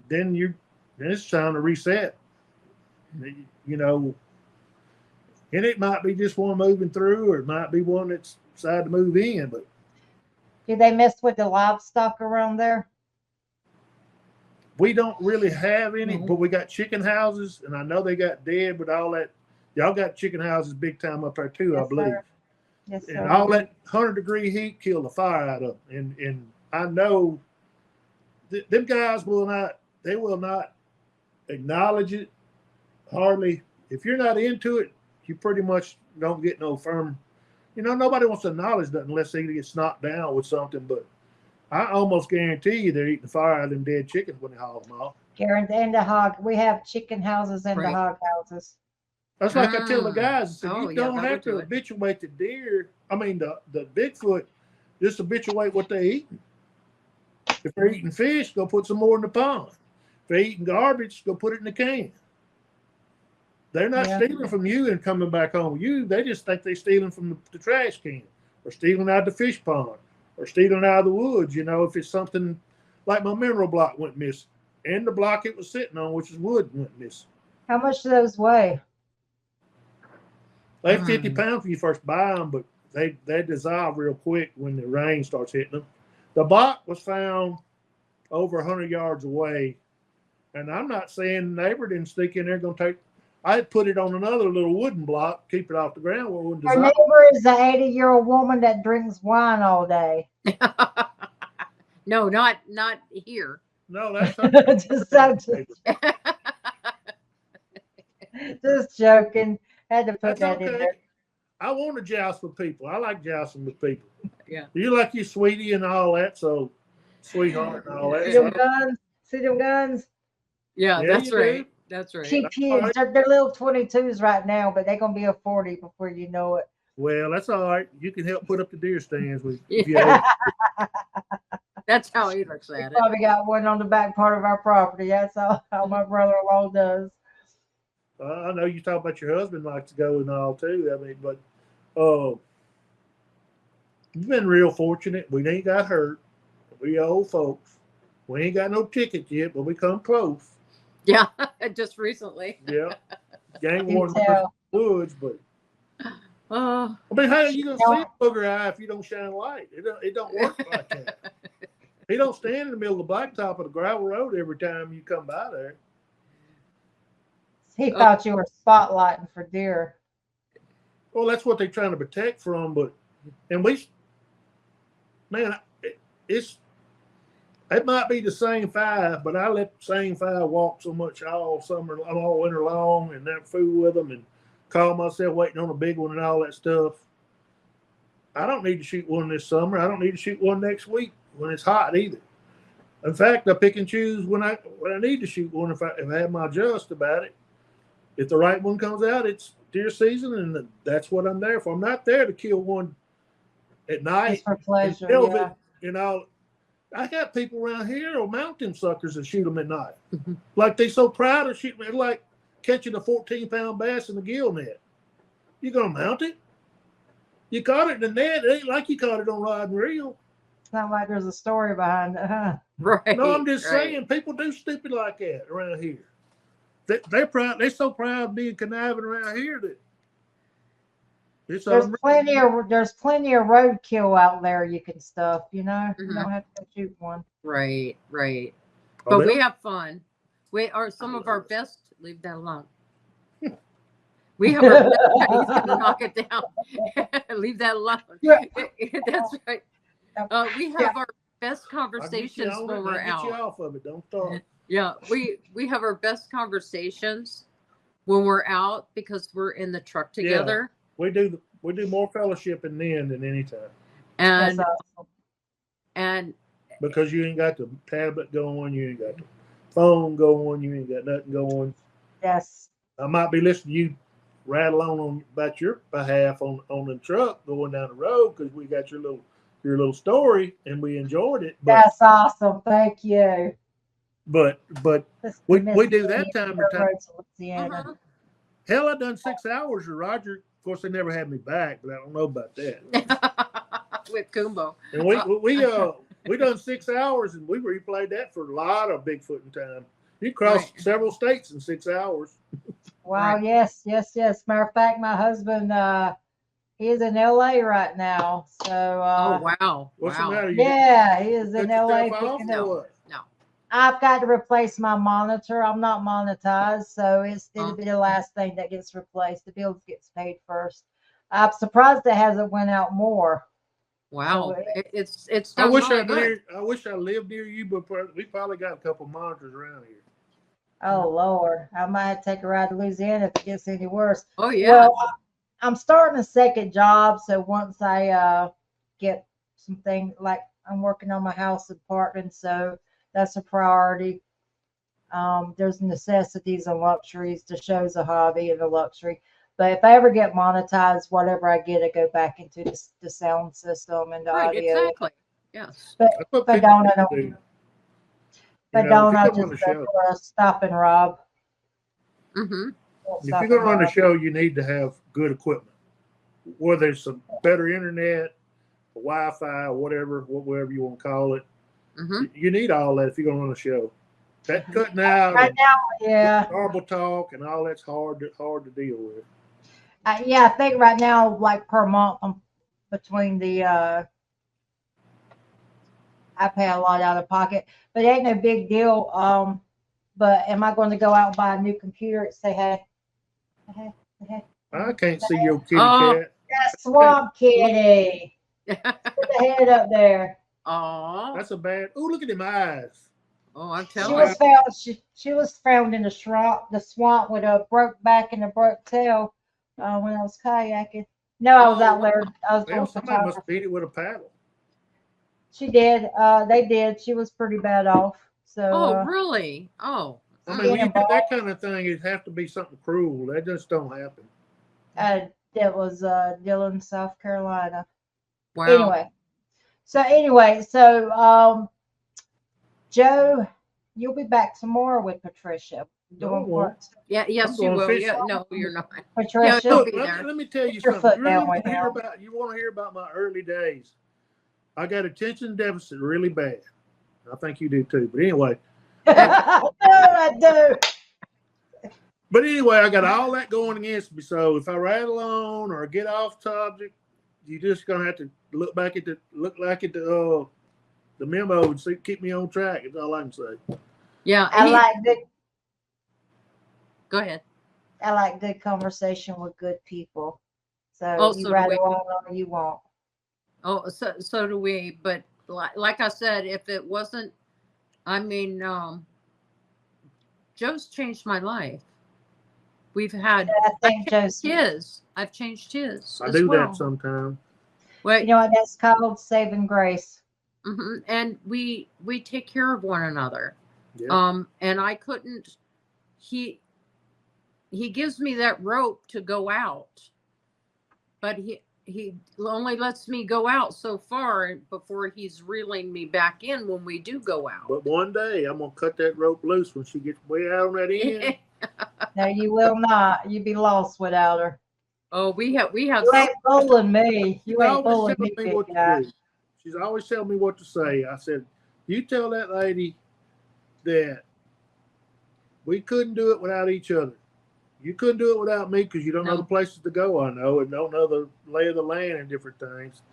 it's time to reset. You know, and it might be just one moving through, or it might be one that's decided to move in. But Do they mess with the livestock around there? we don't really have any, but we got chicken houses, and I know they got dead with all that. Y'all got chicken houses big time up there too, Yes, I believe. sir. Yes, sir. And all that 100-degree heat killed the fire out of them. And I know them guys will not acknowledge it hardly. If you're not into it, you pretty much don't get no firm. You know, nobody wants to acknowledge that unless they get knocked down with something. But I almost guarantee you they're eating the fire out of them dead chickens when they haul them off. Guarantee, and the hog. We have chicken houses and the hog houses. That's like I tell the guys, I said, Oh, you yeah, don't that have would to do it. habituate the deer. I mean, the Bigfoot, just habituate what they eat. If they're eating fish, go put some more in the pond. If they're eating garbage, go put it in the can. They're not stealing from you and coming back home with you. They just think they're stealing from the trash can, or stealing out of the fish pond, or stealing out of the woods. You know, if it's something like my mineral block went missing, and the block it was sitting on, which is wood, went missing. How much do those weigh? They're 50 pounds when you first buy them, but they dissolve real quick when the rain starts hitting them. The block was found over 100 yards away, and I'm not saying the neighbor didn't sneak in there going to take. I put it on another little wooden block, keep it off the ground where it wouldn't Our dissolve. neighbor is an 80-year-old woman that drinks wine all day. No, not here. No, that's just joking. Had to put that's that in okay. there. I want to joust with people. I like jousting with people. Yeah. You like your sweetie and all that, so sweetheart and all that. See So, them guns? See them guns? Yeah, Yeah, that's you right. do. That's right. Cheap kids. They're little 22s right now, but they're going to be a 40 before you know it. well, that's all right. You can help put up the deer stands with. That's how he looks at it. Probably got one on the back part of our property. That's how my brother-in-law does. I know you talk about your husband likes to go and all too. I mean, but we've been real fortunate. We ain't got hurt. We old folks. We ain't got no tickets yet, but we come close. Yeah, just recently. Yeah, gang warden in the woods, but I mean, how are you gonna see a booger eye if you don't shine a light? It don't work like that. He don't stand in the middle of the blacktop of the gravel road every time you come by there. He thought you were spotlighting for deer. Well, that's what they're trying to protect from, it might be the same five, but I let the same five walk so much all summer, all winter long, and never fool with them and call myself waiting on a big one and all that stuff. I don't need to shoot one this summer. I don't need to shoot one next week when it's hot either. In fact, I pick and choose when I need to shoot one if I have my just about it. If the right one comes out, it's deer season, and that's what I'm there for. I'm not there to kill one at night. Just for pleasure, yeah. You know, I got people around here or mountain suckers that shoot them at night. Like they so proud of shooting. It's like catching a 14-pound bass in a gill net. You gonna mount it? You caught it in the net. It ain't like you caught it on rod and reel. It's not like there's a story behind it, huh? Right. No, I'm just saying people do stupid like that around here. They're proud. They're so proud of being conniving around here that it's there's plenty of roadkill out there you can stuff. You know, you don't have to shoot one. Right. Oh, But we have fun. We are some of our best. Leave that alone. We have our best. He's gonna knock it down. Leave that alone. Yeah. That's right. We have our best conversations when we're out. Get you off of it. Don't start. Yeah, we have our best conversations when we're out because we're in the truck together. Yeah, we do more fellowshipping then than any time. And That's awesome. And because you ain't got the tablet going, you ain't got the phone going, you ain't got nothing going. Yes. I might be listening to you rattle on about your behalf on the truck going down the road because we got your little story and we enjoyed it. But that's awesome. Thank you. But That's we the do that time to time. Roads, Louisiana. Uh-huh. Hell, I done 6 hours with Roger. Of course, they never had me back, but I don't know about that. With Kumbo. And we done 6 hours, and we replayed that for a lot of Bigfooting time. You crossed Right. several states in 6 hours. Wow, Right. yes. Matter of fact, my husband, he is in LA right now. So Oh wow. What's Wow. the matter? yeah, he is Cut in LA yourself off picking or up. what? No. I've got to replace my monitor. I'm not monetized, so it'll be the last thing that gets replaced. The bills gets paid first. I'm surprised it hasn't went out more. Wow. So It's I done wish really good. I wish I lived near you, but we probably got a couple monitors around here. oh Lord, I might have to take a ride to Louisiana if it gets any worse. Oh yeah. Well, I'm starting a second job, so once I get something like I'm working on my house apartment, so that's a priority. There's necessities and luxuries. The show's a hobby and a luxury. But if I ever get monetized, whatever I get, I go back into the sound system and the Right. audio. Exactly. Yes. But That's what if I people don't, I don't. do. If You I know, don't, if I'll you come on just the show, go to stop and rob. Mm-hmm. Won't if stop you're gonna and run the rob. show, you need to have good equipment. Whether it's some better internet, Wi-Fi, whatever you want to call it. Mm-hmm. You need all that if you're gonna run a show. That cutting out Right and now, yeah. horrible talk and all that's hard to deal with. Yeah, I think right now, like per month, I'm between the I pay a lot out of pocket, but it ain't no big deal. But am I going to go out and buy a new computer and say, hey, I can't see your kitty Oh. cat. that's Swamp Kitty. Put the head up there. Oh. That's a bad. Oh, look at them eyes. Oh, I'm She telling was you. found. She was found in the swamp with a broke back and a broke tail when I was kayaking. No, I was out there. I was doing Well, somebody must photography. beat it with a paddle. She did. They did. She was pretty bad off. So Oh, really? Oh. I mean, when you and do that kind of thing, it have to be something cruel. That just don't happen. that was Dillon, South Carolina. Wow. Anyway, so Joe, you'll be back tomorrow with Patricia No, I doing won't. part. Yeah. Yes, I'm you going will. fishing. Yeah. No, you're not. Patricia, You'll Look, be there. let me tell you Put your something. foot You really down want to with hear him. about? You want to hear about my early days? I got attention deficit really bad. I think you do too. But anyway, I do. But anyway, I got all that going against me. So if I rattle on or get off subject, you just gonna have to look back at the memo and see, keep me on track. That's all I can say. Yeah. I like good. Go ahead. I like good conversation with good people. So Oh, you so do rattle we. on or you won't. Oh, so do we. But like I said, if it wasn't, I mean, Joe's changed my life. We've had. I think Joe's. His. I've changed his. I as do well. that sometimes. Well, You know what that's called? Saving grace. mhm. And we take care of one another. Yeah. And I couldn't. He gives me that rope to go out, but he only lets me go out so far before he's reeling me back in when we do go out. But one day I'm gonna cut that rope loose when she gets way out on that end. No, you will not. You'd be lost without her. Oh, we have. You ain't fooling me. She's You ain't always fooling telling me, me big what guy. to do. She's always telling me what to say. I said, you tell that lady that we couldn't do it without each other. You couldn't do it without me because you don't know No. the places to go, I know, and don't know the lay of the land and different things.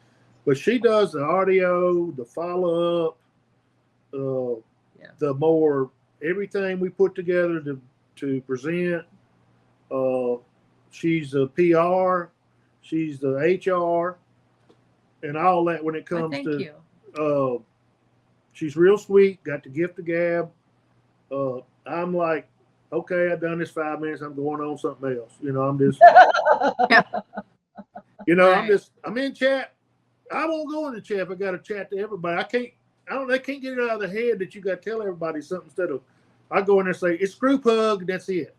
But she does the audio, the follow-up, the more everything we put together to present. She's the PR, she's the HR, and all that when it Well, comes thank to you. she's real sweet, got the gift of gab. I'm like, okay, I've done this 5 minutes, I'm going on something else. You know, I'm just Right. I'm in chat. I won't go in the chat if I gotta chat to everybody. They can't get it out of their head that you gotta tell everybody something instead of I go in there and say it's group hug and that's it.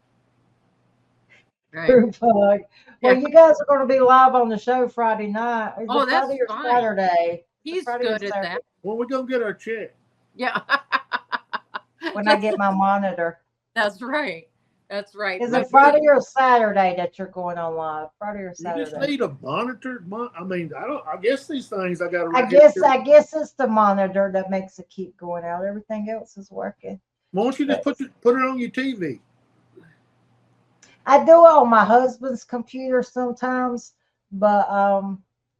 Right. Group hug. Well, Yeah. you guys are going to be live on the show Friday night. Is Oh, it that's Friday or fine. Saturday? He's Friday or good at Saturday? that. When we gonna get our check? Yeah. when I get my monitor. That's right. That's right. Is But it Friday or Saturday that you're going on live? Friday or You just Saturday? need a monitor. I mean, I guess these things I got to. I guess it's the monitor that makes it keep going out. Everything else is working. Why don't you just put it on your TV? I do it on my husband's computer sometimes, but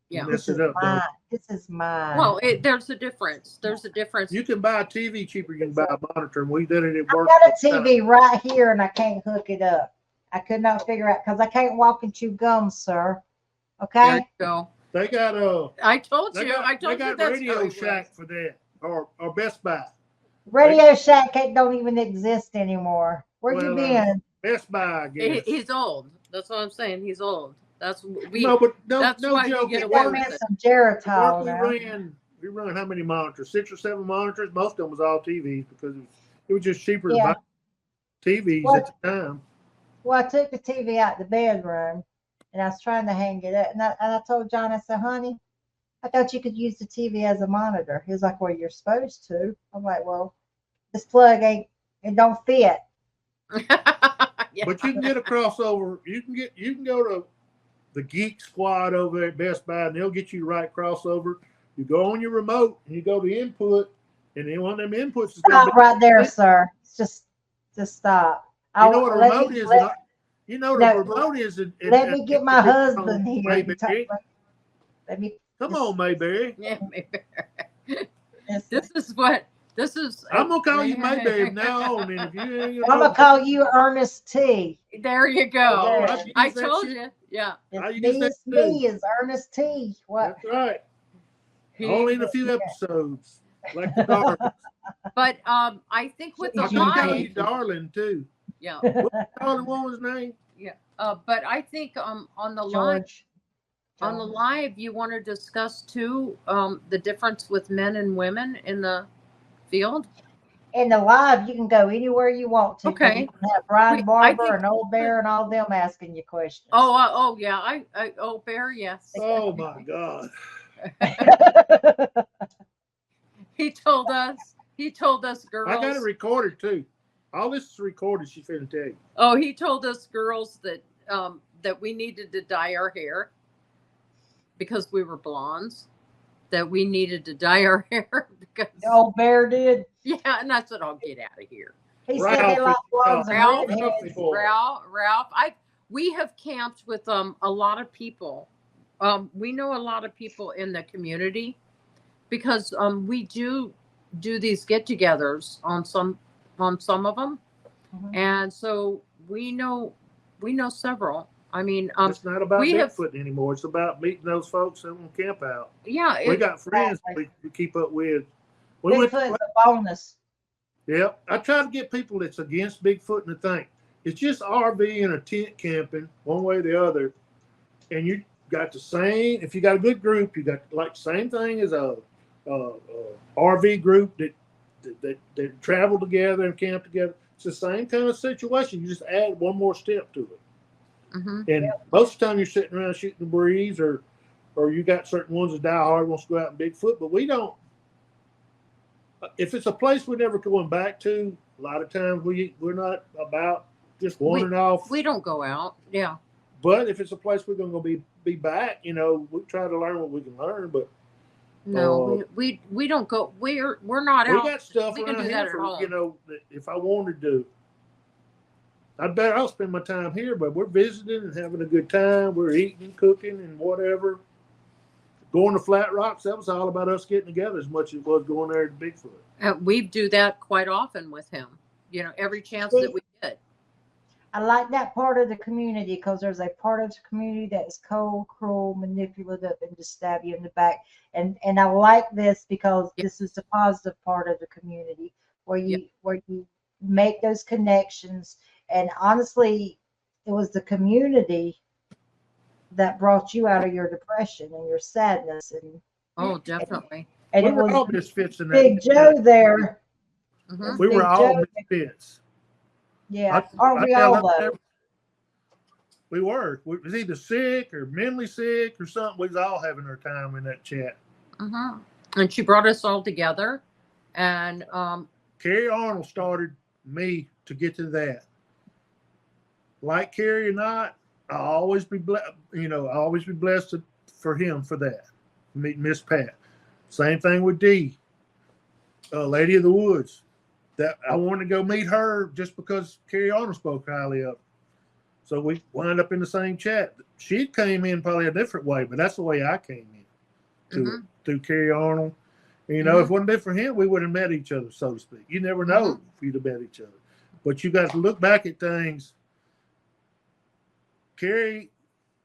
yeah. Mess it up, don't This is mine. Well, there's a difference. There's a difference. you can buy a TV cheaper. You can buy a monitor, and we did it. It I worked. got a TV right here, and I can't hook it up. I could not figure out because I can't walk and chew gum, sir. There Okay. you go. They got I told They you. I told got you that's Radio how it Shack was. for that, or Best Buy. Radio Shack don't even exist anymore. Where you Well, been? Best Buy, I guess. He's old. That's what I'm saying. He's old. That's we. No, but that's no why we joke. get At away Got work, me with it. some Geritol we now. ran how many monitors? 6 or 7 monitors. Most of them was all TVs because it was just cheaper to Yeah. buy TVs Well, at the time. Well, I took the TV out the bedroom, and I was trying to hang it up. And I told John, I said, honey, I thought you could use the TV as a monitor. He was like, well, you're supposed to. I'm like, well, this plug it don't fit. Yeah. But you can get a crossover. You can go to the Geek Squad over there at Best Buy, and they'll get you the right crossover. You go on your remote, and you go to input, and then one of them inputs is going to Stop right there, sir. Just stop. You know what a remote is? You know what a No, remote is? Let me get my husband here. Mayberry. Let me. Come on, Mayberry. Yeah, Mayberry. This is. I'm gonna call you Mayberry from now on, and if you ain't I'm gonna call you Ernest T. There you go. There. I told you. Yeah. It's me is Ernest T. What? That's right. Only in a few episodes, like the Darlings. But I think with the I can call you live, Darling too. yeah, What Darling woman's name? yeah. But I think on the live, on the live, you want to discuss too the difference with men and women in the field. In the live, you can go anywhere you want to. Okay. You can have Brian I Barber think- and Old Bear and all them asking you questions. Oh yeah. I Bear, yes. Oh my God! He told us girls. I got it recorded too. All this is recorded. She's finna tell you. Oh, he told us girls that that we needed to dye our hair because we were blondes. That we needed to dye our hair because Old Bear did. yeah, and I said, "I'll get out of here." He said they like blondes and Ralph, redheads. Ralph, we have camped with a lot of people. We know a lot of people in the community because we do these get-togethers on some of them, and so we know several. I mean, it's not about we have- Bigfoot anymore. It's about meeting those folks that want to camp out. yeah, We got friends we keep up with. We went Bigfoot is to, a bonus. Yep. I try to get people that's against Bigfoot and to think it's just RV and a tent camping, one way or the other. And you got the same, if you got a good group, you got like the same thing as a RV group that travel together and camp together. It's the same kind of situation. You just add one more step to it. mm-hmm. And most of the time you're sitting around shooting the breeze or you got certain ones that die hard wants to go out in Bigfoot, but we don't. If it's a place we're never going back to, a lot of times we're not about just wandering off. We don't go out. Yeah. But if it's a place we're going to be back, we try to learn what we can learn. But No, we don't go. We're not out. we got stuff We can around do here that at for home. that if I wanted to. I'll spend my time here, but we're visiting and having a good time. We're eating, cooking, and whatever. Going to Flat Rocks, that was all about us getting together as much as it was going there to Bigfoot. We do that quite often with him. Every chance that we get. I like that part of the community because there's a part of the community that is cold, cruel, manipulative, and just stab you in the back. And I like this because this is the positive part of the community where you make those connections. And honestly, it was the community that brought you out of your depression and your sadness. Oh, definitely. And We it were all was misfits in that. Big Joe there. Mhm. We were Big all Joe. misfits. Yeah, aren't we all though? We were. We was either sick or mentally sick or something. We was all having our time in that chat. And she brought us all together, and Carrie Arnold started me to get to that. Like Carrie or not, I'll always be blessed. You know, I'll always be blessed for him for that. Meet Miss Pat. Same thing with Dee, Lady of the Woods. That I wanted to go meet her just because Carrie Arnold spoke highly of her. So we wound up in the same chat. She came in probably a different way, but that's the way I came in to it, through Carrie Arnold. And, you know, if it wasn't for him, we would have met each other, so to speak. You never know if you'd have met each other. But you got to look back at things. Carrie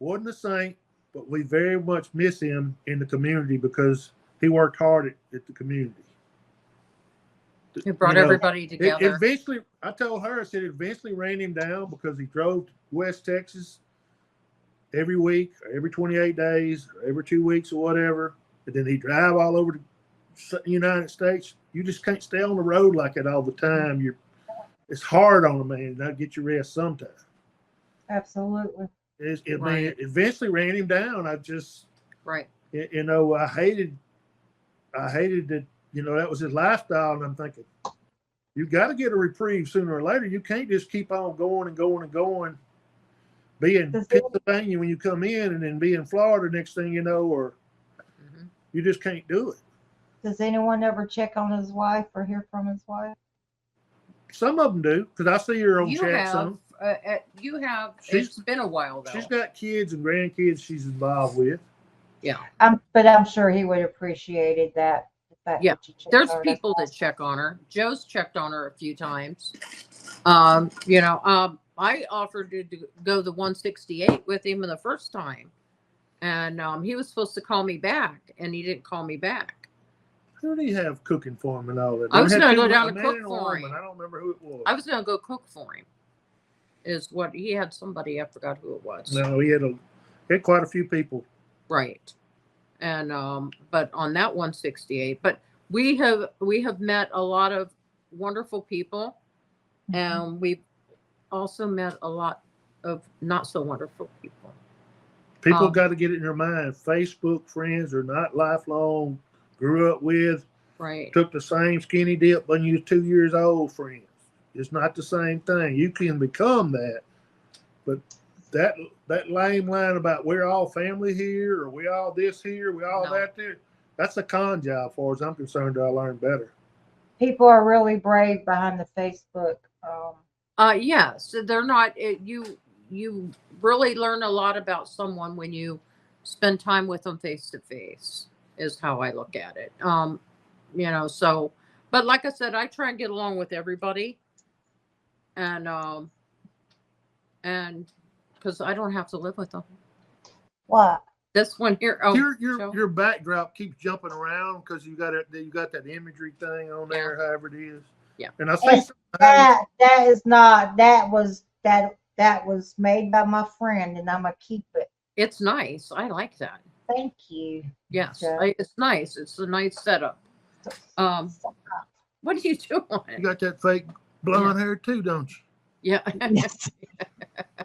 wasn't a saint, but we very much miss him in the community because he worked hard at the community. He brought everybody together. Eventually, I told her, I said, it eventually ran him down because he drove to West Texas every week, or every 28 days, or every 2 weeks, or whatever. And then he'd drive all over the United States. You just can't stay on the road like that all the time. It's hard on a man to not get your rest sometimes. Absolutely. It eventually ran him down. I just, right. You know, I hated that. You know, that was his lifestyle, and I'm thinking, you got to get a reprieve sooner or later. You can't just keep on going and going and going. Be in Pennsylvania when you come in, and then be in Florida next thing you know, or you just can't do it. Does anyone ever check on his wife or hear from his wife? Some of them do, because I see her on chat some. You have. It's been a while though. She's got kids and grandkids she's involved with. Yeah. But I'm sure he would have appreciated that. Yeah, there's people that check on her. Joe's checked on her a few times. You know, I offered to go the 168 with him the first time, and he was supposed to call me back, and he didn't call me back. Who did he have cooking for him and all that? I was going to go down to cook for him. I don't remember who it was. I was going to go cook for him. Is what he had somebody, I forgot who it was. No, he had quite a few people. Right. And but on that 168, but we have met a lot of wonderful people, and we've also met a lot of not so wonderful people. People got to get it in their mind. Facebook friends are not lifelong, grew up with, right? Took the same skinny dip when you was 2 years old friends. It's not the same thing. You can become that, but that lame line about we're all family here, or we all this here, we all that there, that's a con job. As far as I'm concerned, I learned better. People are really brave behind the Facebook. Yes, they're not. You really learn a lot about someone when you spend time with them face to face. Is how I look at it. You know. So, but like I said, I try and get along with everybody, and because I don't have to live with them. What? This one here. Oh, your backdrop keeps jumping around because you got that imagery thing on there, however it is. Yeah. And I see that was made by my friend, and I'm gonna keep it. It's nice. I like that. Thank you. Yes, it's nice. It's a nice setup. What are you doing? You got that fake blonde hair too, don't you? Yeah.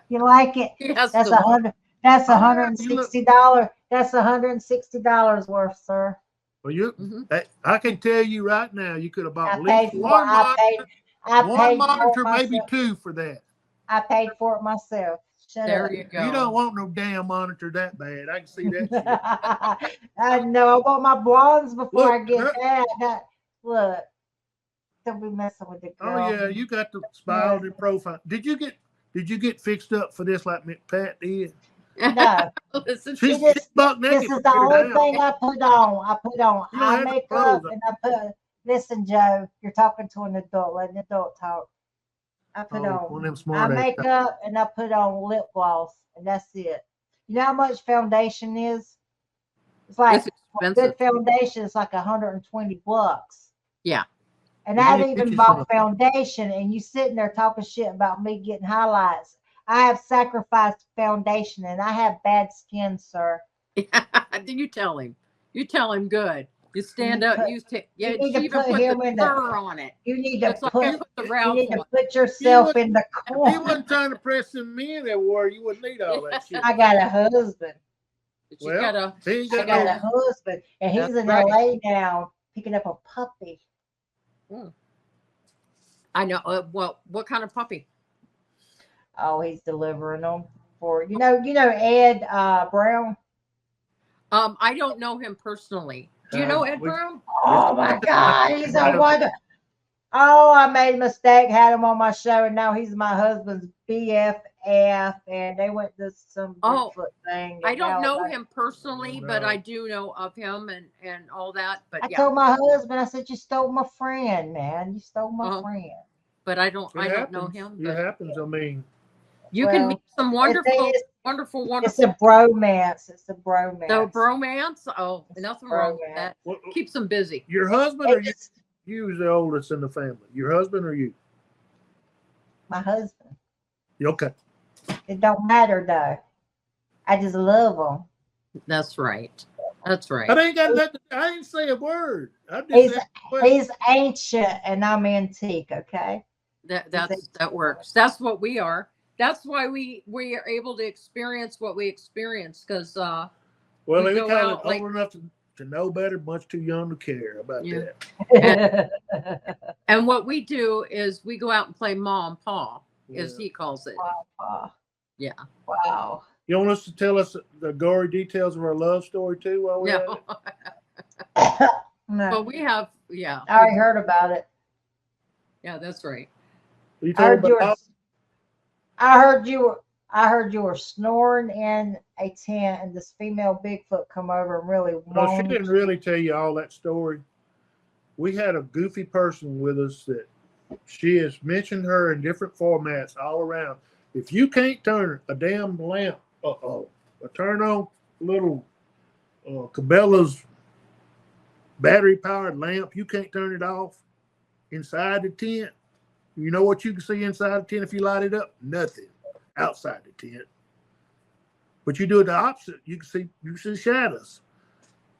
You like it? Yes, That's $160. That's $160 worth, sir. Well, I can tell you right now, you could have bought at least one monitor, maybe two for that. I paid for it myself. There you go. You don't want no damn monitor that bad. I can see that. I know. I want my blondes before I get that. Look, don't be messing with the girl. Oh yeah, you got the spiraled profile. Did you get fixed up for this like Pat did? No. She's buck naked. This is the only thing I put on. I make up and I put. Listen, Joe, you're talking to an adult. Let an adult talk. I put on. I make up and I put on lip gloss, and that's it. You know how much foundation is? It's like a good foundation is like $120. Yeah. And I've even bought foundation, and you sitting there talking shit about me getting highlights. I have sacrificed foundation, and I have bad skin, sir. You tell him. You tell him good. You stand up. You need to put him in the fur on it. You need to put put yourself in the corner. He wasn't trying to press some men that were. You wouldn't need all that shit. I got a husband. Well, I got a husband, and he's in LA now picking up a puppy. Mm. I know. Well, what kind of puppy? Oh, he's delivering them for Ed Brown. I don't know him personally. Do you know Ed Brown? Oh my God, he's a wonder. Oh, I made a mistake. Had him on my show, and now he's my husband's BFF, and they went to some Bigfoot thing. I don't know him personally, but I do know of him and all that. But I told my husband, I said, "You stole my friend, man. You stole my friend." But I don't know him. It happens. I mean, you can meet some wonderful. It's a bromance. It's a bromance. So bromance. Oh, nothing wrong with that. Keeps them busy. Your husband or you's the oldest in the family? Your husband or you? My husband. Okay. It don't matter though. I just love him. That's right. That's right. I ain't got nothing. I ain't say a word. He's ancient and I'm antique. Okay. That works. That's what we are. That's why we are able to experience what we experience because well, they kind of old enough to know better, much too young to care about that. And what we do is we go out and play Ma and Pa, as he calls it. Wow. Yeah. Wow. You want us to tell us the gory details of our love story too while we're at it? No. But we have, I already heard about it. Yeah, that's right. I heard you were snoring in a tent, and this female Bigfoot come over and really. No, she didn't really tell you all that story. We had a goofy person with us that she has mentioned her in different formats all around. If you can't turn a damn lamp, turn on little Cabela's battery-powered lamp, you can't turn it off inside the tent. You know what you can see inside the tent if you light it up? Nothing outside the tent. But you do it the opposite. You see shadows.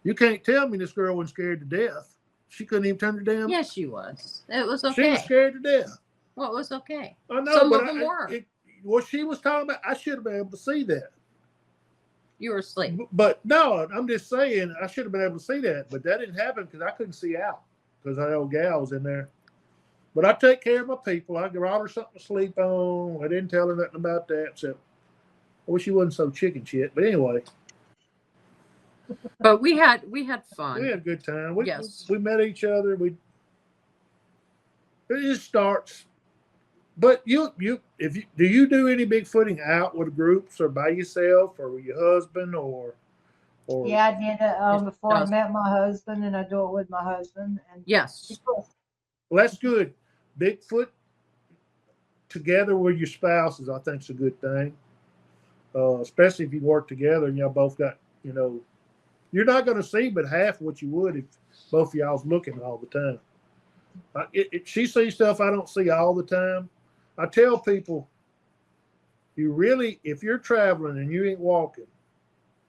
You can't tell me this girl wasn't scared to death. She couldn't even turn the damn. Yes, she was. It was okay. She was scared to death. Well, it was okay. I know, Some of them were. What she was talking about, I should have been able to see that. You were asleep. But no, I'm just saying I should have been able to see that. But that didn't happen because I couldn't see out because that old gal was in there. But I take care of my people. I brought her something to sleep on. I didn't tell her nothing about that. So I wish she wasn't so chicken shit. But anyway. But we had fun. We had a good time. We met each other. It just starts. But do you do any Bigfooting out with groups or by yourself or with your husband or? Yeah, I did it before I met my husband, and I do it with my husband. And yes. Well, that's good. Bigfoot together with your spouses, I think, is a good thing. Especially if you work together and y'all both got, you're not going to see but half what you would if both of y'all's looking all the time. She sees stuff I don't see all the time. I tell people, if you're traveling and you ain't walking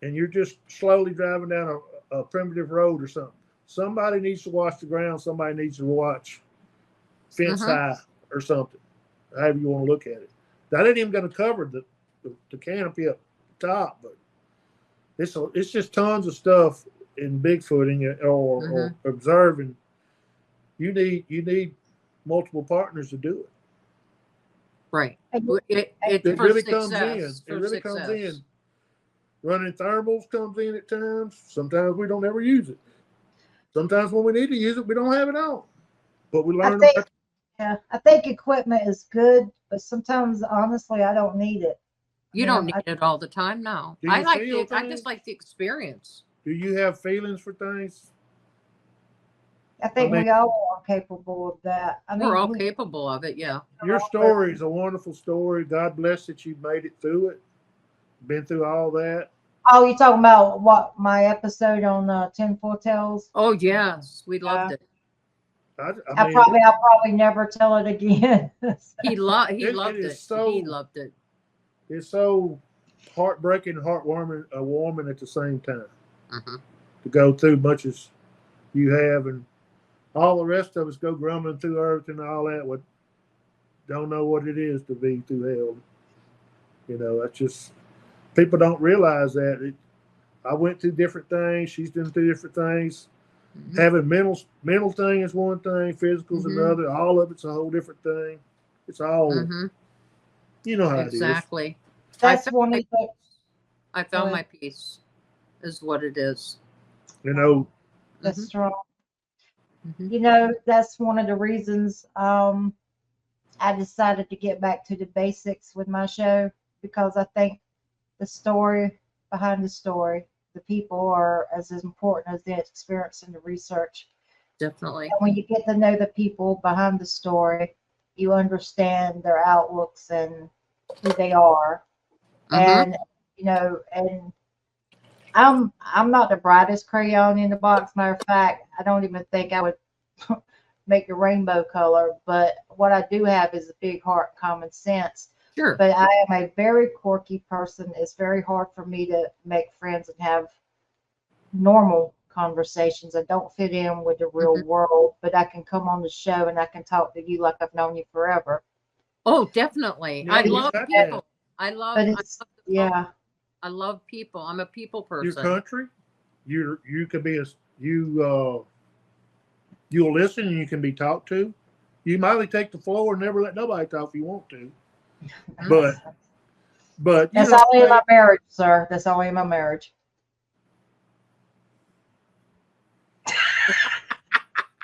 and you're just slowly driving down a primitive road or something, somebody needs to watch the ground. Somebody needs to watch fence high or something, however you want to look at it. That ain't even going to cover the canopy up top, but it's just tons of stuff in Bigfooting or observing. You need multiple partners to do it. Right. It really comes in. It really comes in. Running thermals comes in at times. Sometimes we don't ever use it. Sometimes when we need to use it, we don't have it on. But we learn. I think equipment is good, but sometimes, honestly, I don't need it. You don't need it all the time, no. I just like the experience. Do you have feelings for things? I think we all are capable of that. We're all capable of it, yeah. Your story is a wonderful story. God bless that you made it through it. Been through all that. Oh, you talking about what my episode on 10 Foretales? Oh yes, we loved it. I'll probably never tell it again. He loved it. He loved it. It's so heartbreaking and warming at the same time. To go through much as you have, and all the rest of us go grumbling through earth and all that. Don't know what it is to be through hell. That's just people don't realize that. I went through different things. She's been through different things. Having mental thing is one thing, physical's Mhm. another. All of it's a whole different thing. It's all you know how it is. Exactly. That's one of the. I found my peace, is what it is. You know, That's strong. Mhm. You know, that's one of the reasons I decided to get back to the basics with my show, because I think the story behind the story, the people are as important as the experience and the research. Definitely. And when you get to know the people behind the story, you understand their outlooks and who they are. And you know, and I'm not the brightest crayon in the box. Matter of fact, I don't even think I would make the rainbow color. But what I do have is a big heart, common sense. Sure. But I am a very quirky person. It's very hard for me to make friends and have normal conversations. I don't fit in with the real world, but I can come on the show and I can talk to you like I've known you forever. Oh, definitely. Yeah, I you love got people. that. I love. But I it's love the yeah. public. I love people. I'm a people your person. country, you could be you'll listen and you can be talked to. You might take the floor and never let nobody talk if you want to. But you That's know, only in my marriage, sir. That's only in my marriage.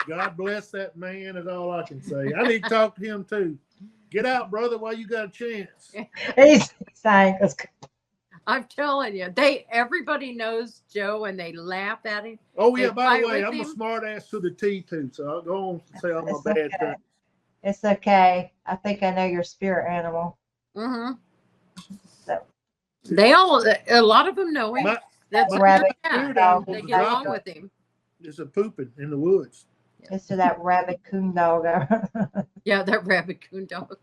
God bless that man is all I can say. I need to talk to him too. Get out, brother, while you got a chance. He's saying, I'm telling you, everybody knows Joe and they laugh at him. Oh They yeah, by fight the way, with I'm a him. smart ass to the T too, so I'll go on and say all my It's bad okay. things. It's okay. I think I know your spirit animal. Mm-hmm. So, A lot of them know him. My That's rabbit spirit dog. They animal's a get along jockey. with him. It's a pooping in the woods. It's to that rabbit coon dog. Yeah, that rabbit coon dog.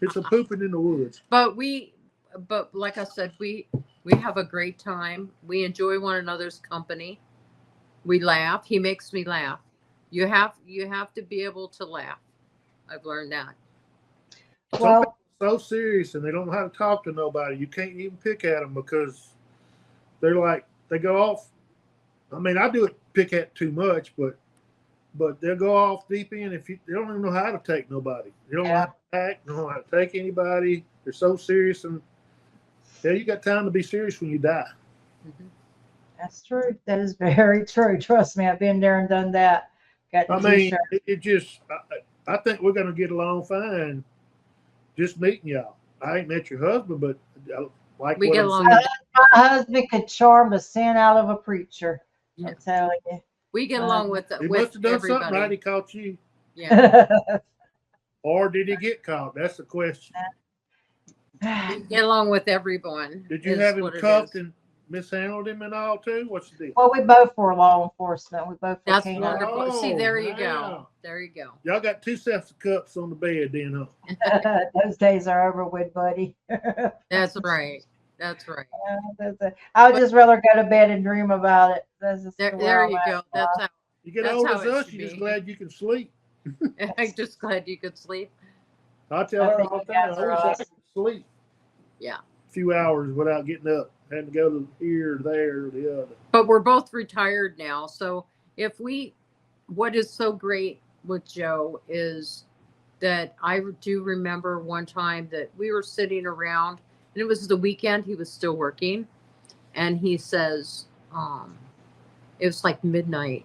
It's a pooping in the woods. But like I said, we have a great time. We enjoy one another's company. We laugh. He makes me laugh. You have to be able to laugh. I've learned that. Some Well, people are so serious and they don't know how to talk to nobody. You can't even pick at them because they're like they go off. I mean, I do it pick at too much, but they'll go off deep in if they don't even know how to take nobody. They don't know how to act, don't know how to take anybody. They're so serious, and yeah, you got time to be serious when you die. that's true. That is very true. Trust me, I've been there and done that. Got the I mean, t-shirt. it just I think we're gonna get along fine. Just meeting y'all. I ain't met your husband, but I like We what get I'm along. seeing. My husband could charm the sin out of a preacher. Yeah. I'm telling you. We get along with He must have done everybody. something right. He caught you, Yeah. or did he get caught? That's the question. We get along with everyone. Did you have him cuffed and mishandled him and all too? What's the deal? Well, we both were law enforcement. We both were That's canine. wonderful. See, there you go. Wow. There you go. Y'all got two sets of cups on the bed, then, huh? Those days are over with, buddy. That's right. That's right. I would just rather go to bed and dream about it. That's just There where I'm you at. go. That's how. You get That's old how as it us, should you're just be. glad you can sleep. I'm just glad you could sleep. I tell her all the time, I wish I could sleep Yeah. a few hours without getting up. Had to go to here, there, or the other. But we're both retired now. So what is so great with Joe is that I do remember one time that we were sitting around and it was the weekend. He was still working. And he says, it was like midnight.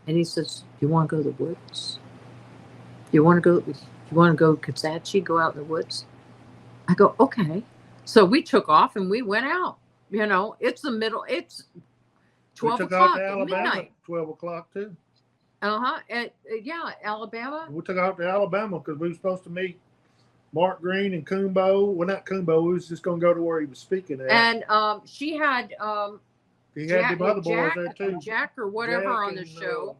And he says, "You want to go to the woods? You want to go Kazachi, go out in the woods?" I go, "Okay." So we took off and we went out. It's 12 we took o'clock off to at Alabama midnight. 12 o'clock too. Yeah, Alabama. We took off to Alabama because we were supposed to meet Mark Green and Coombo. Well, not Coombo. We was just going to go to where he was speaking at. And she had he had the other boys there too. Jack or whatever Jack on the and, show.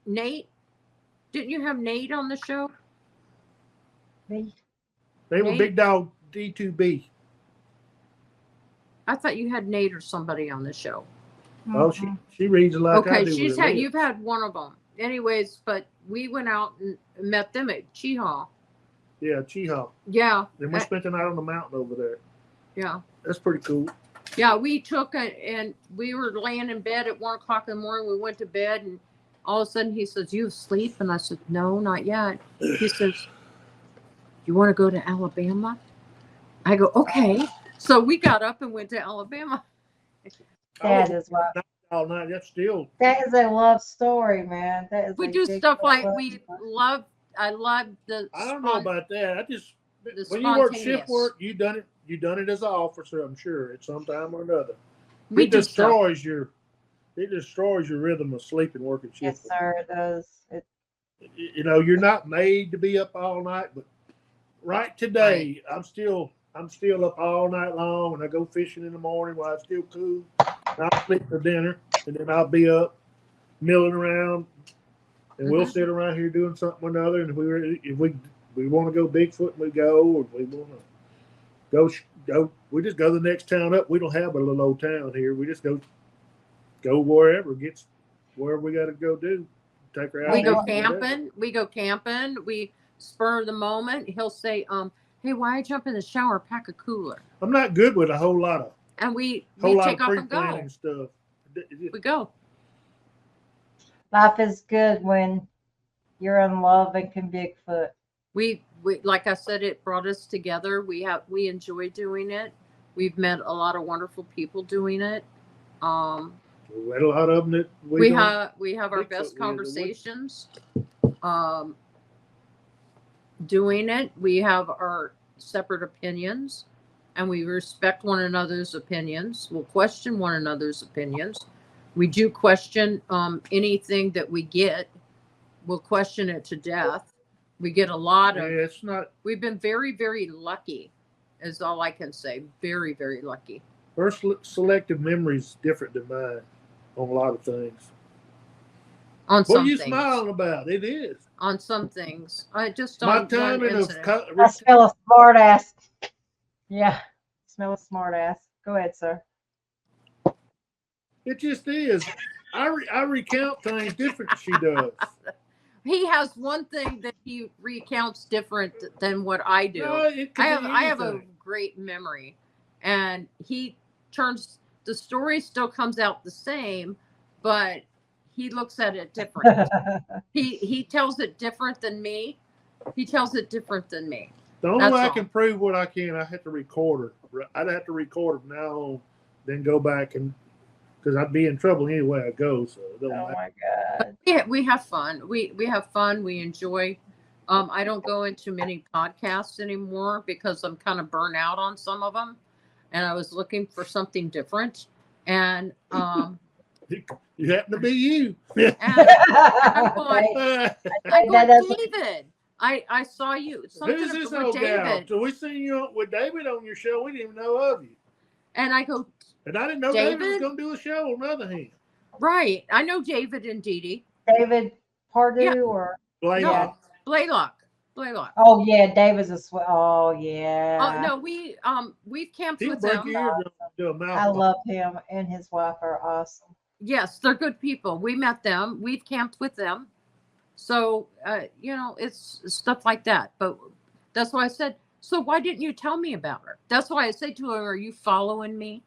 Nate. Didn't you have Nate on the show? Me? They were Nate? Big Dog D2B. I thought you had Nate or somebody on the show. Oh, she reads like I Okay, do. you've had one of them. Anyways, but we went out and met them at Cheehaw. Yeah, Cheehaw. Yeah. Then we spent the night on the mountain over there. Yeah. That's pretty cool. Yeah, we took it, and we were laying in bed at 1 o'clock in the morning. We went to bed, and all of a sudden he says, "You asleep?" And I said, "No, not yet." He says, "You want to go to Alabama?" I go, "Okay." So we got up and went to Alabama. That is what. All night. That's still. That is a love story, man. That is. We a do big stuff like love we story. love. I love the. I don't know about that. I just the when you work shift spontaneous. work, you done it. You done it as an officer, I'm sure, at some time or another. We It do stuff. destroys your rhythm of sleeping working shift. Yes, sir. It does. You know, you're not made to be up all night, but right today, I'm still up all night long, and I go fishing in the morning while it's still cool. I'll sleep for dinner, and then I'll be up milling around, and we'll sit around here doing something or another. And if we want to go Bigfoot, we go, or if we want to go, we just go to the next town up. We don't have a little old town here. We just go wherever wherever we got to go do. Take her out. We go camping. We go camping. We spur the moment. He'll say, "Hey, why jump in the shower? Pack a cooler." I'm not good with a whole lot of take off and go. pre-planning stuff. We go. Life is good when you're in love and can Bigfoot. We like I said, it brought us together. We enjoy doing it. We've met a lot of wonderful people doing it. We had a lot of them that we have our Bigfoot best with. conversations. Doing it, we have our separate opinions, and we respect one another's opinions. We'll question one another's opinions. We do question anything that we get. We'll question it to death. We get a lot of. It's not. We've been very, very lucky, is all I can say. Very, very lucky. Her selective memory is different than mine on a lot of things. On what some are you things. smiling about? It is. On some things. I just My don't. timing of I smell a smart ass. Yeah, smell a smart ass. Go ahead, sir. It just is. I recount things different than she does. He has one thing that he recounts different than what I do. No, I have a great memory, and he turns the story still comes out the same, but he looks at it different. he tells it different than me. He tells it different than me. The only way I can prove what I can, I have to record her. I'd have to record her from now on, then go back and because I'd be in trouble anyway I go. So it don't matter. My God. Yeah, we have fun. We have fun. We enjoy. I don't go into many podcasts anymore because I'm kind of burnt out on some of them, and I was looking for something different. And you happen to be you. and I'm going, David. I saw you. Who's this old gal? So we seen you with David on your show. We didn't even know of you. And I go, and I didn't know David was going to do a show on the other hand. Right. I know David and Dee Dee. David Pardue or Blaylock. Blaylock. Oh yeah, David's a Oh yeah. Oh no, we've camped with them. I love him and his wife are awesome. Yes, they're good people. We met them. We've camped with them. So it's stuff like that. But that's why I said, so why didn't you tell me about her? That's why I said to her, are you following me?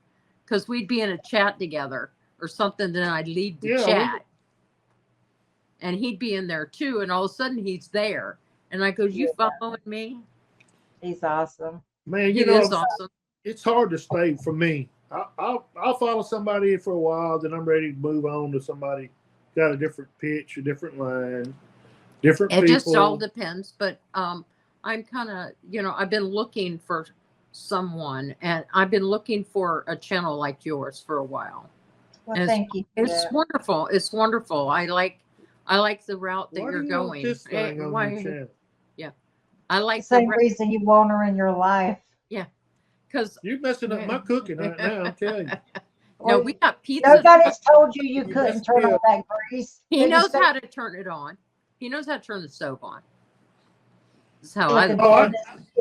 Because we'd be in a chat together or something, then I'd lead the chat. And he'd be in there too. And all of a sudden he's there. And I go, you following me? He's awesome. Man, he is awesome. It's hard to stay for me. I'll follow somebody for a while, then I'm ready to move on to somebody got a different pitch, a different line, different people. It just all depends. But I'm kind of, I've been looking for someone, and I've been looking for a channel like yours for a while. Well, thank you. It's wonderful. It's wonderful. I like the route that you're going. This thing on your channel? Yeah, I like the same reason you want her in your life. Yeah, because you're messing up my cooking right now. I'm telling you. No, we got pizza. Nobody's told you couldn't turn on that grease. He knows how to turn it on. He knows how to turn the stove on. That's how I look.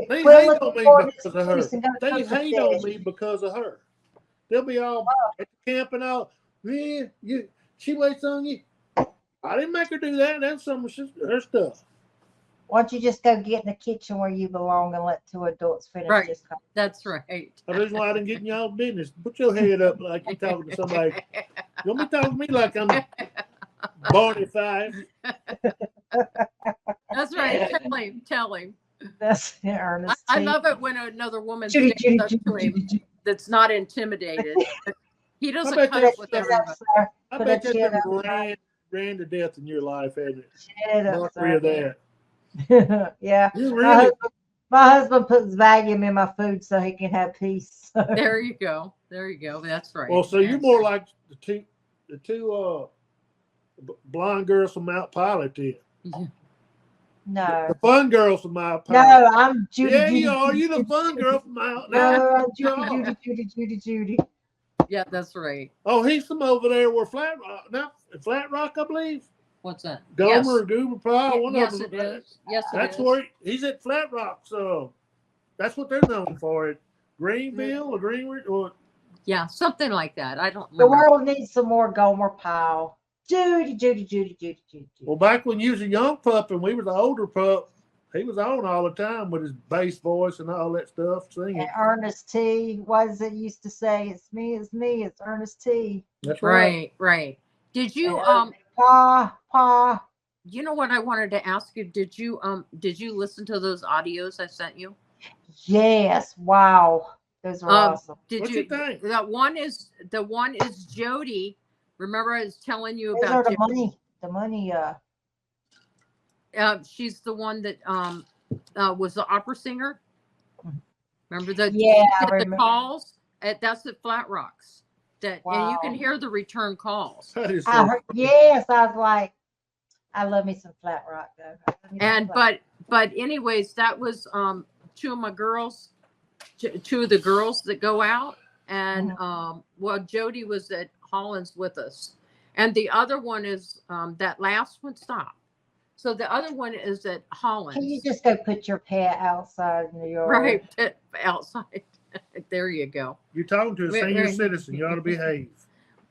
They hate on me because of her. They hate on me because of her. They'll be all at the camp and all. Yeah, she waits on you. I didn't make her do that. That's some of her stuff. Why don't you just go get in the kitchen where you belong and let two adults finish Right. this conversation? That's right. The reason why I didn't get in y'all business. Put your head up like you're talking to somebody. Don't be talking to me like I'm Barney Fife. That's right. Tell him. That's Ernest. I T. love it when another woman Judy, stands Judy, up Judy, to him Judy, Judy. that's not intimidated. He doesn't bet cut that- up with Shut up, everybody. sir. I Put bet that that's shit been up, ran to death in your life, hasn't it? Shut up, Mockery of sir. that. Yeah. You My really husband, my husband puts Valium in my food so he can have peace. There you go. That's right. well. So you're more like the two blonde girls from Mount Pilot, then. No. The fun girls from Mount No, Pilot. I'm Judy. Yeah, Judy, you are. Judy, You the Judy, fun Judy. girl from Mount. No, I'm You Judy, are. Judy, Judy, Judy, Judy. Yeah, that's right. Oh, he's from over there where Flat Rock, not Flat Rock, I believe. What's that? Gomer or Goober Pile, one Yes, of it them. is. Yes, it That's is. where he's at Flat Rock, so that's what they're known for. It Greenville or Greenwood or Yeah, something like that. I don't The remember. world needs some more Gomer Pyle. Judy, Judy, Judy, Judy, Judy. well, back when you was a young pup and we was an older pup, he was on all the time with his bass voice and all that stuff, singing. And Ernest T. What does it used to say? It's me, it's Ernest T. That's right. Right. Did you And Pa. you know what I wanted to ask you? Did you listen to those audios I sent you? Yes. Wow. Those are awesome. Did What you you think? the one is Jody. Remember I was telling you Those are about the money. The money. she's the one that was the opera singer. Remember that? Yeah, I the remember. calls. That's at Flat Rocks. And you can Wow. hear the return calls. That is I so heard, yes, I was like, I love me some Flat Rock though. I love me some And Flat but anyways, that was two of my girls, two of the girls that go out, and well, Jody was at Hollins with us, and the other one is that last one. Stop. So the other one is at Hollins. Can you just go put your pet outside in the yard? right outside? There you go. You're talking to a Right, senior right. citizen. You ought to behave.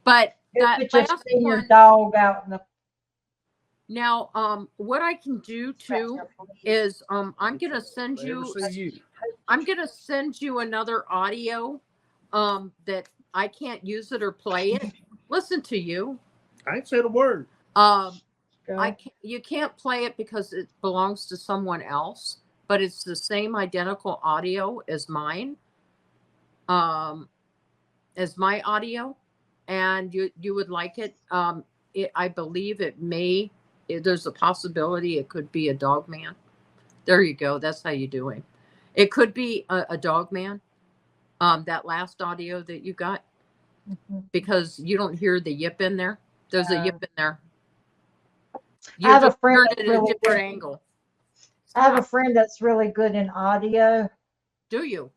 But Go that put your last senior one. dog out in the. Now, what I can do too is I'm gonna send They ever you. see you. I'm gonna send you another audio that I can't use it or play it. Listen to you. I ain't said a word. You can't play it because it belongs to someone else, but it's the same identical audio as mine. As my audio, and you would like it. I believe it may. There's a possibility it could be a dog man. There you go. That's how you do it. It could be a dog man. That last audio that you got, because you don't hear the yip in there. There's a yip in there. I have a friend heard that's it at a really different good. angle. I have a friend that's really good in audio. Do you?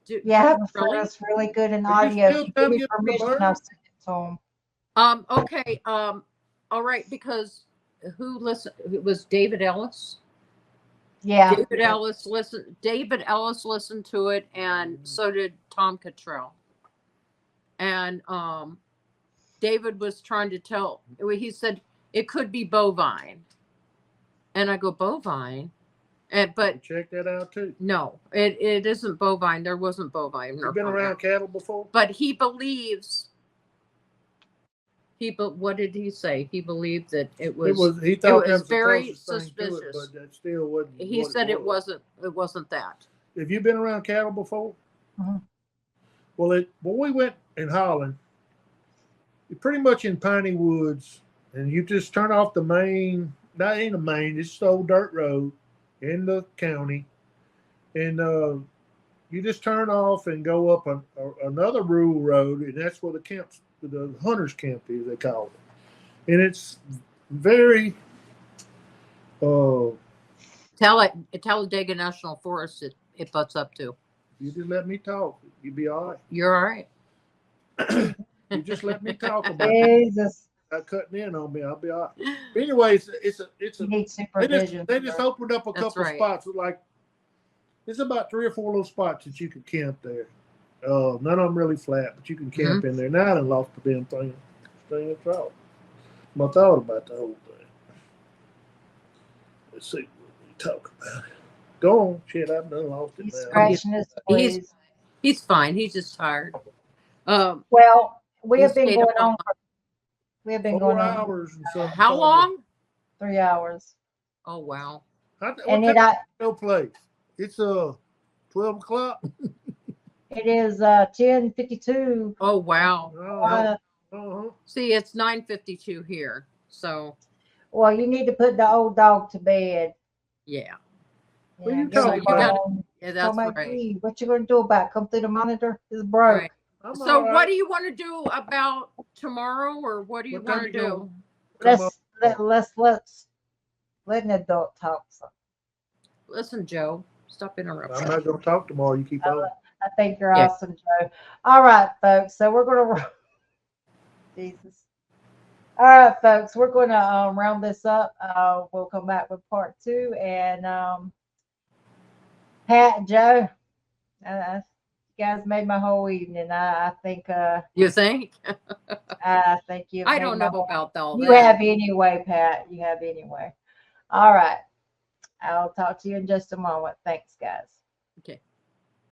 Yeah, I have a friend Really? that's really good in Are you audio. still If you trying give to me get the permission, bird? I'll send it to him. Okay. All right. Because who listened? It was David Ellis. Yeah. David Ellis listened to it, and so did Tom Cottrell. And David was trying to tell. He said it could be bovine, and I go bovine, but Check that out too. no, it isn't bovine. There wasn't bovine. You've been around cattle before? But he believes. What did he say? He believed that it was. He thought it that was was the very closest thing to it, suspicious. but that still wasn't. He what said it it wasn't. It wasn't that. Have you been around cattle before? Mhm. Well, when we went in Holland, you're pretty much in piney woods, and you just turn off the main. Not in the main. It's the old dirt road in the county, and you just turn off and go up another rural road, and that's where the hunters' camp is. They call it, and it's very. Talladega National Forest. It butts up to. You just let me talk. You'll be all right. You're all right. You just let me talk about it. Jesus. Not cutting in on me. I'll be all right. Anyways, it's a. You need supervision. They just opened up a That's couple right. spots. Like there's about 3 or 4 little spots that you could camp there. None of them really flat, but you can camp in there. Now I done lost the damn thing. Thing of thought. I thought about the whole thing. Let's see. talk about it. Go on, shit. I've done lost it He's now. scratching his fleas. He's fine. He's just tired. Well, we he have been stayed going up all on. We have been 4 going on hours and something. How long? 3 hours. Oh wow. What And time it no place? It's 12 o'clock. it is 10:52. Oh wow. Uh-huh. See, it's 9:52 here. So Well, you need to put the old dog to bed. yeah. What are you give him talking a about? bone. Yeah, Tell that's my right. key. What you gonna do about it? Come through the monitor? It's broke. Right. I'm So all right. what do you want to do about tomorrow, or what do you What time want to you do? gonna- Let's let an adult talk. Listen, Joe, stop interrupting. I'm not gonna talk tomorrow. You keep on. I think you're Yeah. awesome, Joe. All right, folks. So we're gonna Jesus. All right, folks. We're gonna round this up. We'll come back with part 2, and Pat, Joe, you guys made my whole evening. I think You think? I think you. I don't know about all You that. have anyway, Pat. You have anyway. All right. I'll talk to you in just a moment. Thanks, guys.